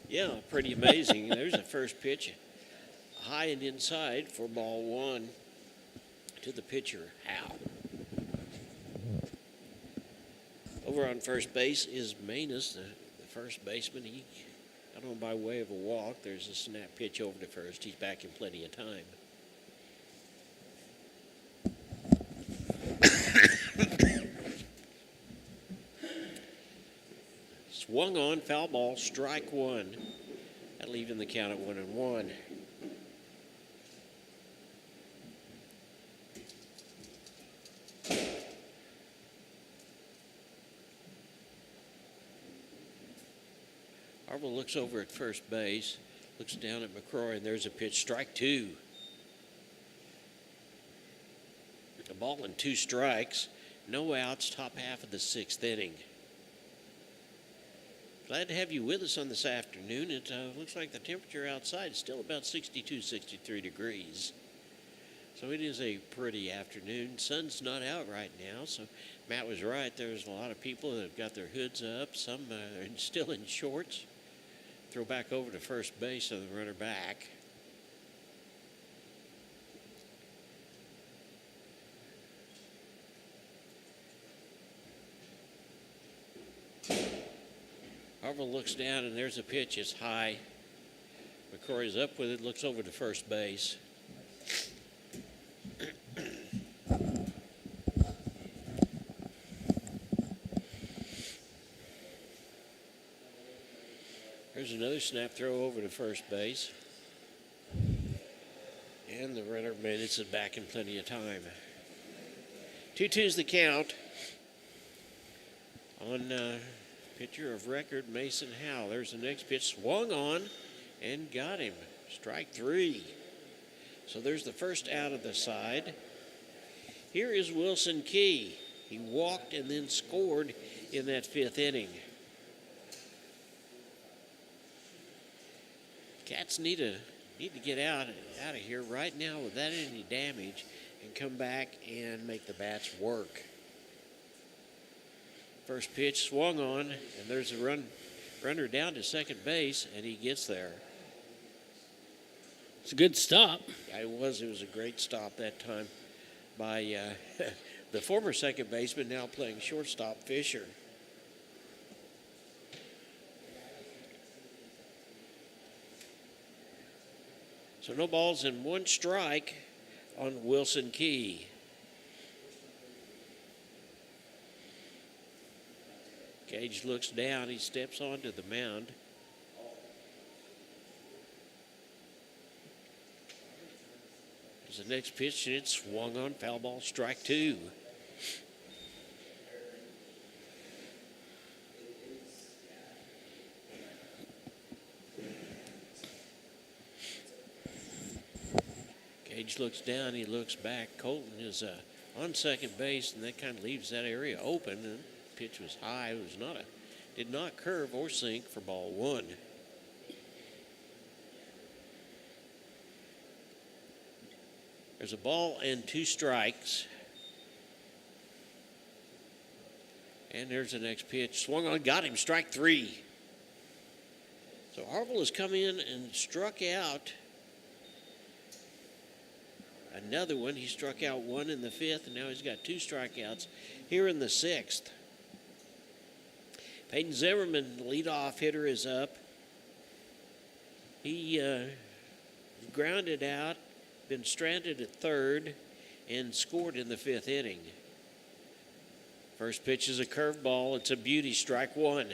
Yeah, pretty amazing. There's a first pitch, high and inside for ball 1 to the pitcher, Howe. Over on first base is Manus, the first baseman. He got on by way of a walk. There's a snap pitch over to first. He's back in plenty of time. Swung on, foul ball, strike 1. That'll even the count at 1-1. Harville looks over at first base, looks down at McCrory, and there's a pitch, strike 2. A ball and 2 strikes, no outs, top half of the 6th inning. Glad to have you with us on this afternoon. It looks like the temperature outside is still about 62, 63 degrees. So it is a pretty afternoon. Sun's not out right now, so Matt was right. There's a lot of people that have got their hoods up. Some are still in shorts. Throw back over to first base of the runner back. Harville looks down, and there's a pitch. It's high. McCrory's up with it, looks over to first base. There's another Another snap throw over to first base. And the runner manages it back in plenty of time. 2-2's the count on pitcher of record Mason Howell. There's the next pitch, swung on and got him. Strike 3. So there's the first out of the side. Here is Wilson Key. He walked and then scored in that 5th inning. Cats need to get out of here right now without any damage and come back and make the bats work. First pitch swung on, and there's a runner down to second base, and he gets there. It's a good stop. Yeah, it was a great stop that time by the former second baseman, now playing shortstop, Fisher. So no balls and 1 strike on Wilson Key. Gage looks down. He steps onto the mound. There's the next pitch, and it's swung on. Foul ball, strike 2. Gage looks down, he looks back. Colton is on second base, and that kind of leaves that area open. And the pitch was high. It was did not curve or sink for ball 1. There's a ball and 2 strikes. And there's the next pitch. Swung on, got him, strike 3. So Harville has come in and struck out another one. He struck out 1 in the 5th, and now he's got 2 strikeouts here in the 6th. Peyton Zimmerman, the leadoff hitter, is up. He grounded out, been stranded at third, and scored in the 5th inning. First pitch is a curveball. It's a beauty, strike 1.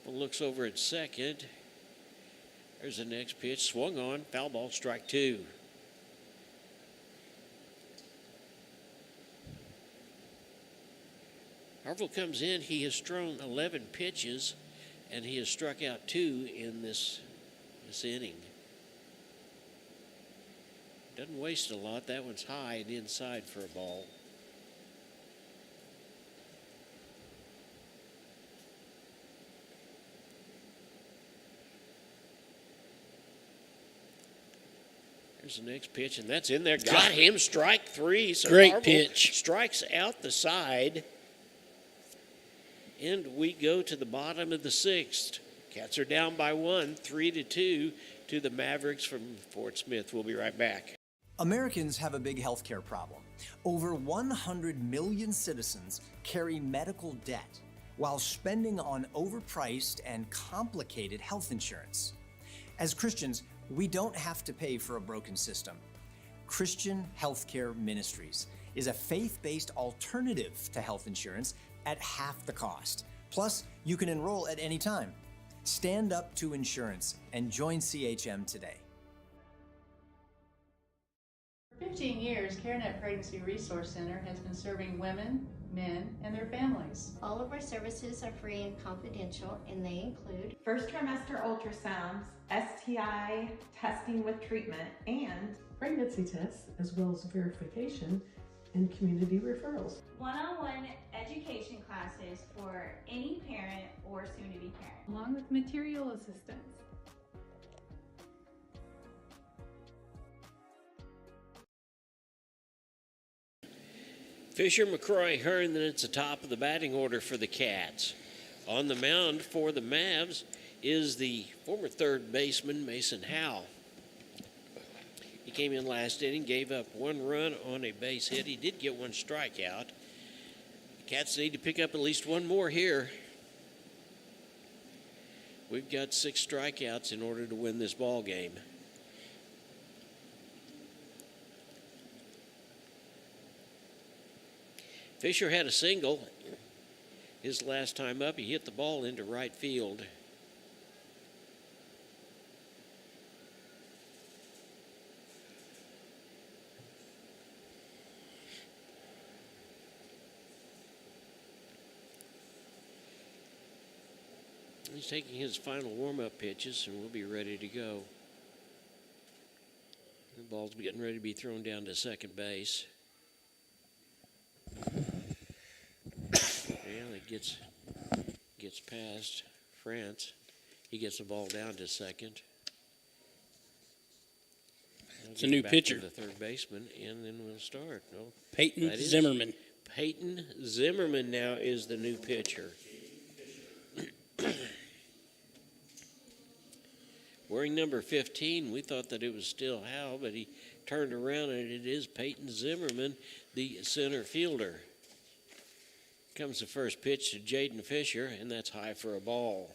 Looks over at second. There's the next pitch, swung on, foul ball, strike 2. Harville comes in. He has thrown 11 pitches, and he has struck out 2 in this inning. Doesn't waste a lot. That one's high and inside for a ball. There's the next pitch, and that's in there. Got him, strike 3. So great Harville pitch. Strikes out the side. And we go to the bottom of the 6th. Cats are down by 1, 3-2 to the Mavericks from Fort Smith. We'll be right back. Americans have a big healthcare problem. Over 100 million citizens carry medical debt while spending on overpriced and complicated health insurance. As Christians, we don't have to pay for a broken system. Christian Healthcare Ministries is a faith-based alternative to health insurance at half the cost. Plus, you can enroll at any time. Stand up to insurance and join CHM today. For 15 years, CareNet Pregnancy Resource Center has been serving women, men, and their families. All of our services are free and confidential, and they include first trimester ultrasounds, STI testing with treatment, and pregnancy tests, as well as verification and community referrals. One-on-one education classes for any parent or soon-to-be parent, along with material assistance. Fisher, McCrory, Hearn, then it's the top of the batting order for the Cats. On the mound for the Mavs is the former third baseman, Mason Howell. He came in last inning, gave up 1 run on a base hit. He did get 1 strikeout. The Cats need to pick up at least 1 more here. We've got 6 strikeouts in order to win this ball game. Fisher had a single. His last time up, he hit the ball into right field. He's taking his final warm-up pitches, and we'll be ready to go. The ball's getting ready to be thrown down to second base. And it gets past France. He gets the ball down to second. It's a new pitcher. The third baseman, and then we'll start. No, Peyton Zimmerman. Peyton Zimmerman now is the new pitcher. Wearing number 15, we thought that it was still Hal, but he turned around and it is Peyton Zimmerman, the center fielder. Comes the first pitch to Jaden Fisher, and that's high for a ball.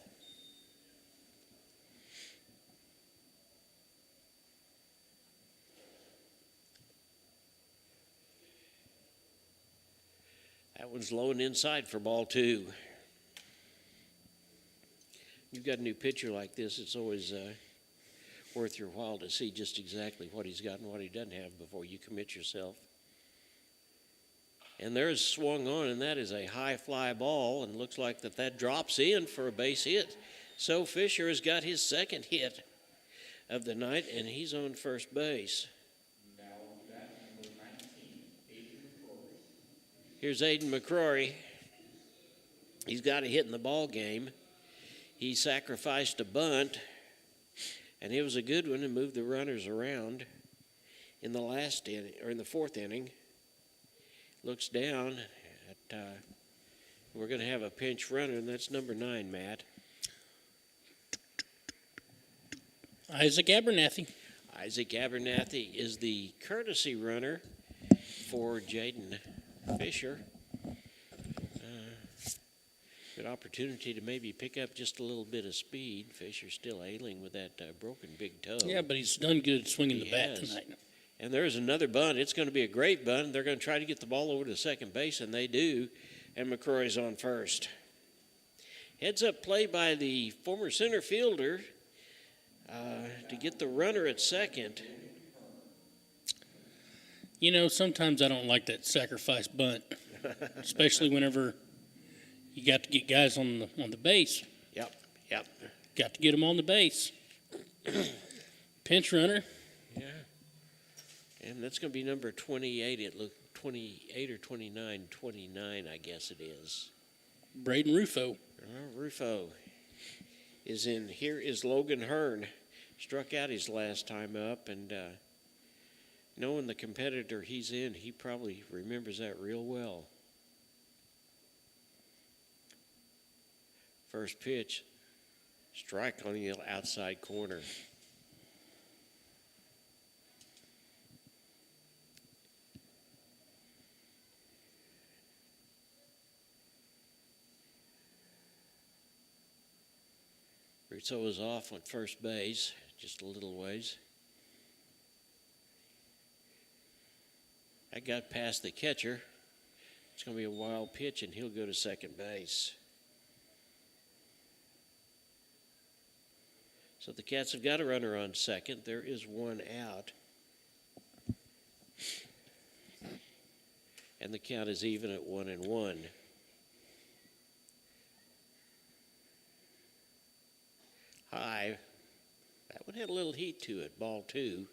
That one's low and inside for ball 2. You've got a new pitcher like this, it's always worth your while to see just exactly what he's got and what he doesn't have before you commit yourself. And there's swung on, and that is a high fly ball, and looks like that drops in for a base hit. So Fisher has got his second hit of the night, and he's on first base. Here's Aiden McCrory. He's got a hit in the ball game. He sacrificed a bunt, and it was a good one and moved the runners around in the last inning, or in the fourth inning. Looks down at, we're going to have a pinch runner, and that's number 9, Matt. Isaac Abernathy. Isaac Abernathy is the courtesy runner for Jaden Fisher. Good opportunity to maybe pick up just a little bit of speed. Fisher's still ailing with that broken big toe. Yeah, but he's done good swinging the bat tonight. And there's another bunt. It's going to be a great bunt. They're going to try to get the ball over to second base, and they do. And McCrory's on first. Heads up play by the former center fielder to get the runner at second. You know, sometimes I don't like that sacrifice bunt, especially whenever you got to get guys on the base. Yep. Got to get them on the base. Pinch runner. Yeah. And that's going to be number 28. It looked 28 or 29. 29, I guess it is. Braden Rufo. Rufo is in. Here is Logan Hearn. Struck out his last time up, and knowing the competitor he's in, he probably remembers that real well. First pitch, strike on the outside corner. Rizzo was off on first base, just a little ways. That got past the catcher. It's going to be a wild pitch, and he'll go to second base. So the Cats have got a runner on second. There is one out. And the count is even at 1-1. High. That one had a little heat to it. Ball 2.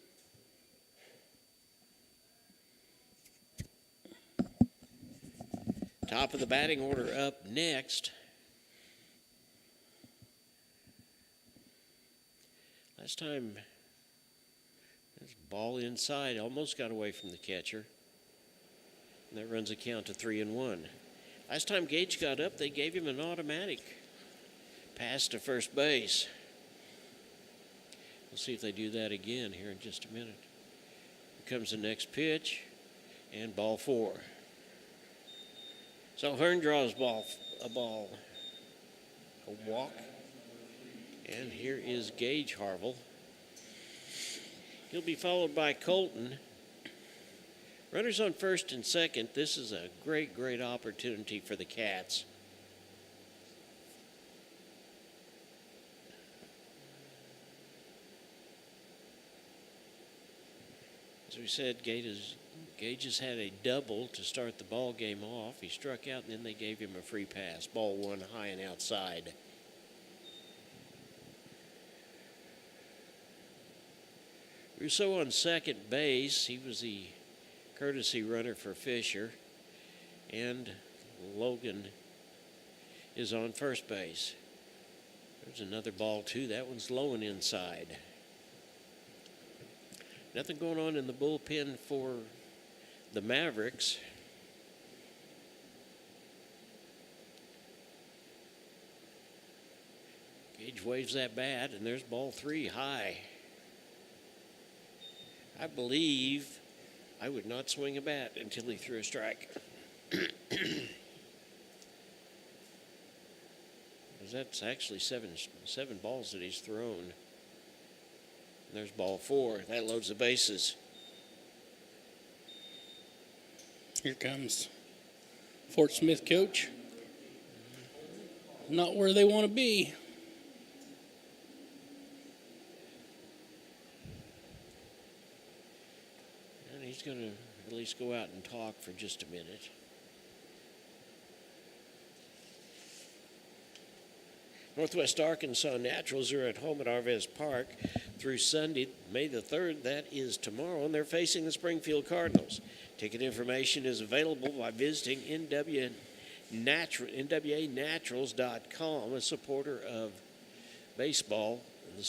Top of the batting order up next. Last time, this ball inside, almost got away from the catcher. And that runs a count to 3-1. Last time Gage got up, they gave him an automatic pass to first base. We'll see if they do that again here in just a minute. Here comes the next pitch, and ball 4. So Hearn draws a walk. And here is Gage Harville. He'll be followed by Colton Runners on first and second. This is a great, great opportunity for the Cats. As we said, Gage has had a double to start the ball game off. He struck out, and then they gave him a free pass. Ball one high and outside. Rousseau on second base. He was the courtesy runner for Fisher. And Logan is on first base. There's another ball, too. That one's low and inside. Nothing going on in the bullpen for the Mavericks. Gage waves that bat, and there's ball three high. I believe I would not swing a bat until he threw a strike. That's actually seven balls that he's thrown. And there's ball four. That loads the bases. Here comes Fort Smith coach. Not where they want to be. And he's going to at least go out and talk for just a minute. Northwest Arkansas Naturals are at home at Arvez Park through Sunday, May the 3rd. That is tomorrow, and they're facing the Springfield Cardinals. Ticket information is available by visiting NWANaturals.com, a supporter of baseball and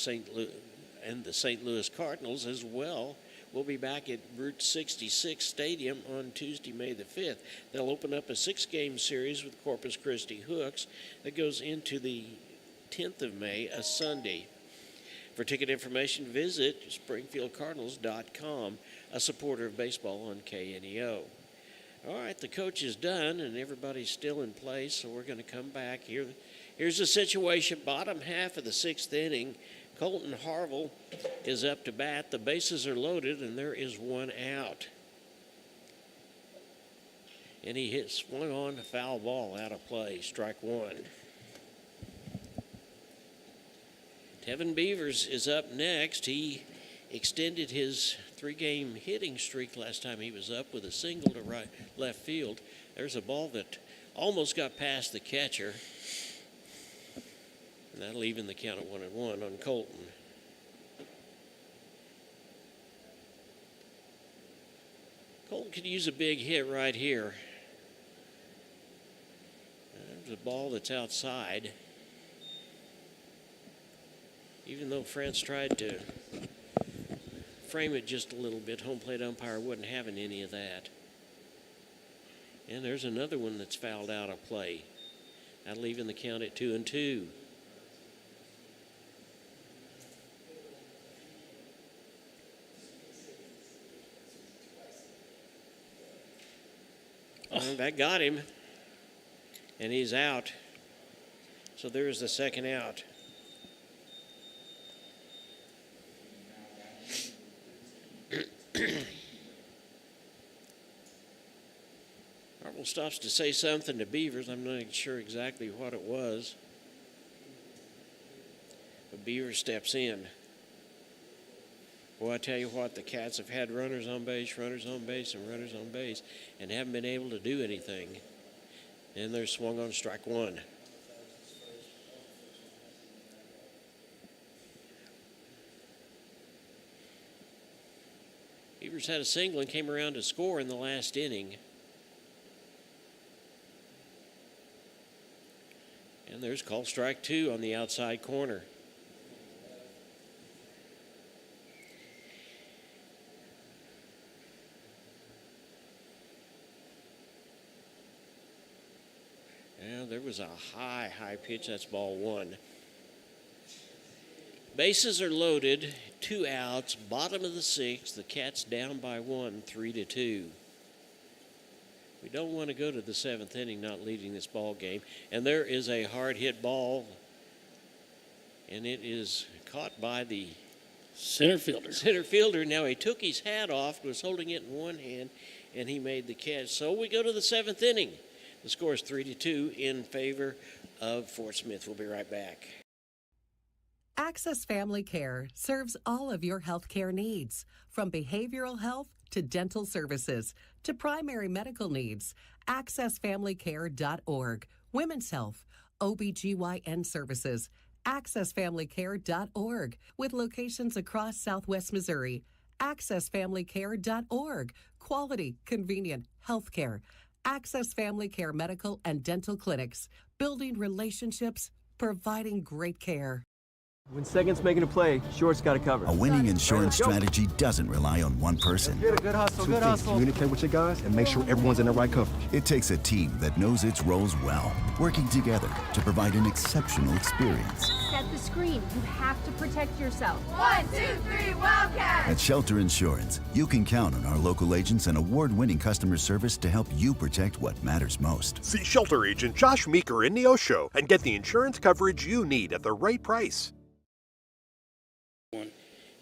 the St. Louis Cardinals as well. We'll be back at Route 66 Stadium on Tuesday, May the 5th. They'll open up a 6-game series with Corpus Christi Hooks that goes into the 10th of May, a Sunday. For ticket information, visit SpringfieldCardinals.com, a supporter of baseball on KNEO. All right, the coach is done, and everybody's still in place, so we're going to come back here. Here's the situation, bottom half of the 6th inning. Colton Harville is up to bat. The bases are loaded, and there is one out. And he swung on a foul ball out of play, strike one. Tevin Beavers is up next. He extended his 3-game hitting streak last time he was up with a single to left field. There's a ball that almost got past the catcher. And that'll even the count at 1-1 on Colton. Colton could use a big hit right here. There's a ball that's outside. Even though France tried to frame it just a little bit, home plate umpire wasn't having any of that. And there's another one that's fouled out of play. That'll even the count at 2-2. That got him, and he's out. So there's the second out. Harville stops to say something to Beavers. I'm not sure exactly what it was. But Beavers steps in. Well, I tell you what, the Cats have had runners on base, and runners on base, and haven't been able to do anything. And they're swung on strike one. Beavers had a single and came around to score in the last inning. And there's called strike two on the outside corner. There was a high pitch. That's ball one. Bases are loaded, 2 outs, bottom of the 6th. The Cats down by 1, 3-2. We don't want to go to the 7th inning not leading this ball game. And there is a hard hit ball, and it is caught by the center fielder. Now he took his hat off, was holding it in one hand, and he made the catch. So we go to the 7th inning. The score is 3-2 in favor of Fort Smith. We'll be right back. Access Family Care serves all of your health care needs, from behavioral health to dental services to primary medical needs. AccessFamilyCare.org. Women's health, OBGYN services. AccessFamilyCare.org, with locations across Southwest Missouri. AccessFamilyCare.org. Quality, convenient health care. Access Family Care medical and dental clinics. Building relationships, providing great care. When second's making a play, short's got to cover. A winning insurance strategy doesn't rely on one person. Good hustle, good hustle. Communicate with your guys and make sure everyone's in the right coverage. It takes a team that knows its roles well, working together to provide an exceptional experience. Set the screen. You have to protect yourself. 1, 2, 3, Wildcats! At Shelter Insurance, you can count on our local agents and award-winning customer service to help you protect what matters most. See Shelter Agent Josh Meeker in Neosho and get the insurance coverage you need at the right price.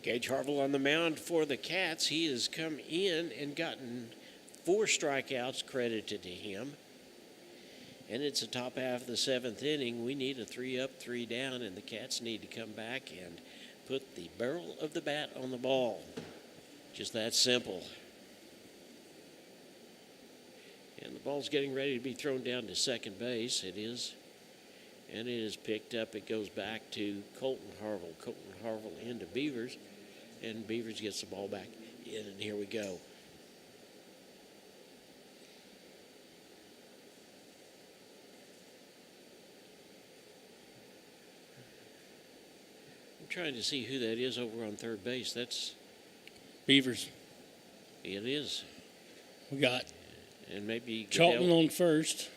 Gage Harville on the mound for the Cats. He has come in and gotten 4 strikeouts credited to him. And it's the top half of the 7th inning. We need a 3 up, 3 down, and the Cats need to come back and put the barrel of the bat on the ball. Just that simple. And the ball's getting ready to be thrown down to second base. It is. And it is picked up. It goes back to Colton Harville. Colton Harville into Beavers. And Beavers gets the ball back in, and here we go. I'm trying to see who that is over on third base. That's Beavers. It is. We got and maybe Charlton on first.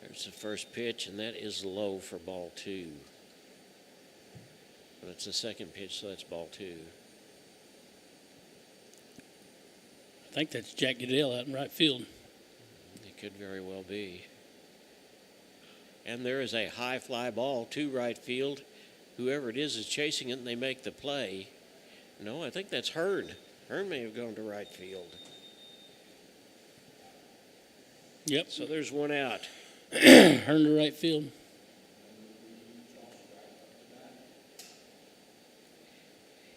There's the first pitch, and that is low for ball 2. But it's the second pitch, so that's ball 2. I think that's Jack Goodell out in right field. It could very well be. And there is a high fly ball to right field. Whoever it is chasing it, and they make the play. No, I think that's Hearn. Hearn may have gone to right field. Yep. So there's one out. Hearn to right field.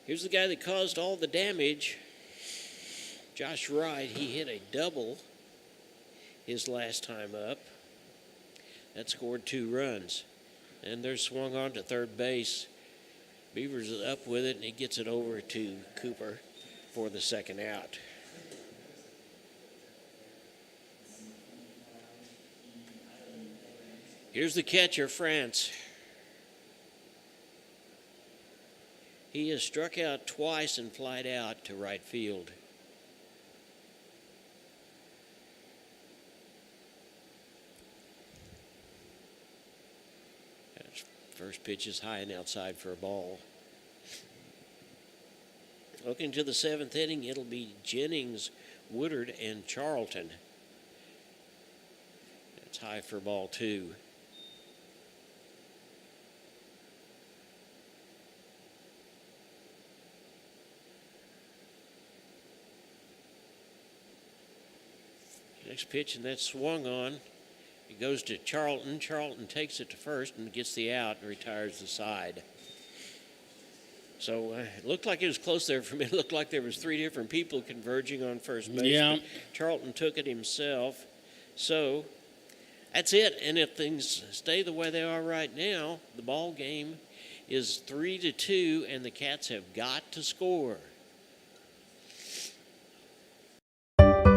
Here's the guy that caused all the damage. Josh Wright, he hit a double his last time up. That scored 2 runs. And they're swung on to third base. Beavers is up with it, and he gets it over to Cooper for the second out. Here's the catcher, France. He has struck out twice and flied out to right field. First pitch is high and outside for a ball. Looking to the 7th inning, it'll be Jennings, Woodard, and Charlton. That's high for ball 2. Next pitch, and that's swung on. It goes to Charlton. Charlton takes it to first and gets the out and retires the side. So it looked like it was close there for me. It looked like there was 3 different people converging on first base. Yeah. Charlton took it himself. So that's it. And if things stay the way they are right now, the ball game is 3-2, and the Cats have got to score.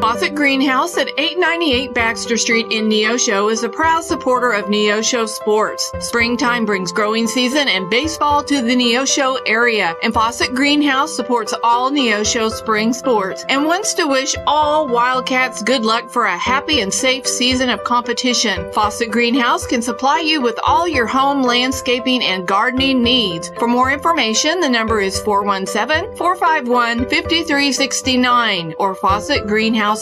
Fawcett Greenhouse at 898 Baxter Street in Neosho is a proud supporter of Neosho sports. Springtime brings growing season and baseball to the Neosho area, and Fawcett Greenhouse supports all Neosho spring sports and wants to wish all Wildcats good luck for a happy and safe season of competition. Fawcett Greenhouse can supply you with all your home landscaping and gardening needs. For more information, the number is 417-451-5369 or FawcettGreenhouse.com.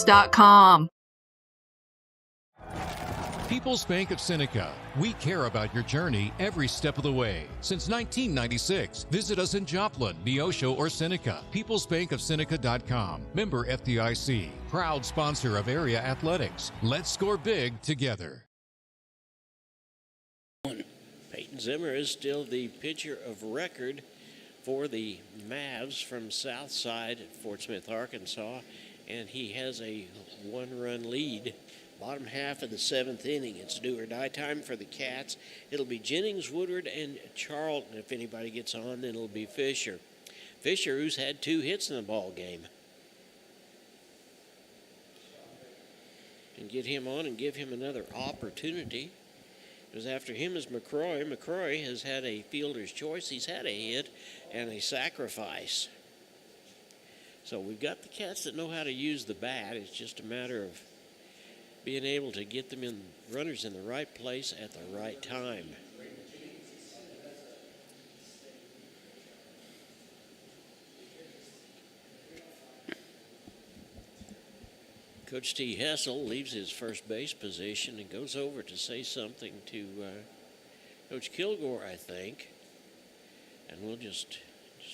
People's Bank of Seneca. We care about your journey every step of the way. Since 1996, visit us in Joplin, Neosho, or Seneca. PeoplesBankOfSeneca.com. Member FDIC. Proud sponsor of area athletics. Let's score big together. Peyton Zimmer is still the pitcher of record for the Mavs from Southside at Fort Smith, Arkansas, and he has a one-run lead. Bottom half of the 7th inning. It's do or die time for the Cats. It'll be Jennings, Woodward, and Charlton. If anybody gets on, then it'll be Fisher. Fisher, who's had 2 hits in the ball game. And get him on and give him another opportunity. Because after him is McCroy. McCroy has had a fielder's choice. He's had a hit and a sacrifice. So we've got the Cats that know how to use the bat. It's just a matter of being able to get them in runners in the right place at the right time. Coach T. Hessel leaves his first base position and goes over to say something to Coach Kilgore, I think. And we'll just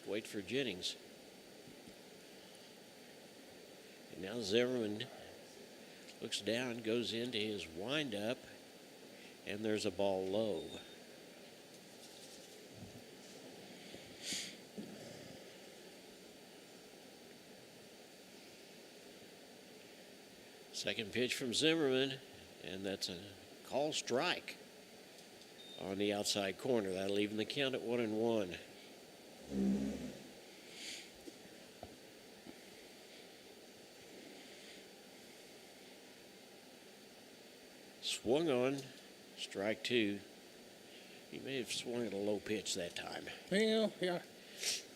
wait for Jennings. And now Zimmerman looks down, goes into his windup, and there's a ball low. Second pitch from Zimmerman, and that's a call strike on the outside corner. That'll even the count at 1-1. Swung on, strike 2. He may have swung at a low pitch that time. Well, yeah.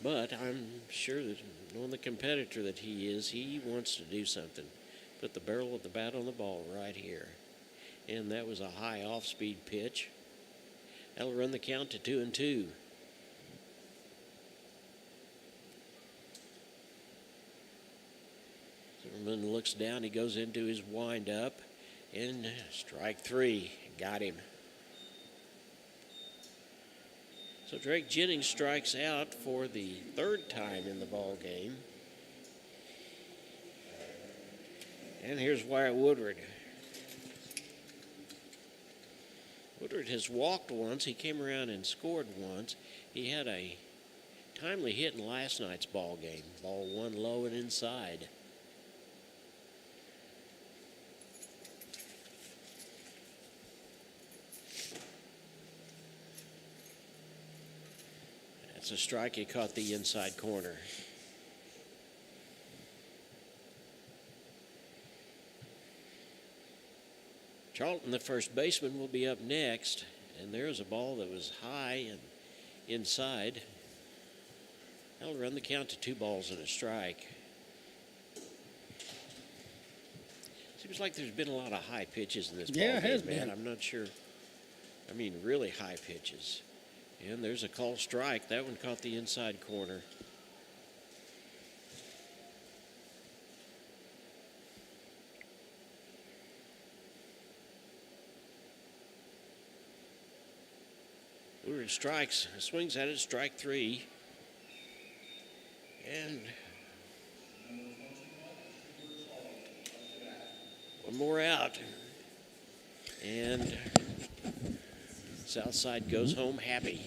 But I'm sure that knowing the competitor that he is, he wants to do something. Put the barrel of the bat on the ball right here. And that was a high off-speed pitch. That'll run the count to 2-2. Zimmerman looks down. He goes into his windup. And strike 3. Got him. So Drake Jennings strikes out for the 3rd time in the ball game. And here's Wyatt Woodward. Woodward has walked once. He came around and scored once. He had a timely hit in last night's ball game. Ball one low and inside. That's a strike. He caught the inside corner. Charlton, the first baseman, will be up next. And there's a ball that was high and inside. That'll run the count to 2 balls and a strike. Seems like there's been a lot of high pitches in this ball game. Yeah, it has been. I'm not sure. I mean, really high pitches. And there's a call strike. That one caught the inside corner. Woodward strikes, swings at it, strike 3. And one more out. And Southside goes home happy.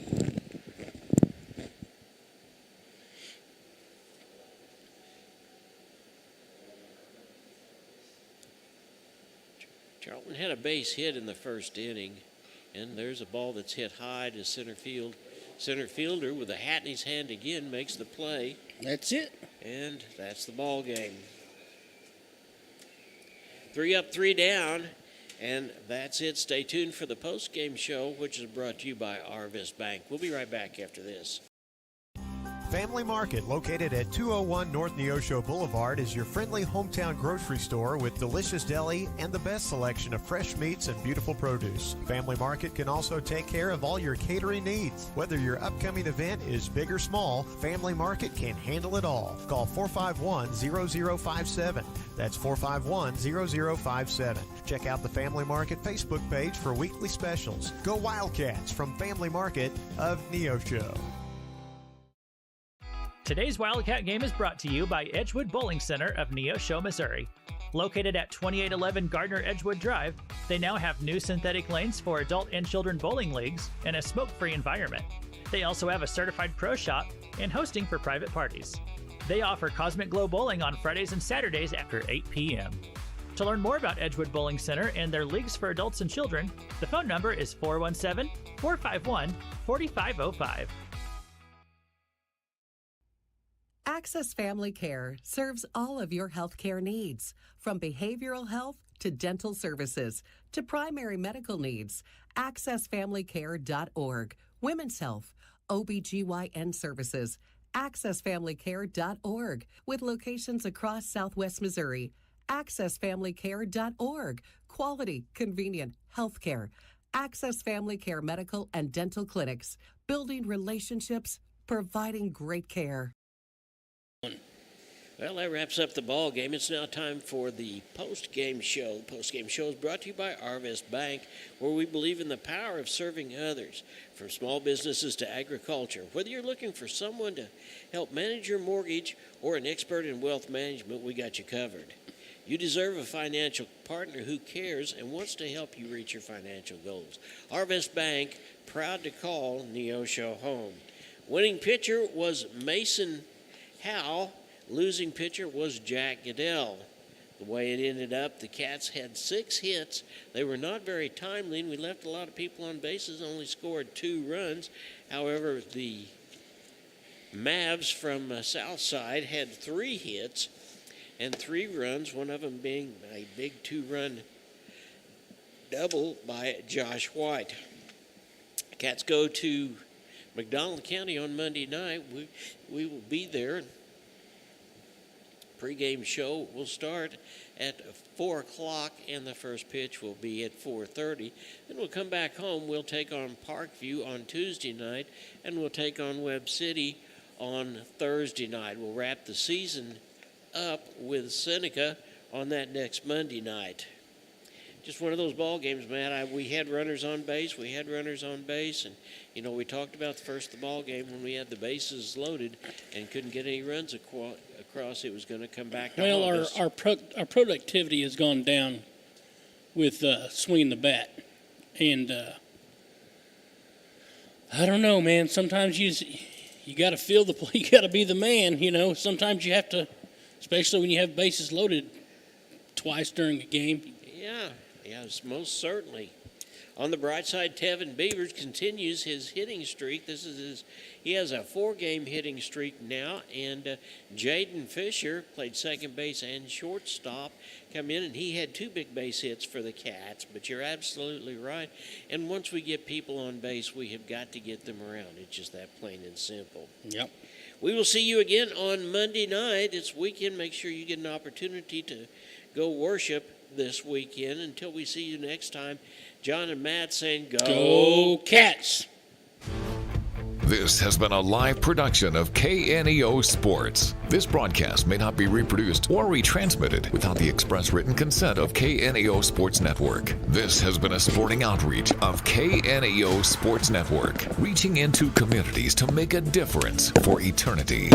Charlton had a base hit in the first inning. And there's a ball that's hit high to center field. Center fielder with a hat in his hand again makes the play. That's it. And that's the ball game. 3 up, 3 down. And that's it. Stay tuned for the post-game show, which is brought to you by Arvis Bank. We'll be right back after this. Family Market, located at 201 North Neosho Boulevard, is your friendly hometown grocery store with delicious deli and the best selection of fresh meats and beautiful produce. Family Market can also take care of all your catering needs. Whether your upcoming event is big or small, Family Market can handle it all. Call 451-0057. That's 451-0057. Check out the Family Market Facebook page for weekly specials. Go Wildcats from Family Market of Neosho. Today's Wildcat game is brought to you by Edgewood Bowling Center of Neosho, Missouri. Located at 2811 Gardner Edgewood Drive, they now have new synthetic lanes for adult and children bowling leagues and a smoke-free environment. They also have a certified pro shop and hosting for private parties. They offer Cosmic Glow Bowling on Fridays and Saturdays after 8 p.m. To learn more about Edgewood Bowling Center and their leagues for adults and children, the phone number is 417-451-4505. Access Family Care serves all of your health care needs, from behavioral health to dental services to primary medical needs. AccessFamilyCare.org. Women's health, OBGYN services. AccessFamilyCare.org, with locations across Southwest Missouri. AccessFamilyCare.org. Quality, convenient health care. Access Family Care medical and dental clinics. Building relationships, providing great care. Well, that wraps up the ball game. It's now time for the post-game show. The post-game show is brought to you by Arvest Bank, where we believe in the power of serving others, from small businesses to agriculture. Whether you're looking for someone to help manage your mortgage or an expert in wealth management, we got you covered. You deserve a financial partner who cares and wants to help you reach your financial goals. Arvest Bank, proud to call Neosho home. Winning pitcher was Mason Howe. Losing pitcher was Jack Goodell. The way it ended up, the Cats had 6 hits. They were not very timely, and we left a lot of people on bases, only scored 2 runs. However, the Mavs from Southside had 3 hits and 3 runs, one of them being a big 2-run double by Josh White. Cats go to McDonald County on Monday night. We will be there. Pre-game show will start at 4 o'clock, and the first pitch will be at 4:30. Then we'll come back home. We'll take on Parkview on Tuesday night, and we'll take on Webb City on Thursday night. We'll wrap the season up with Seneca on that next Monday night. Just one of those ball games, Matt. We had runners on base. And, we talked about the first of the ball game when we had the bases loaded and couldn't get any runs across. It was going to come back to August. Our productivity has gone down with swinging the bat. And I don't know, man. Sometimes you got to feel the play. You got to be the man, Sometimes you have to, especially when you have bases loaded twice during a game. Yes, most certainly. On the bright side, Tevin Beavers continues his hitting streak. He has a 4-game hitting streak now, and Jaden Fisher played second base and shortstop, come in, and he had 2 big base hits for the Cats. But you're absolutely right. And once we get people on base, we have got to get them around. It's just that plain and simple. Yep. We will see you again on Monday night. It's weekend. Make sure you get an opportunity to go worship this weekend. Until we see you next time, John and Matt saying, Go Cats! This has been a live production of KNEO Sports. This broadcast may not be reproduced or retransmitted without the express written consent of KNEO Sports Network. This has been a sporting outreach of KNEO Sports Network, reaching into communities to make a difference for eternity.